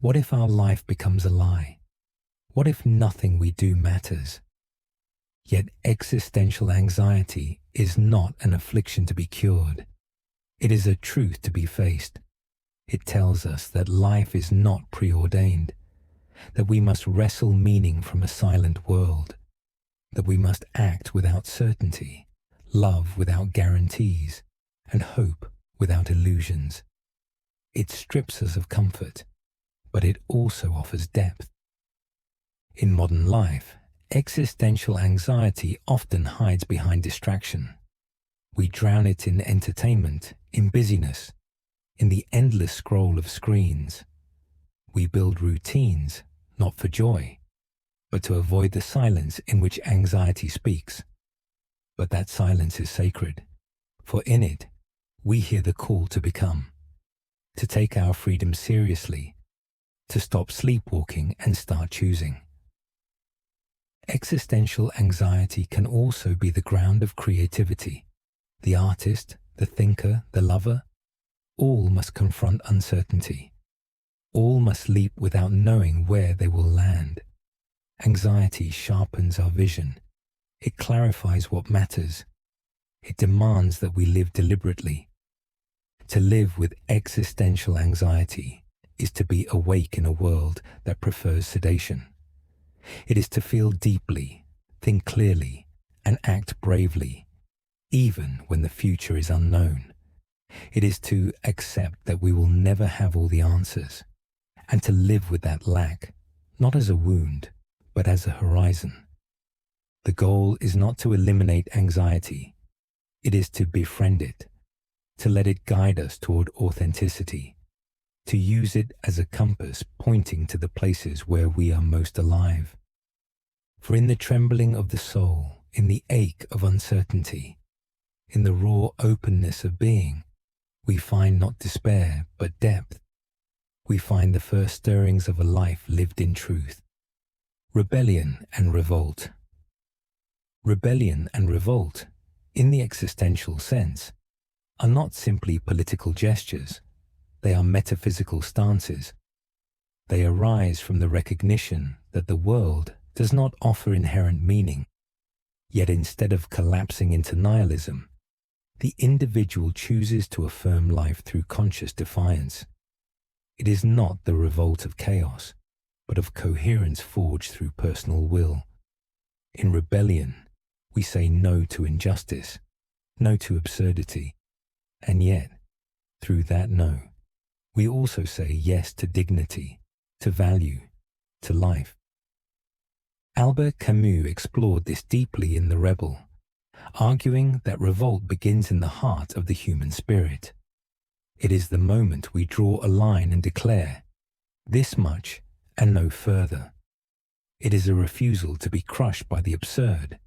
What if our life becomes a lie? What if nothing we do matters? Yet existential anxiety is not an affliction to be cured. It is a truth to be faced. It tells us that life is not preordained, that we must wrestle meaning from a silent world, that we must act without certainty, love without guarantees, and hope without illusions. It strips us of comfort, but it also offers depth. In modern life, existential anxiety often hides behind distraction. We drown it in entertainment, in busyness, in the endless scroll of screens. We build routines, not for joy, but to avoid the silence in which anxiety speaks. But that silence is sacred, for in it, we hear the call to become, to take our freedom seriously, to stop sleepwalking and start choosing. Existential anxiety can also be the ground of creativity. The artist, the thinker, the lover, all must confront uncertainty. All must leap without knowing where they will land. Anxiety sharpens our vision. It clarifies what matters. It demands that we live deliberately. To live with existential anxiety is to be awake in a world that prefers sedation. It is to feel deeply, think clearly, and act bravely, even when the future is unknown. It is to accept that we will never have all the answers, and to live with that lack, not as a wound, but as a horizon. The goal is not to eliminate anxiety. It is to befriend it, to let it guide us toward authenticity, to use it as a compass pointing to the places where we are most alive. For in the trembling of the soul, in the ache of uncertainty, in the raw openness of being, we find not despair, but depth. We find the first stirrings of a life lived in truth. Rebellion and revolt. Rebellion and revolt, in the existential sense, are not simply political gestures. They are metaphysical stances. They arise from the recognition that the world does not offer inherent meaning. Yet instead of collapsing into nihilism, the individual chooses to affirm life through conscious defiance. It is not the revolt of chaos, but of coherence forged through personal will. In rebellion, we say no to injustice, no to absurdity, and yet, through that no, we also say yes to dignity, to value, to life. Albert Camus explored this deeply in The Rebel, arguing that revolt begins in the heart of the human spirit. It is the moment we draw a line and declare, this much and no further. It is a refusal to be crushed by the absurd.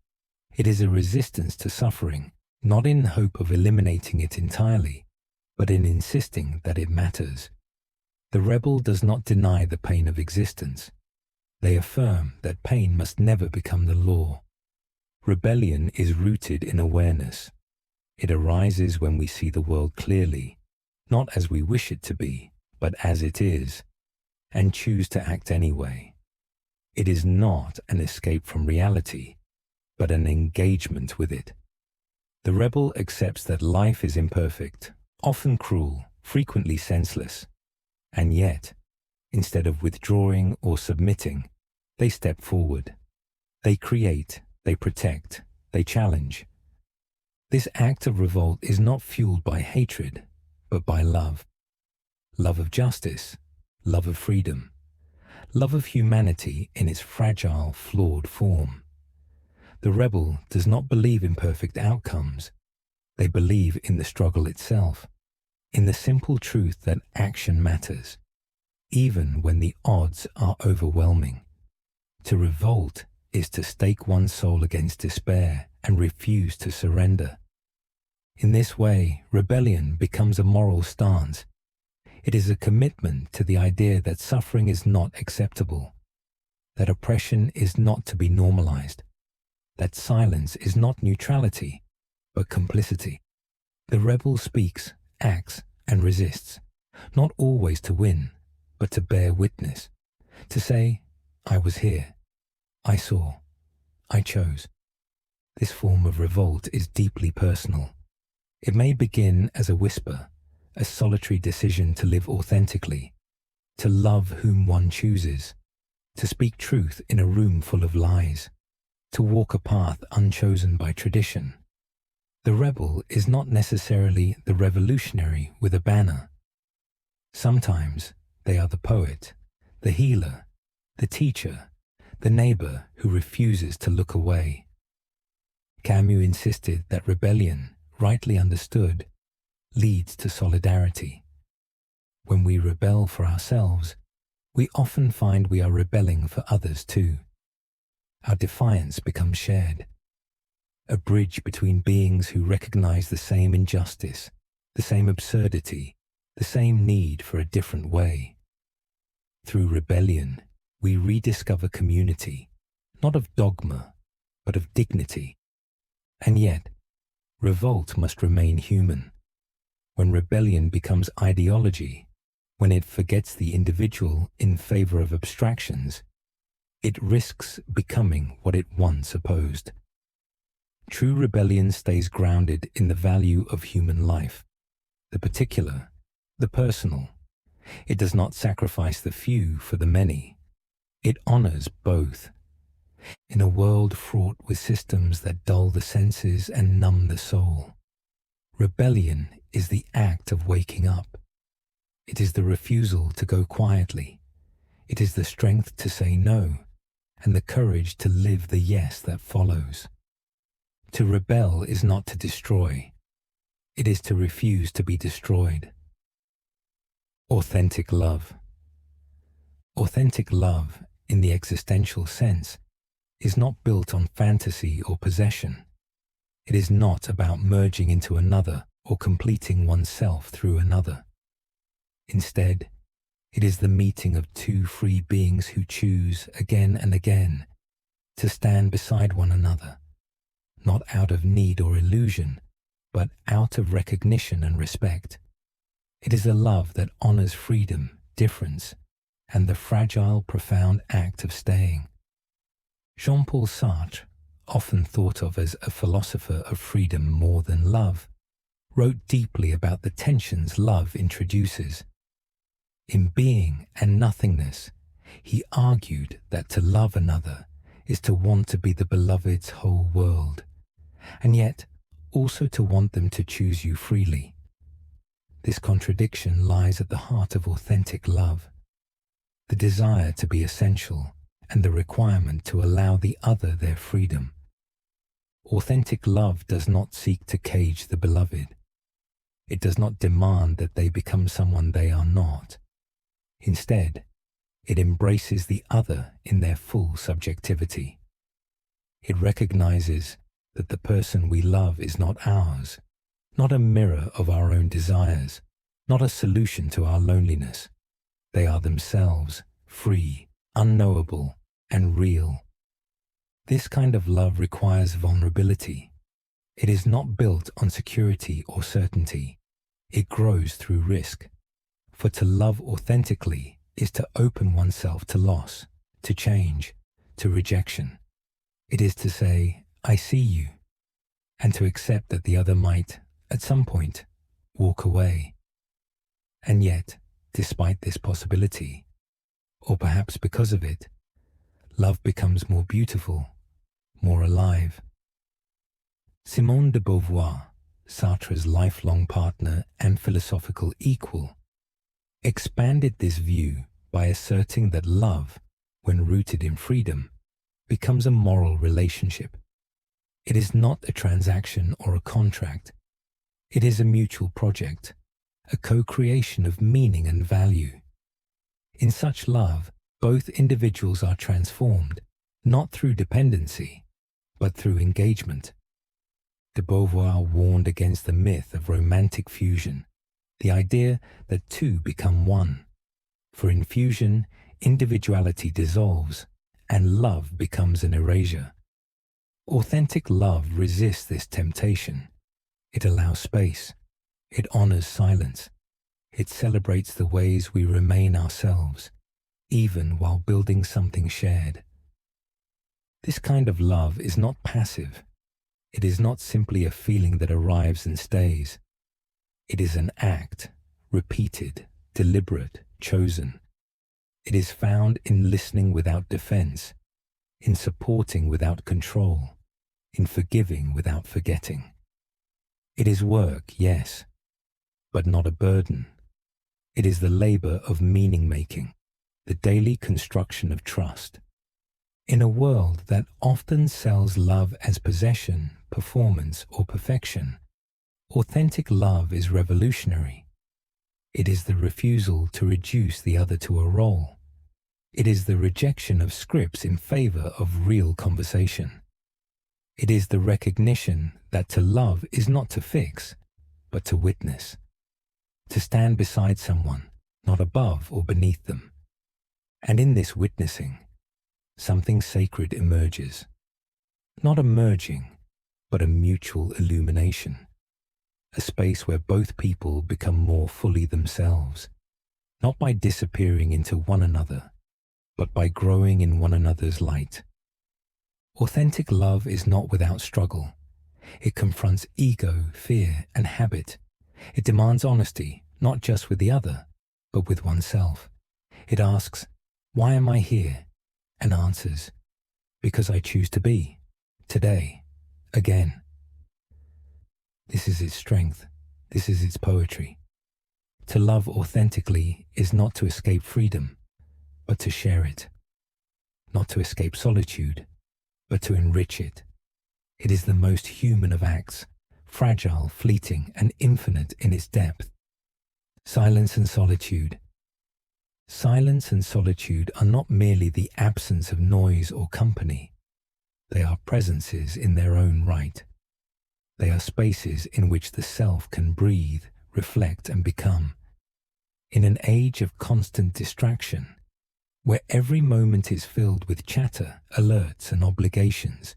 It is a resistance to suffering, not in hope of eliminating it entirely, but in insisting that it matters. The rebel does not deny the pain of existence. They affirm that pain must never become the law. Rebellion is rooted in awareness. It arises when we see the world clearly, not as we wish it to be, but as it is, and choose to act anyway. It is not an escape from reality, but an engagement with it. The rebel accepts that life is imperfect, often cruel, frequently senseless, and yet, instead of withdrawing or submitting, they step forward. They create, they protect, they challenge. This act of revolt is not fueled by hatred, but by love. Love of justice, love of freedom, love of humanity in its fragile, flawed form. The rebel does not believe in perfect outcomes. They believe in the struggle itself, in the simple truth that action matters, even when the odds are overwhelming. To revolt is to stake one's soul against despair and refuse to surrender. In this way, rebellion becomes a moral stance. It is a commitment to the idea that suffering is not acceptable, that oppression is not to be normalized, that silence is not neutrality, but complicity. The rebel speaks, acts, and resists, not always to win, but to bear witness, to say, I was here, I saw, I chose. This form of revolt is deeply personal. It may begin as a whisper, a solitary decision to live authentically, to love whom one chooses, to speak truth in a room full of lies, to walk a path unchosen by tradition. The rebel is not necessarily the revolutionary with a banner. Sometimes they are the poet, the healer, the teacher, the neighbor who refuses to look away. Camus insisted that rebellion, rightly understood, leads to solidarity. When we rebel for ourselves, we often find we are rebelling for others too. Our defiance becomes shared, a bridge between beings who recognize the same injustice, the same absurdity, the same need for a different way. Through rebellion, we rediscover community, not of dogma, but of dignity. And yet, revolt must remain human. When rebellion becomes ideology, when it forgets the individual in favor of abstractions, it risks becoming what it once opposed. True rebellion stays grounded in the value of human life, the particular, the personal. It does not sacrifice the few for the many. It honors both. In a world fraught with systems that dull the senses and numb the soul, rebellion is the act of waking up. It is the refusal to go quietly. It is the strength to say no, and the courage to live the yes that follows. To rebel is not to destroy. It is to refuse to be destroyed. Authentic love. Authentic love, in the existential sense, is not built on fantasy or possession. It is not about merging into another or completing oneself through another. Instead, it is the meeting of two free beings who choose again and again to stand beside one another, not out of need or illusion, but out of recognition and respect. It is a love that honors freedom, difference, and the fragile, profound act of staying. Jean-Paul Sartre, often thought of as a philosopher of freedom more than love, wrote deeply about the tensions love introduces. In being and nothingness, he argued that to love another is to want to be the beloved's whole world, and yet also to want them to choose you freely. This contradiction lies at the heart of authentic love, the desire to be essential and the requirement to allow the other their freedom. Authentic love does not seek to cage the beloved. It does not demand that they become someone they are not. Instead, it embraces the other in their full subjectivity. It recognizes that the person we love is not ours, not a mirror of our own desires, not a solution to our loneliness. They are themselves, free, unknowable, and real. This kind of love requires vulnerability. It is not built on security or certainty. It grows through risk. For to love authentically is to open oneself to loss, to change, to rejection. It is to say, I see you, and to accept that the other might, at some point, walk away. And yet, despite this possibility, or perhaps because of it, love becomes more beautiful, more alive. Simone de Beauvoir, Sartre's lifelong partner and philosophical equal, expanded this view by asserting that love, when rooted in freedom, becomes a moral relationship. It is not a transaction or a contract. It is a mutual project, a co-creation of meaning and value. In such love, both individuals are transformed, not through dependency, but through engagement. De Beauvoir warned against the myth of romantic fusion, the idea that two become one. For in fusion, individuality dissolves, and love becomes an erasure. Authentic love resists this temptation. It allows space. It honors silence. It celebrates the ways we remain ourselves, even while building something shared. This kind of love is not passive. It is not simply a feeling that arrives and stays. It is an act, repeated, deliberate, chosen. It is found in listening without defense, in supporting without control, in forgiving without forgetting. It is work, yes, but not a burden. It is the labor of meaning-making, the daily construction of trust. In a world that often sells love as possession, performance, or perfection, authentic love is revolutionary. It is the refusal to reduce the other to a role. It is the rejection of scripts in favor of real conversation. It is the recognition that to love is not to fix, but to witness. To stand beside someone, not above or beneath them. And in this witnessing, something sacred emerges. Not a merging, but a mutual illumination. A space where both people become more fully themselves, not by disappearing into one another, but by growing in one another's light. Authentic love is not without struggle. It confronts ego, fear, and habit. It demands honesty, not just with the other, but with oneself. It asks, "Why am I here?" and answers, "Because I choose to be, today, again." This is its strength. This is its poetry. To love authentically is not to escape freedom, but to share it. Not to escape solitude, but to enrich it. It is the most human of acts, fragile, fleeting, and infinite in its depth. Silence and solitude. Silence and solitude are not merely the absence of noise or company. They are presences in their own right. They are spaces in which the self can breathe, reflect, and become. In an age of constant distraction, where every moment is filled with chatter, alerts, and obligations,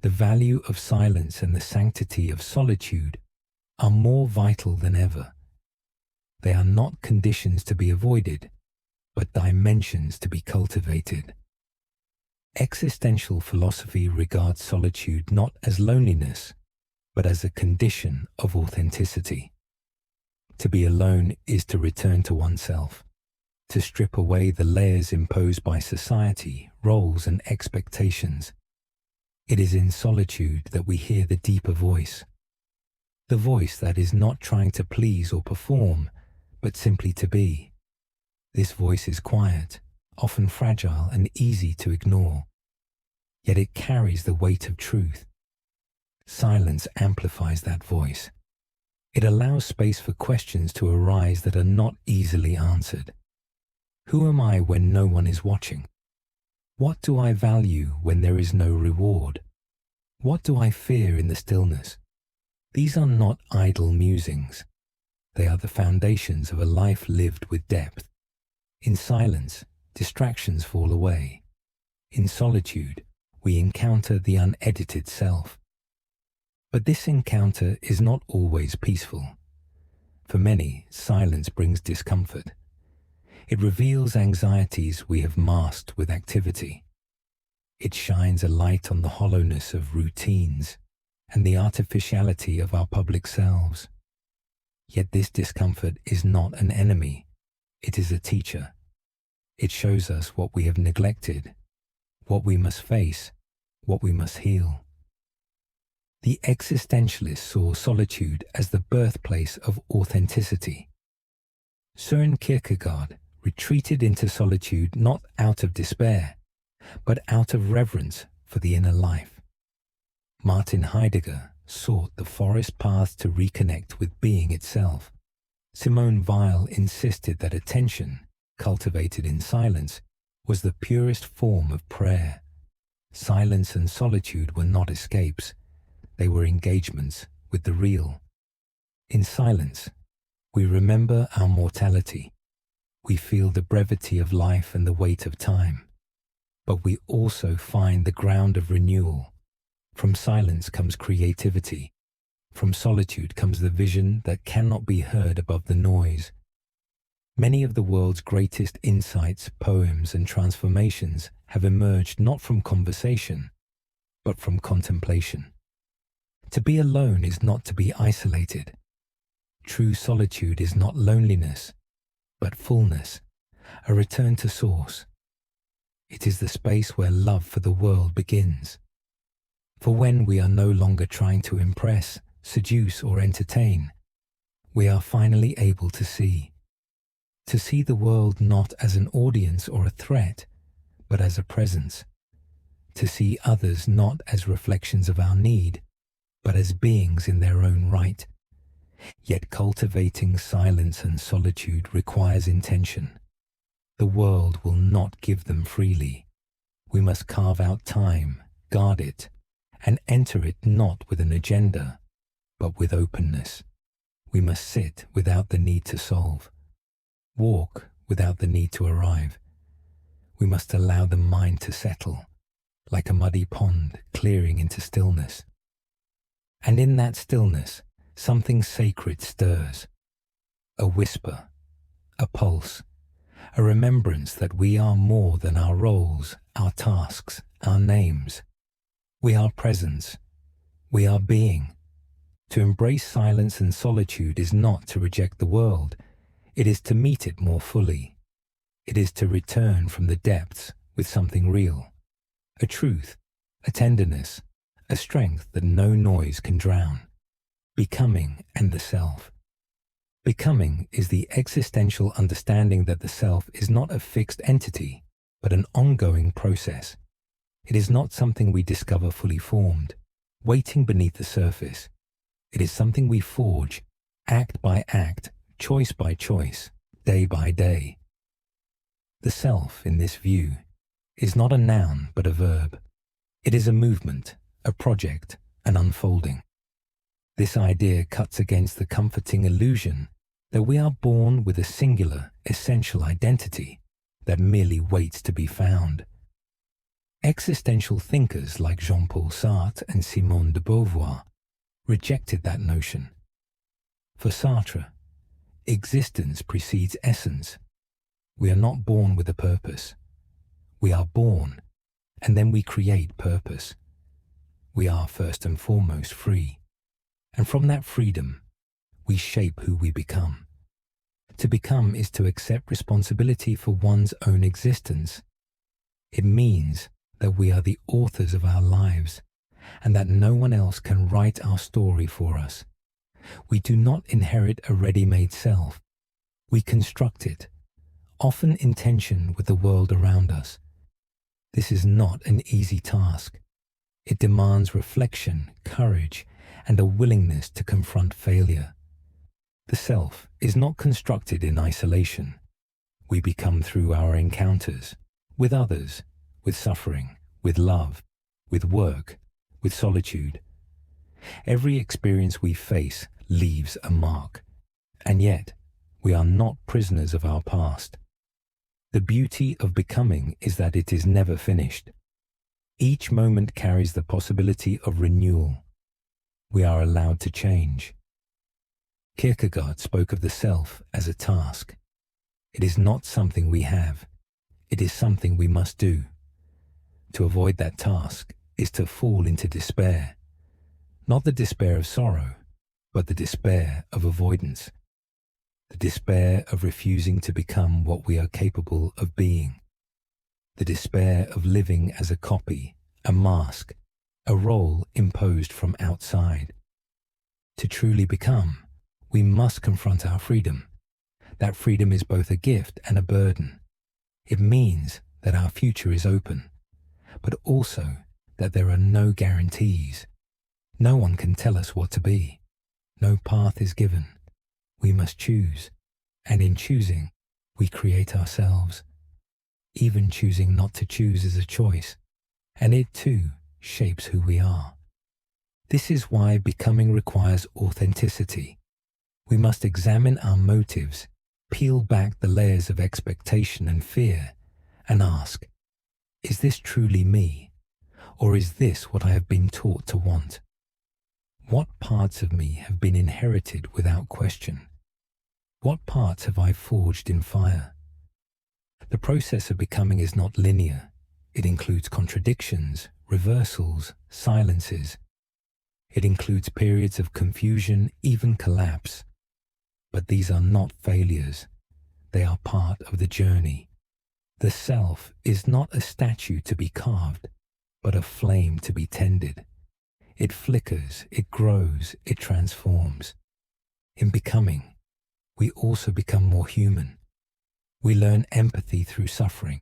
the value of silence and the sanctity of solitude are more vital than ever. They are not conditions to be avoided, but dimensions to be cultivated. Existential philosophy regards solitude not as loneliness, but as a condition of authenticity. To be alone is to return to oneself, to strip away the layers imposed by society, roles, and expectations. It is in solitude that we hear the deeper voice, the voice that is not trying to please or perform, but simply to be. This voice is quiet, often fragile and easy to ignore, yet it carries the weight of truth. Silence amplifies that voice. It allows space for questions to arise that are not easily answered. Who am I when no one is watching? What do I value when there is no reward? What do I fear in the stillness? These are not idle musings. They are the foundations of a life lived with depth. In silence, distractions fall away. In solitude, we encounter the unedited self. But this encounter is not always peaceful. For many, silence brings discomfort. It reveals anxieties we have masked with activity. It shines a light on the hollowness of routines and the artificiality of our public selves. Yet this discomfort is not an enemy. It is a teacher. It shows us what we have neglected, what we must face, what we must heal. The existentialists saw solitude as the birthplace of authenticity. Søren Kierkegaard retreated into solitude not out of despair, but out of reverence for the inner life. Martin Heidegger sought the forest paths to reconnect with being itself. Simone Weil insisted that attention, cultivated in silence, was the purest form of prayer. Silence and solitude were not escapes. They were engagements with the real. In silence, we remember our mortality. We feel the brevity of life and the weight of time. But we also find the ground of renewal. From silence comes creativity. From solitude comes the vision that cannot be heard above the noise. Many of the world's greatest insights, poems, and transformations have emerged not from conversation, but from contemplation. To be alone is not to be isolated. True solitude is not loneliness, but fullness, a return to source. It is the space where love for the world begins. For when we are no longer trying to impress, seduce, or entertain, we are finally able to see the world not as an audience or a threat, but as a presence, to see others not as reflections of our need, but as beings in their own right. Yet cultivating silence and solitude requires intention. The world will not give them freely. We must carve out time, guard it, and enter it not with an agenda, but with openness. We must sit without the need to solve, walk without the need to arrive. We must allow the mind to settle, like a muddy pond clearing into stillness. And in that stillness, something sacred stirs. A whisper, a pulse, a remembrance that we are more than our roles, our tasks, our names. We are presence. We are being. To embrace silence and solitude is not to reject the world. It is to meet it more fully. It is to return from the depths with something real. A truth, a tenderness, a strength that no noise can drown. Becoming and the self. Becoming is the existential understanding that the self is not a fixed entity, but an ongoing process. It is not something we discover fully formed, waiting beneath the surface. It is something we forge, act by act, choice by choice, day by day. The self, in this view, is not a noun but a verb. It is a movement, a project, an unfolding. This idea cuts against the comforting illusion that we are born with a singular, essential identity that merely waits to be found. Existential thinkers like Jean-Paul Sartre and Simone de Beauvoir rejected that notion. For Sartre, existence precedes essence. We are not born with a purpose. We are born, and then we create purpose. We are first and foremost free. And from that freedom, we shape who we become. To become is to accept responsibility for one's own existence. It means that we are the authors of our lives, and that no one else can write our story for us. We do not inherit a ready-made self. We construct it, often in tension with the world around us. This is not an easy task. It demands reflection, courage, and a willingness to confront failure. The self is not constructed in isolation. We become through our encounters, with others, with suffering, with love, with work, with solitude. Every experience we face leaves a mark, and yet we are not prisoners of our past. The beauty of becoming is that it is never finished. Each moment carries the possibility of renewal. We are allowed to change. Kierkegaard spoke of the self as a task. It is not something we have. It is something we must do. To avoid that task is to fall into despair. Not the despair of sorrow, but the despair of avoidance. The despair of refusing to become what we are capable of being. The despair of living as a copy, a mask, a role imposed from outside. To truly become, we must confront our freedom. That freedom is both a gift and a burden. It means that our future is open, but also that there are no guarantees. No one can tell us what to be. No path is given. We must choose, and in choosing, we create ourselves. Even choosing not to choose is a choice, and it too shapes who we are. This is why becoming requires authenticity. We must examine our motives, peel back the layers of expectation and fear, and ask, is this truly me, or is this what I have been taught to want? What parts of me have been inherited without question? What parts have I forged in fire? The process of becoming is not linear. It includes contradictions, reversals, silences. It includes periods of confusion, even collapse. But these are not failures. They are part of the journey. The self is not a statue to be carved, but a flame to be tended. It flickers, it grows, it transforms. In becoming, we also become more human. We learn empathy through suffering,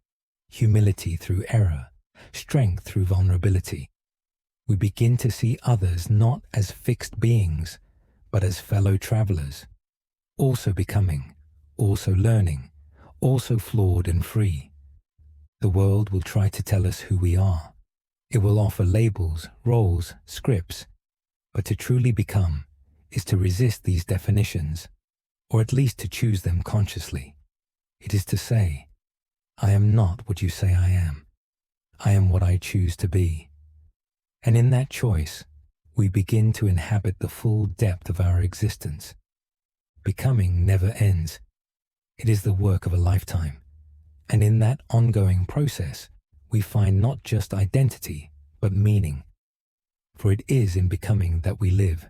humility through error, strength through vulnerability. We begin to see others not as fixed beings, but as fellow travelers, also becoming, also learning, also flawed and free. The world will try to tell us who we are. It will offer labels, roles, scripts. But to truly become is to resist these definitions, or at least to choose them consciously. It is to say, I am not what you say I am. I am what I choose to be. And in that choice, we begin to inhabit the full depth of our existence. Becoming never ends. It is the work of a lifetime. And in that ongoing process, we find not just identity, but meaning. For it is in becoming that we live,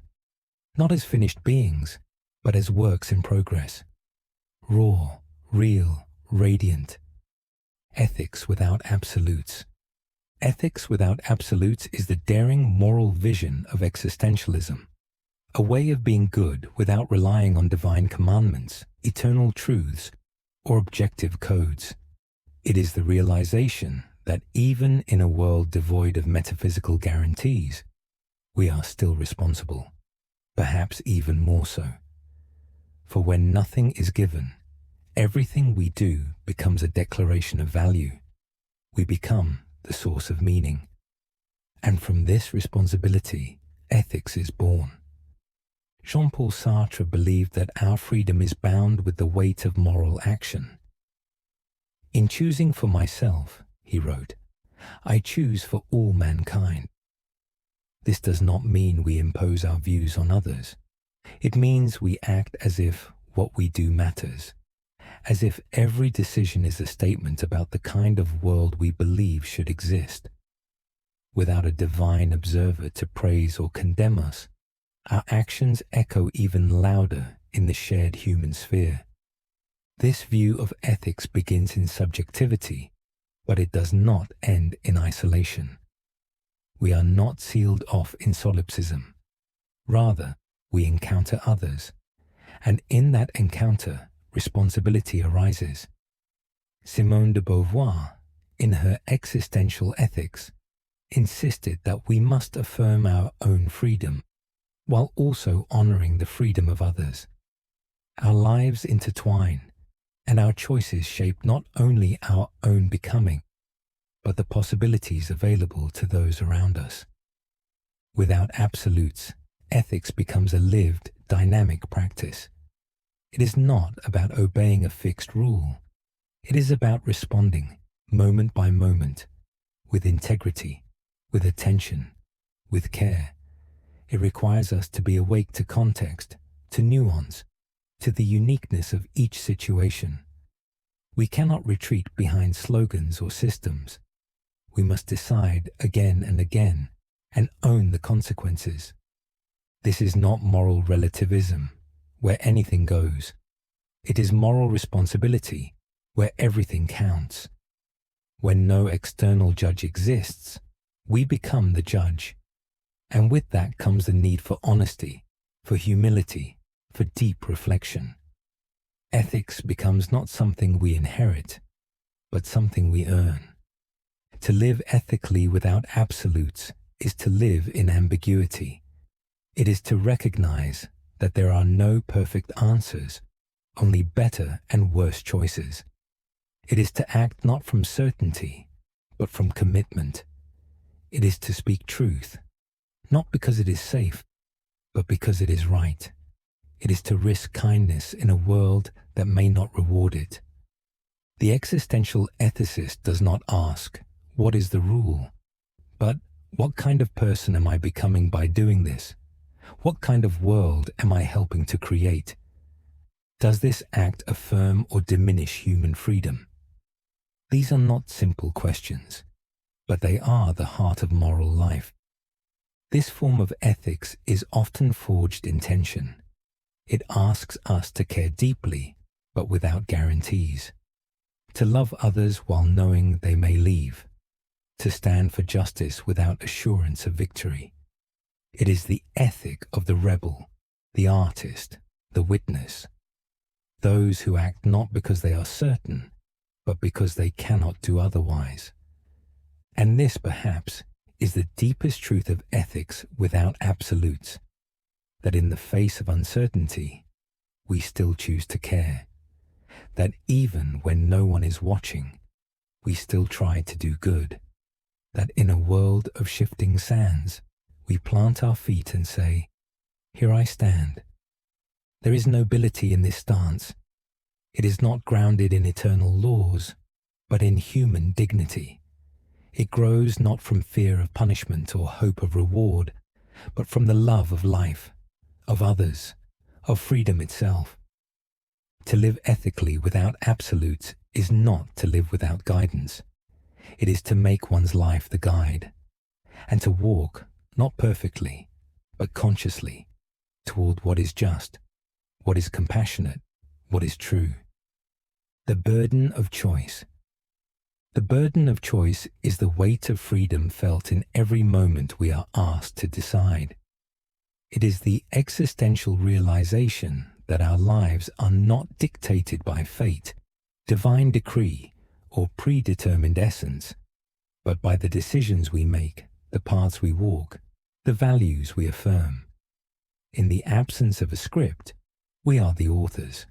not as finished beings, but as works in progress. Raw, real, radiant. Ethics without absolutes. Ethics without absolutes is the daring moral vision of existentialism, a way of being good without relying on divine commandments, eternal truths, or objective codes. It is the realization that even in a world devoid of metaphysical guarantees, we are still responsible, perhaps even more so. For when nothing is given, everything we do becomes a declaration of value. We become the source of meaning. And from this responsibility, ethics is born. Jean-Paul Sartre believed that our freedom is bound with the weight of moral action. In choosing for myself, he wrote, I choose for all mankind. This does not mean we impose our views on others. It means we act as if what we do matters, as if every decision is a statement about the kind of world we believe should exist. Without a divine observer to praise or condemn us, our actions echo even louder in the shared human sphere. This view of ethics begins in subjectivity, but it does not end in isolation. We are not sealed off in solipsism. Rather, we encounter others, and in that encounter, responsibility arises. Simone de Beauvoir, in her Existential Ethics, insisted that we must affirm our own freedom, while also honoring the freedom of others. Our lives intertwine, and our choices shape not only our own becoming, but the possibilities available to those around us. Without absolutes, ethics becomes a lived, dynamic practice. It is not about obeying a fixed rule. It is about responding, moment by moment, with integrity, with attention, with care. It requires us to be awake to context, to nuance, to the uniqueness of each situation. We cannot retreat behind slogans or systems. We must decide again and again and own the consequences. This is not moral relativism, where anything goes. It is moral responsibility, where everything counts. When no external judge exists, we become the judge. And with that comes the need for honesty, for humility, for deep reflection. Ethics becomes not something we inherit, but something we earn. To live ethically without absolutes is to live in ambiguity. It is to recognize that there are no perfect answers, only better and worse choices. It is to act not from certainty, but from commitment. It is to speak truth, not because it is safe, but because it is right. It is to risk kindness in a world that may not reward it. The existential ethicist does not ask, what is the rule? But what kind of person am I becoming by doing this? What kind of world am I helping to create? Does this act affirm or diminish human freedom? These are not simple questions, but they are the heart of moral life. This form of ethics is often forged in tension. It asks us to care deeply, but without guarantees, to love others while knowing they may leave, to stand for justice without assurance of victory. It is the ethic of the rebel, the artist, the witness, those who act not because they are certain, but because they cannot do otherwise. And this, perhaps, is the deepest truth of ethics without absolutes, that in the face of uncertainty, we still choose to care, that even when no one is watching, we still try to do good, that in a world of shifting sands, we plant our feet and say, "Here I stand." There is nobility in this stance. It is not grounded in eternal laws, but in human dignity. It grows not from fear of punishment or hope of reward, but from the love of life, of others, of freedom itself. To live ethically without absolutes is not to live without guidance. It is to make one's life the guide, and to walk, not perfectly, but consciously, toward what is just, what is compassionate, what is true. The burden of choice. The burden of choice is the weight of freedom felt in every moment we are asked to decide. It is the existential realization that our lives are not dictated by fate, divine decree, or predetermined essence, but by the decisions we make, the paths we walk, the values we affirm. In the absence of a script, we are the authors,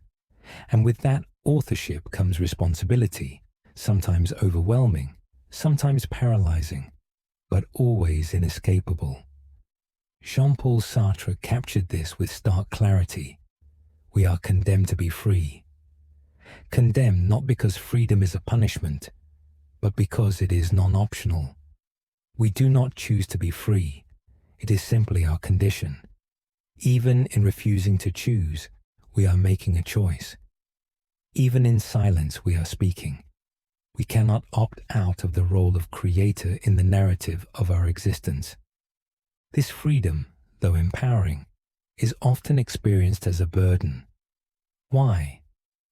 and with that authorship comes responsibility, sometimes overwhelming, sometimes paralyzing, but always inescapable. Jean-Paul Sartre captured this with stark clarity. We are condemned to be free. Condemned not because freedom is a punishment, but because it is non-optional. We do not choose to be free. It is simply our condition. Even in refusing to choose, we are making a choice. Even in silence, we are speaking. We cannot opt out of the role of creator in the narrative of our existence. This freedom, though empowering, is often experienced as a burden. Why?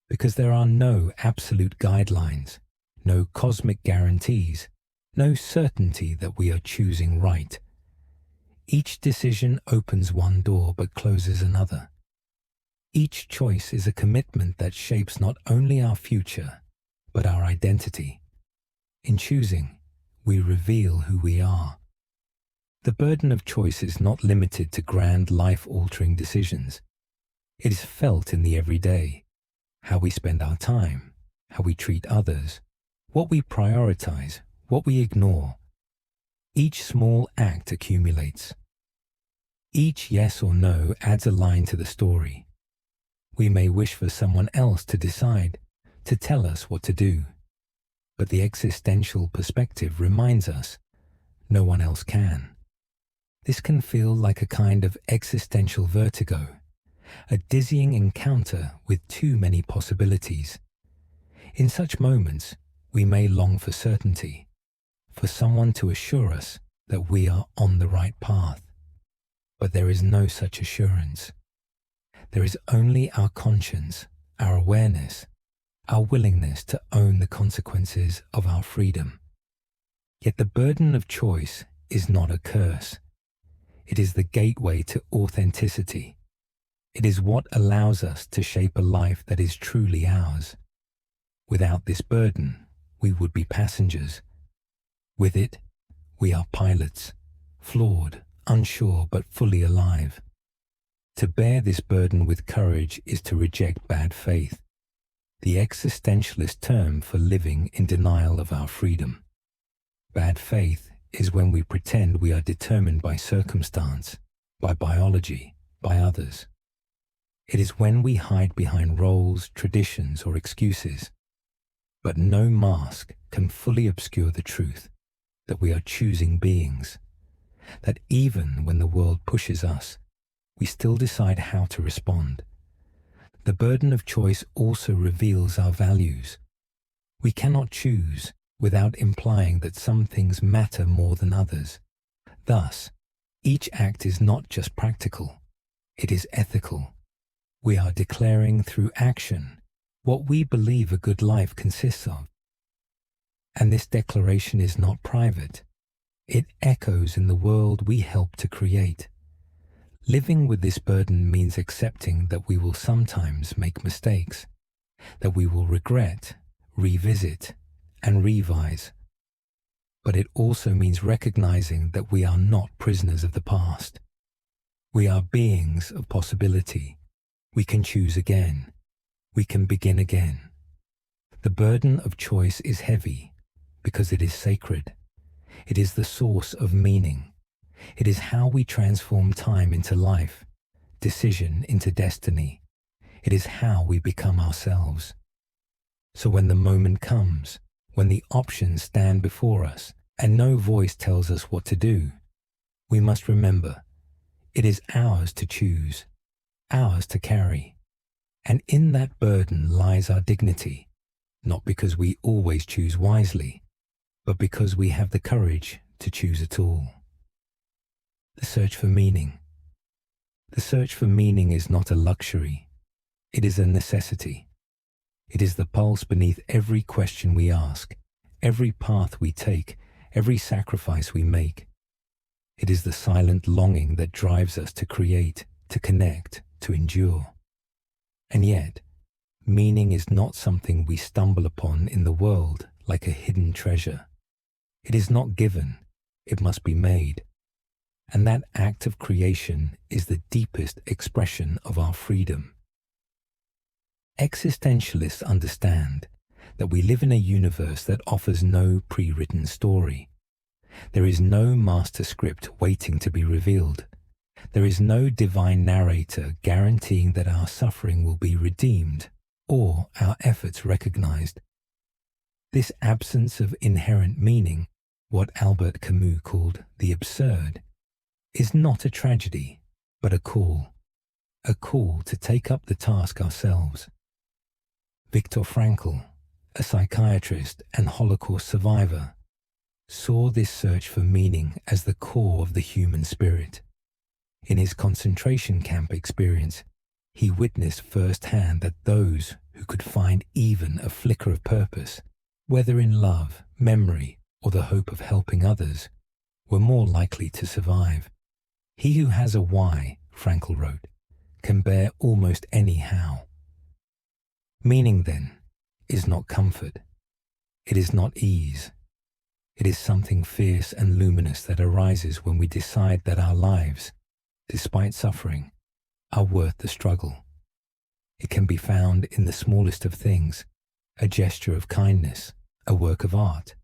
Because there are no absolute guidelines, no cosmic guarantees, no certainty that we are choosing right. Each decision opens one door but closes another. Each choice is a commitment that shapes not only our future, but our identity. In choosing, we reveal who we are. The burden of choice is not limited to grand life-altering decisions. It is felt in the everyday, how we spend our time, how we treat others, what we prioritize, what we ignore. Each small act accumulates. Each yes or no adds a line to the story. We may wish for someone else to decide, to tell us what to do. But the existential perspective reminds us, no one else can. This can feel like a kind of existential vertigo, a dizzying encounter with too many possibilities. In such moments, we may long for certainty, for someone to assure us that we are on the right path. But there is no such assurance. There is only our conscience, our awareness, our willingness to own the consequences of our freedom. Yet the burden of choice is not a curse. It is the gateway to authenticity. It is what allows us to shape a life that is truly ours. Without this burden, we would be passengers. With it, we are pilots, flawed, unsure, but fully alive. To bear this burden with courage is to reject bad faith, the existentialist term for living in denial of our freedom. Bad faith is when we pretend we are determined by circumstance, by biology, by others. It is when we hide behind roles, traditions, or excuses. But no mask can fully obscure the truth that we are choosing beings, that even when the world pushes us, we still decide how to respond. The burden of choice also reveals our values. We cannot choose without implying that some things matter more than others. Thus, each act is not just practical, it is ethical. We are declaring through action what we believe a good life consists of. And this declaration is not private. It echoes in the world we help to create. Living with this burden means accepting that we will sometimes make mistakes, that we will regret, revisit, and revise. But it also means recognizing that we are not prisoners of the past. We are beings of possibility. We can choose again. We can begin again. The burden of choice is heavy because it is sacred. It is the source of meaning. It is how we transform time into life, decision into destiny. It is how we become ourselves. So when the moment comes, when the options stand before us and no voice tells us what to do, we must remember it is ours to choose, ours to carry. And in that burden lies our dignity, not because we always choose wisely, but because we have the courage to choose at all. The search for meaning. The search for meaning is not a luxury. It is a necessity. It is the pulse beneath every question we ask, every path we take, every sacrifice we make. It is the silent longing that drives us to create, to connect, to endure. And yet, meaning is not something we stumble upon in the world like a hidden treasure. It is not given, it must be made. And that act of creation is the deepest expression of our freedom. Existentialists understand that we live in a universe that offers no pre-written story. There is no master script waiting to be revealed. There is no divine narrator guaranteeing that our suffering will be redeemed or our efforts recognized. This absence of inherent meaning, what Albert Camus called the absurd, is not a tragedy, but a call to take up the task ourselves. Viktor Frankl, a psychiatrist and Holocaust survivor, saw this search for meaning as the core of the human spirit. In his concentration camp experience, he witnessed firsthand that those who could find even a flicker of purpose, whether in love, memory, or the hope of helping others, were more likely to survive. He who has a why, Frankl wrote, can bear almost any how. Meaning, then, is not comfort. It is not ease. It is something fierce and luminous that arises when we decide that our lives, despite suffering, are worth the struggle. It can be found in the smallest of things, a gesture of kindness, a work of art,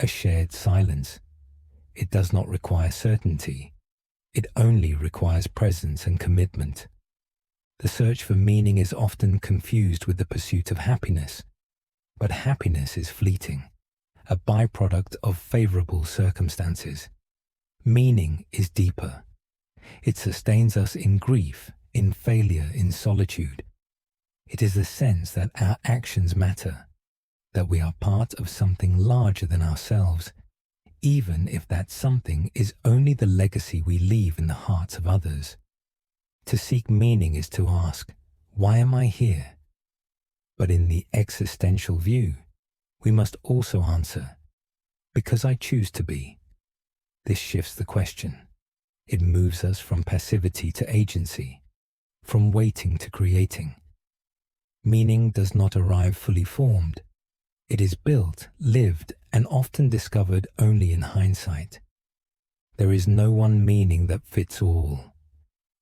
a shared silence. It does not require certainty. It only requires presence and commitment. The search for meaning is often confused with the pursuit of happiness, but happiness is fleeting, a byproduct of favorable circumstances. Meaning is deeper. It sustains us in grief, in failure, in solitude. It is the sense that our actions matter, that we are part of something larger than ourselves, even if that something is only the legacy we leave in the hearts of others. To seek meaning is to ask, why am I here? But in the existential view, we must also answer, because I choose to be. This shifts the question. It moves us from passivity to agency, from waiting to creating. Meaning does not arrive fully formed. It is built, lived, and often discovered only in hindsight. There is no one meaning that fits all.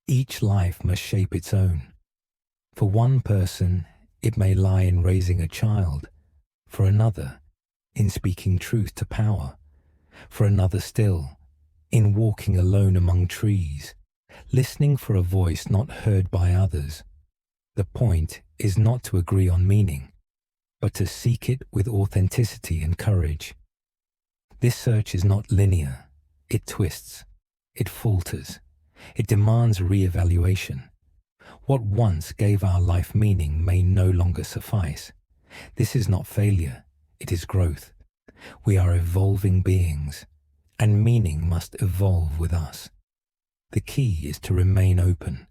Each life must shape its own. For one person, it may lie in raising a child. For another, in speaking truth to power. For another still, in walking alone among trees, listening for a voice not heard by others. The point is not to agree on meaning, but to seek it with authenticity and courage. This search is not linear. It twists. It falters. It demands re-evaluation. What once gave our life meaning may no longer suffice. This is not failure. It is growth. We are evolving beings, and meaning must evolve with us. The key is to remain open,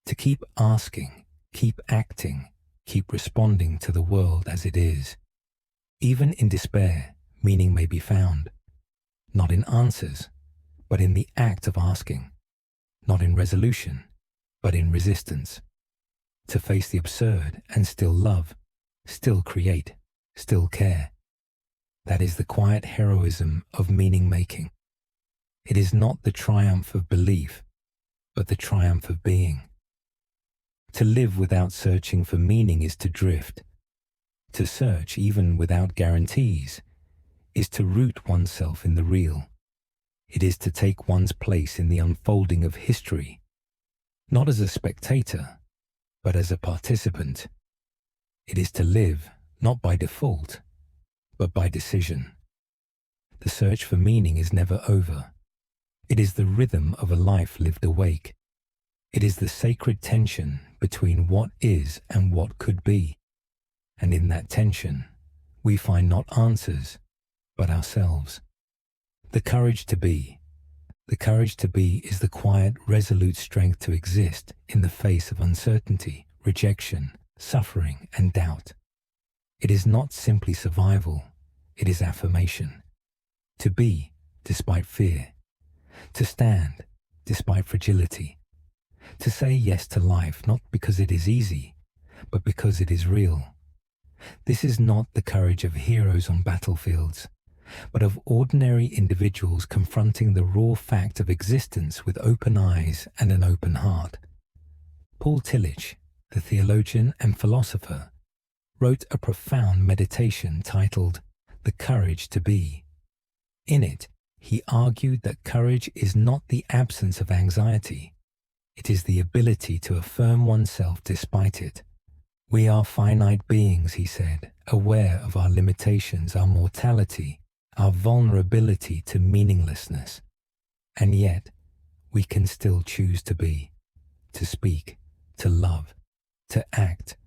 to keep asking, Keep acting, keep responding to the world as it is. Even in despair, meaning may be found, not in answers, but in the act of asking, not in resolution, but in resistance. To face the absurd and still love, still create, still care. That is the quiet heroism of meaning-making. It is not the triumph of belief, but the triumph of being. To live without searching for meaning is to drift. To search, even without guarantees, is to root oneself in the real. It is to take one's place in the unfolding of history, not as a spectator, but as a participant. It is to live, not by default, but by decision. The search for meaning is never over. It is the rhythm of a life lived awake. It is the sacred tension between what is and what could be. And in that tension, we find not answers, but ourselves. The courage to be. The courage to be is the quiet, resolute strength to exist in the face of uncertainty, rejection, suffering, and doubt. It is not simply survival, it is affirmation. To be, despite fear. To stand, despite fragility. To say yes to life, not because it is easy, but because it is real. This is not the courage of heroes on battlefields, but of ordinary individuals confronting the raw fact of existence with open eyes and an open heart. Paul Tillich, the theologian and philosopher, wrote a profound meditation titled The Courage to Be. In it, he argued that courage is not the absence of anxiety. It is the ability to affirm oneself despite it. We are finite beings, he said, aware of our limitations, our mortality, our vulnerability to meaninglessness. And yet, we can still choose to be, to speak, to love, to act.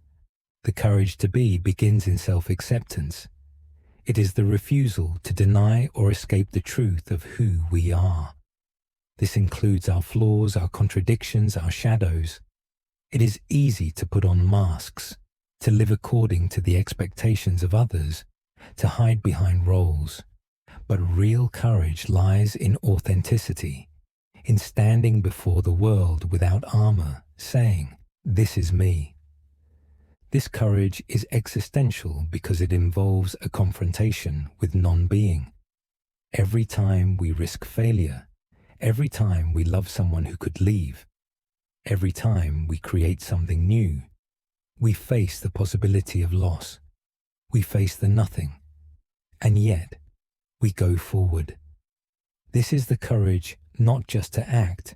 The courage to be begins in self-acceptance. It is the refusal to deny or escape the truth of who we are. This includes our flaws, our contradictions, our shadows. It is easy to put on masks, to live according to the expectations of others, to hide behind roles. But real courage lies in authenticity, in standing before the world without armor, saying, "This is me." This courage is existential because it involves a confrontation with non-being. Every time we risk failure, every time we love someone who could leave, every time we create something new, we face the possibility of loss. We face the nothing. And yet, we go forward. This is the courage not just to act,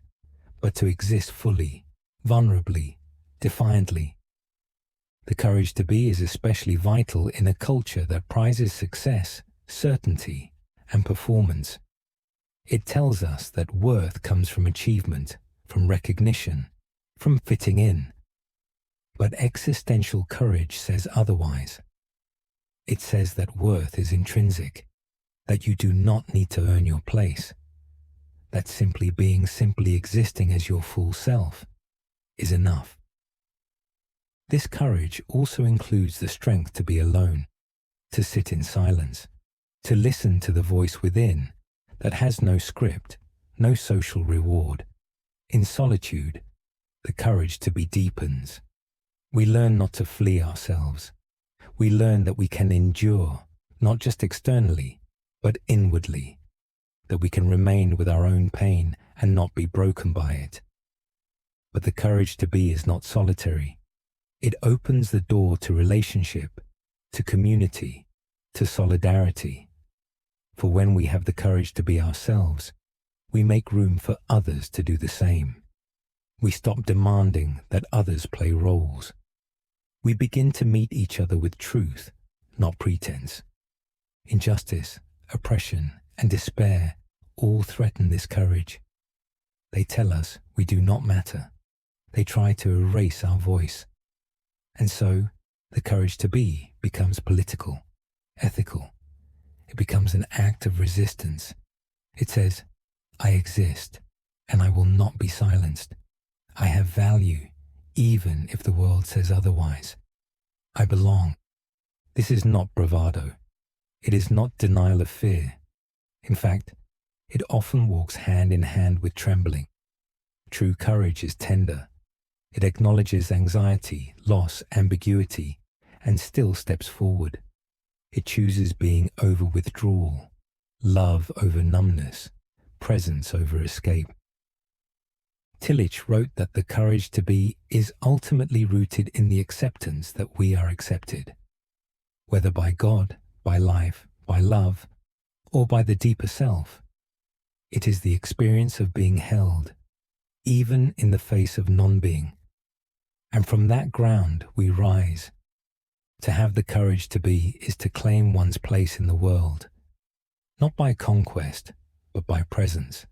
but to exist fully, vulnerably, defiantly. The courage to be is especially vital in a culture that prizes success, certainty, and performance. It tells us that worth comes from achievement, from recognition, from fitting in. But existential courage says otherwise. It says that worth is intrinsic, that you do not need to earn your place, that simply being, simply existing as your full self is enough. This courage also includes the strength to be alone, to sit in silence, to listen to the voice within that has no script, no social reward. In solitude, the courage to be deepens. We learn not to flee ourselves. We learn that we can endure, not just externally, but inwardly, that we can remain with our own pain and not be broken by it. But the courage to be is not solitary. It opens the door to relationship, to community, to solidarity. For when we have the courage to be ourselves, we make room for others to do the same. We stop demanding that others play roles. We begin to meet each other with truth, not pretense. Injustice, oppression, and despair all threaten this courage. They tell us we do not matter. They try to erase our voice. And so, the courage to be becomes political, ethical. It becomes an act of resistance. It says, I exist, and I will not be silenced. I have value, even if the world says otherwise. I belong. This is not bravado. It is not denial of fear. In fact, it often walks hand in hand with trembling. True courage is tender. It acknowledges anxiety, loss, ambiguity, and still steps forward. It chooses being over withdrawal, love over numbness, presence over escape. Tillich wrote that the courage to be is ultimately rooted in the acceptance that we are accepted, whether by God, by life, by love, or by the deeper self. It is the experience of being held, even in the face of non-being. And from that ground we rise. To have the courage to be is to claim one's place in the world, not by conquest, but by presence,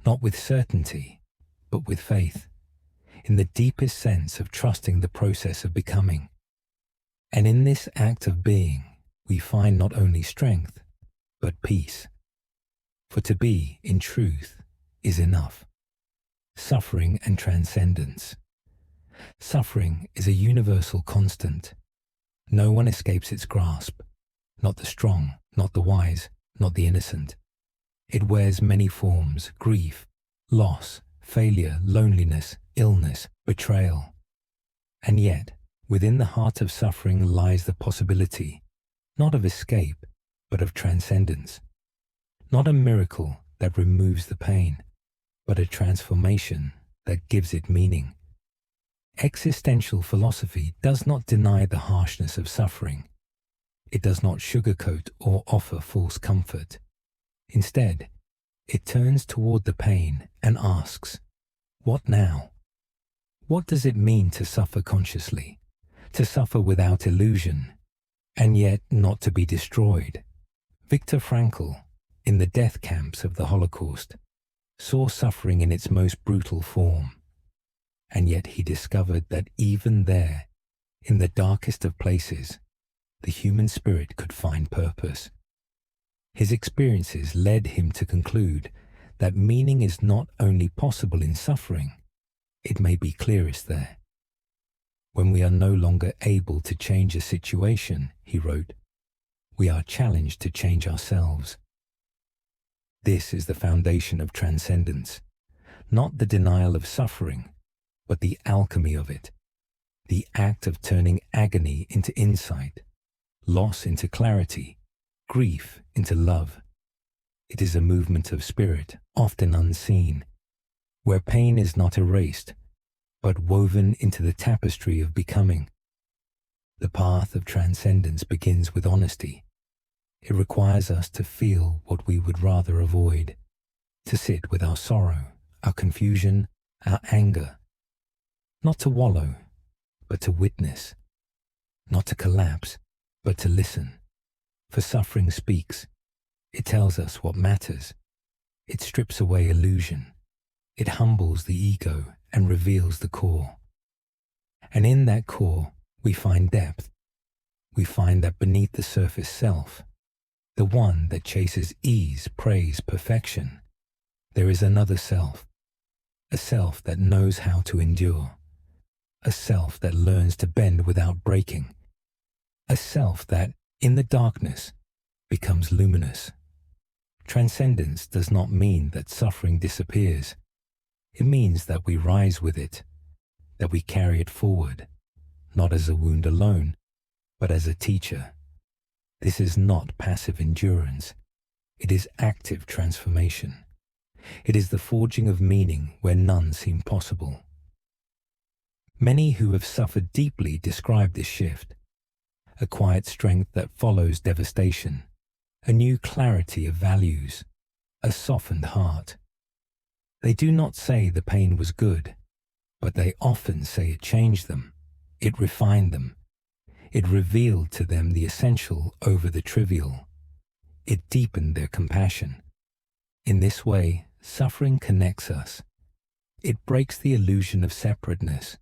not with certainty, but with faith, in the deepest sense of trusting the process of becoming. And in this act of being, we find not only strength, but peace. For to be, in truth, is enough. Suffering and transcendence. Suffering is a universal constant. No one escapes its grasp, not the strong, not the wise, not the innocent. It wears many forms: grief, loss, failure, loneliness, illness, betrayal. And yet, within the heart of suffering lies the possibility, not of escape, but of transcendence. Not a miracle that removes the pain, but a transformation that gives it meaning. Existential philosophy does not deny the harshness of suffering. It does not sugarcoat or offer false comfort. Instead, it turns toward the pain and asks, what now? What does it mean to suffer consciously, to suffer without illusion, and yet not to be destroyed? Viktor Frankl, in the death camps of the Holocaust, saw suffering in its most brutal form. And yet he discovered that even there, in the darkest of places, the human spirit could find purpose. His experiences led him to conclude that meaning is not only possible in suffering, it may be clearest there. When we are no longer able to change a situation, he wrote, we are challenged to change ourselves. This is the foundation of transcendence, not the denial of suffering, but the alchemy of it, the act of turning agony into insight, loss into clarity, grief into love. It is a movement of spirit, often unseen, where pain is not erased, but woven into the tapestry of becoming. The path of transcendence begins with honesty. It requires us to feel what we would rather avoid, to sit with our sorrow, our confusion, our anger, not to wallow, but to witness, not to collapse, but to listen. For suffering speaks. It tells us what matters. It strips away illusion. It humbles the ego and reveals the core. And in that core, we find depth. We find that beneath the surface self, the one that chases ease, praise, perfection, there is another self, a self that knows how to endure, a self that learns to bend without breaking, a self that, in the darkness, becomes luminous. Transcendence does not mean that suffering disappears. It means that we rise with it, that we carry it forward, not as a wound alone, but as a teacher. This is not passive endurance. It is active transformation. It is the forging of meaning where none seem possible. Many who have suffered deeply describe this shift, a quiet strength that follows devastation, a new clarity of values, a softened heart. They do not say the pain was good, but they often say it changed them, it refined them, it revealed to them the essential over the trivial, it deepened their compassion. In this way, suffering connects us. It breaks the illusion of separateness.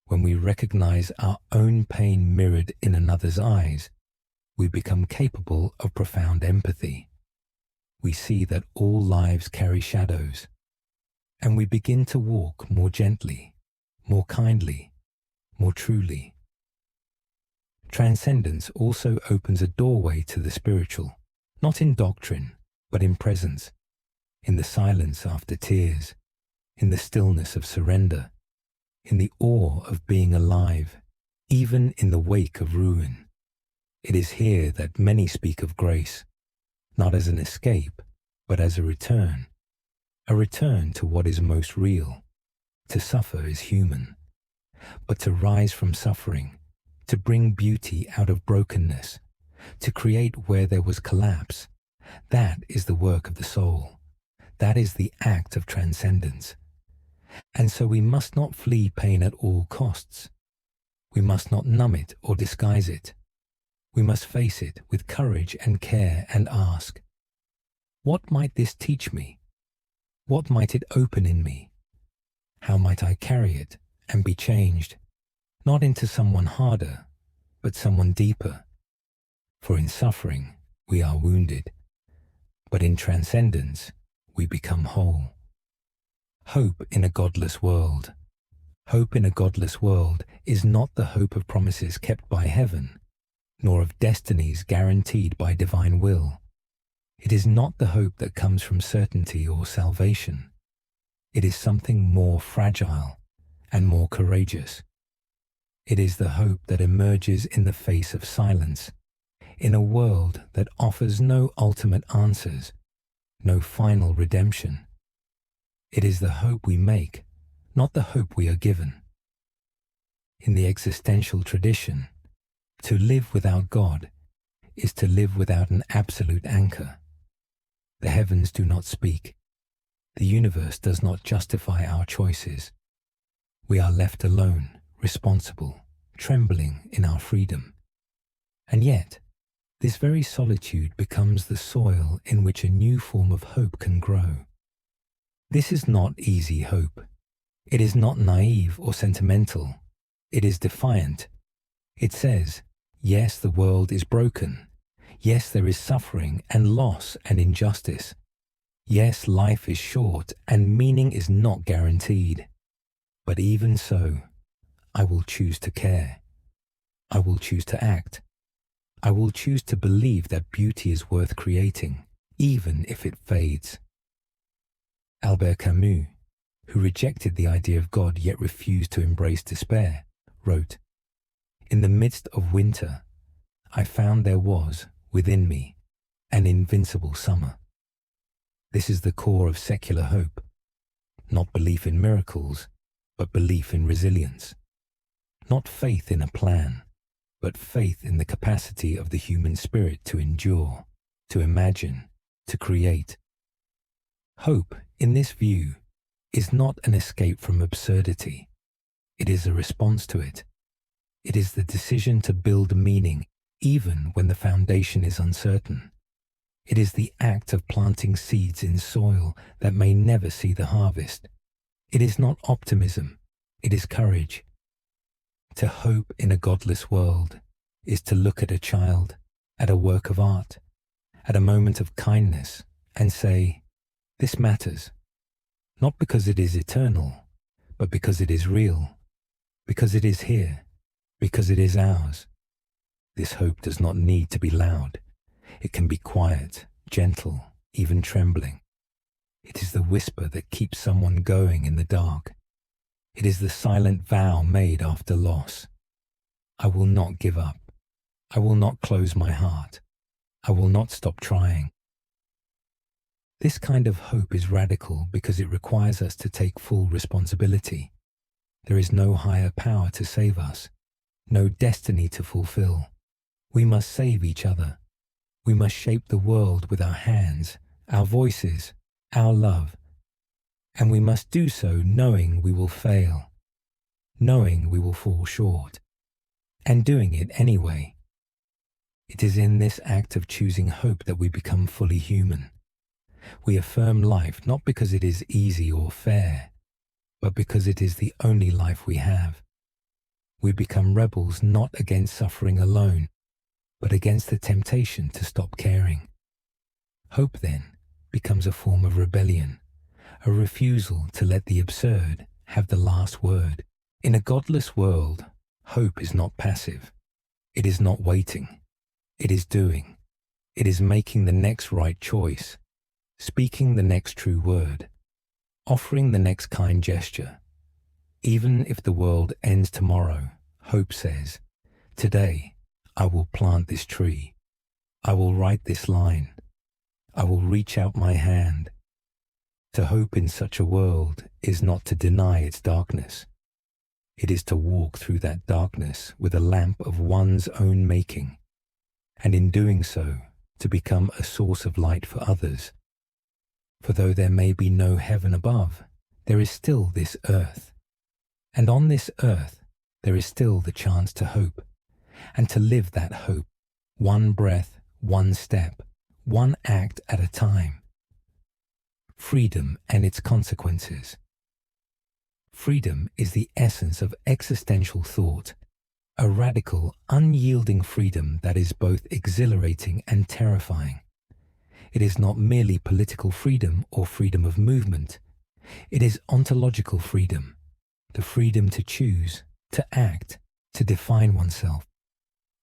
When we recognize our own pain mirrored in another's eyes, we become capable of profound empathy. We see that all lives carry shadows, and we begin to walk more gently, more kindly, more truly. Transcendence also opens a doorway to the spiritual, not in doctrine, but in presence, in the silence after tears, in the stillness of surrender, in the awe of being alive, even in the wake of ruin. It is here that many speak of grace, not as an escape, but as a return to what is most real. To suffer is human, but to rise from suffering, to bring beauty out of brokenness, to create where there was collapse, that is the work of the soul. That is the act of transcendence. And so we must not flee pain at all costs. We must not numb it or disguise it. We must face it with courage and care and ask, what might this teach me? What might it open in me? How might I carry it and be changed, not into someone harder, but someone deeper? For in suffering, we are wounded, but in transcendence, we become whole. Hope in a godless world. Hope in a godless world is not the hope of promises kept by heaven, nor of destinies guaranteed by divine will. It is not the hope that comes from certainty or salvation. It is something more fragile and more courageous. It is the hope that emerges in the face of silence, in a world that offers no ultimate answers, no final redemption. It is the hope we make, not the hope we are given. In the existential tradition, to live without God is to live without an absolute anchor. The heavens do not speak. The universe does not justify our choices. We are left alone, responsible, trembling in our freedom. And yet, this very solitude becomes the soil in which a new form of hope can grow. This is not easy hope. It is not naive or sentimental. It is defiant. It says, yes, the world is broken. Yes, there is suffering and loss and injustice. Yes, life is short and meaning is not guaranteed. But even so, I will choose to care. I will choose to act. I will choose to believe that beauty is worth creating, even if it fades. Albert Camus, who rejected the idea of God yet refused to embrace despair, wrote, "In the midst of winter, I found there was, within me, an invincible summer." This is the core of secular hope, not belief in miracles, but belief in resilience. Not faith in a plan, but faith in the capacity of the human spirit to endure, to imagine, to create. Hope, in this view, is not an escape from absurdity. It is a response to it. It is the decision to build meaning even when the foundation is uncertain. It is the act of planting seeds in soil that may never see the harvest. It is not optimism, it is courage. To hope in a godless world is to look at a child, at a work of art, at a moment of kindness, and say, this matters, not because it is eternal, but because it is real, because it is here, because it is ours. This hope does not need to be loud. It can be quiet, gentle, even trembling. It is the whisper that keeps someone going in the dark. It is the silent vow made after loss. I will not give up. I will not close my heart. I will not stop trying. This kind of hope is radical because it requires us to take full responsibility. There is no higher power to save us, no destiny to fulfill. We must save each other. We must shape the world with our hands, our voices, our love. And we must do so knowing we will fail, knowing we will fall short, and doing it anyway. It is in this act of choosing hope that we become fully human. We affirm life not because it is easy or fair, but because it is the only life we have. We become rebels not against suffering alone, but against the temptation to stop caring. Hope, then, becomes a form of rebellion, a refusal to let the absurd have the last word, In a godless world, hope is not passive. It is not waiting. It is doing. It is making the next right choice, speaking the next true word, offering the next kind gesture. Even if the world ends tomorrow, hope says, "Today, I will plant this tree. I will write this line. I will reach out my hand." To hope in such a world is not to deny its darkness. It is to walk through that darkness with a lamp of one's own making, and in doing so, to become a source of light for others. For though there may be no heaven above, there is still this earth. And on this earth, there is still the chance to hope, and to live that hope, one breath, one step, one act at a time. Freedom and its consequences. Freedom is the essence of existential thought, a radical, unyielding freedom that is both exhilarating and terrifying. It is not merely political freedom or freedom of movement. It is ontological freedom, the freedom to choose, to act, to define oneself.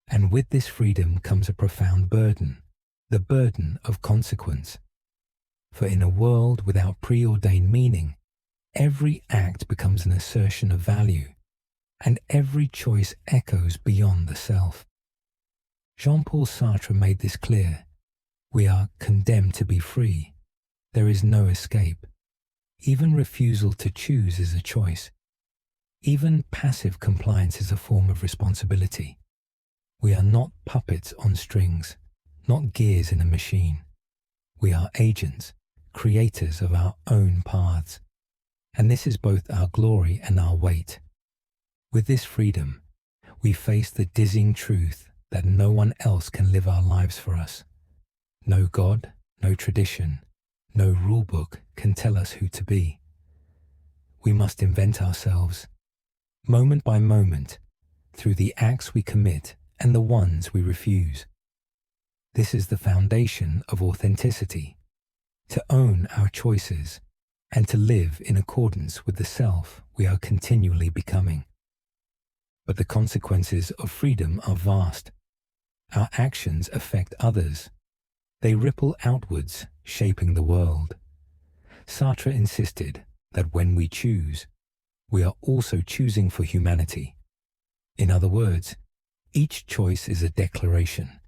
And with this freedom comes a profound burden, the burden of consequence. For in a world without preordained meaning, every act becomes an assertion of value, and every choice echoes beyond the self. Jean-Paul Sartre made this clear. We are condemned to be free. There is no escape. Even refusal to choose is a choice. Even passive compliance is a form of responsibility. We are not puppets on strings, not gears in a machine. We are agents, creators of our own paths. And this is both our glory and our weight. With this freedom, we face the dizzying truth that no one else can live our lives for us. No God, no tradition, no rulebook can tell us who to be. We must invent ourselves, moment by moment, through the acts we commit and the ones we refuse. This is the foundation of authenticity, to own our choices and to live in accordance with the self we are continually becoming. But the consequences of freedom are vast. Our actions affect others. They ripple outwards, shaping the world. Sartre insisted that when we choose, we are also choosing for humanity. In other words, each choice is a declaration,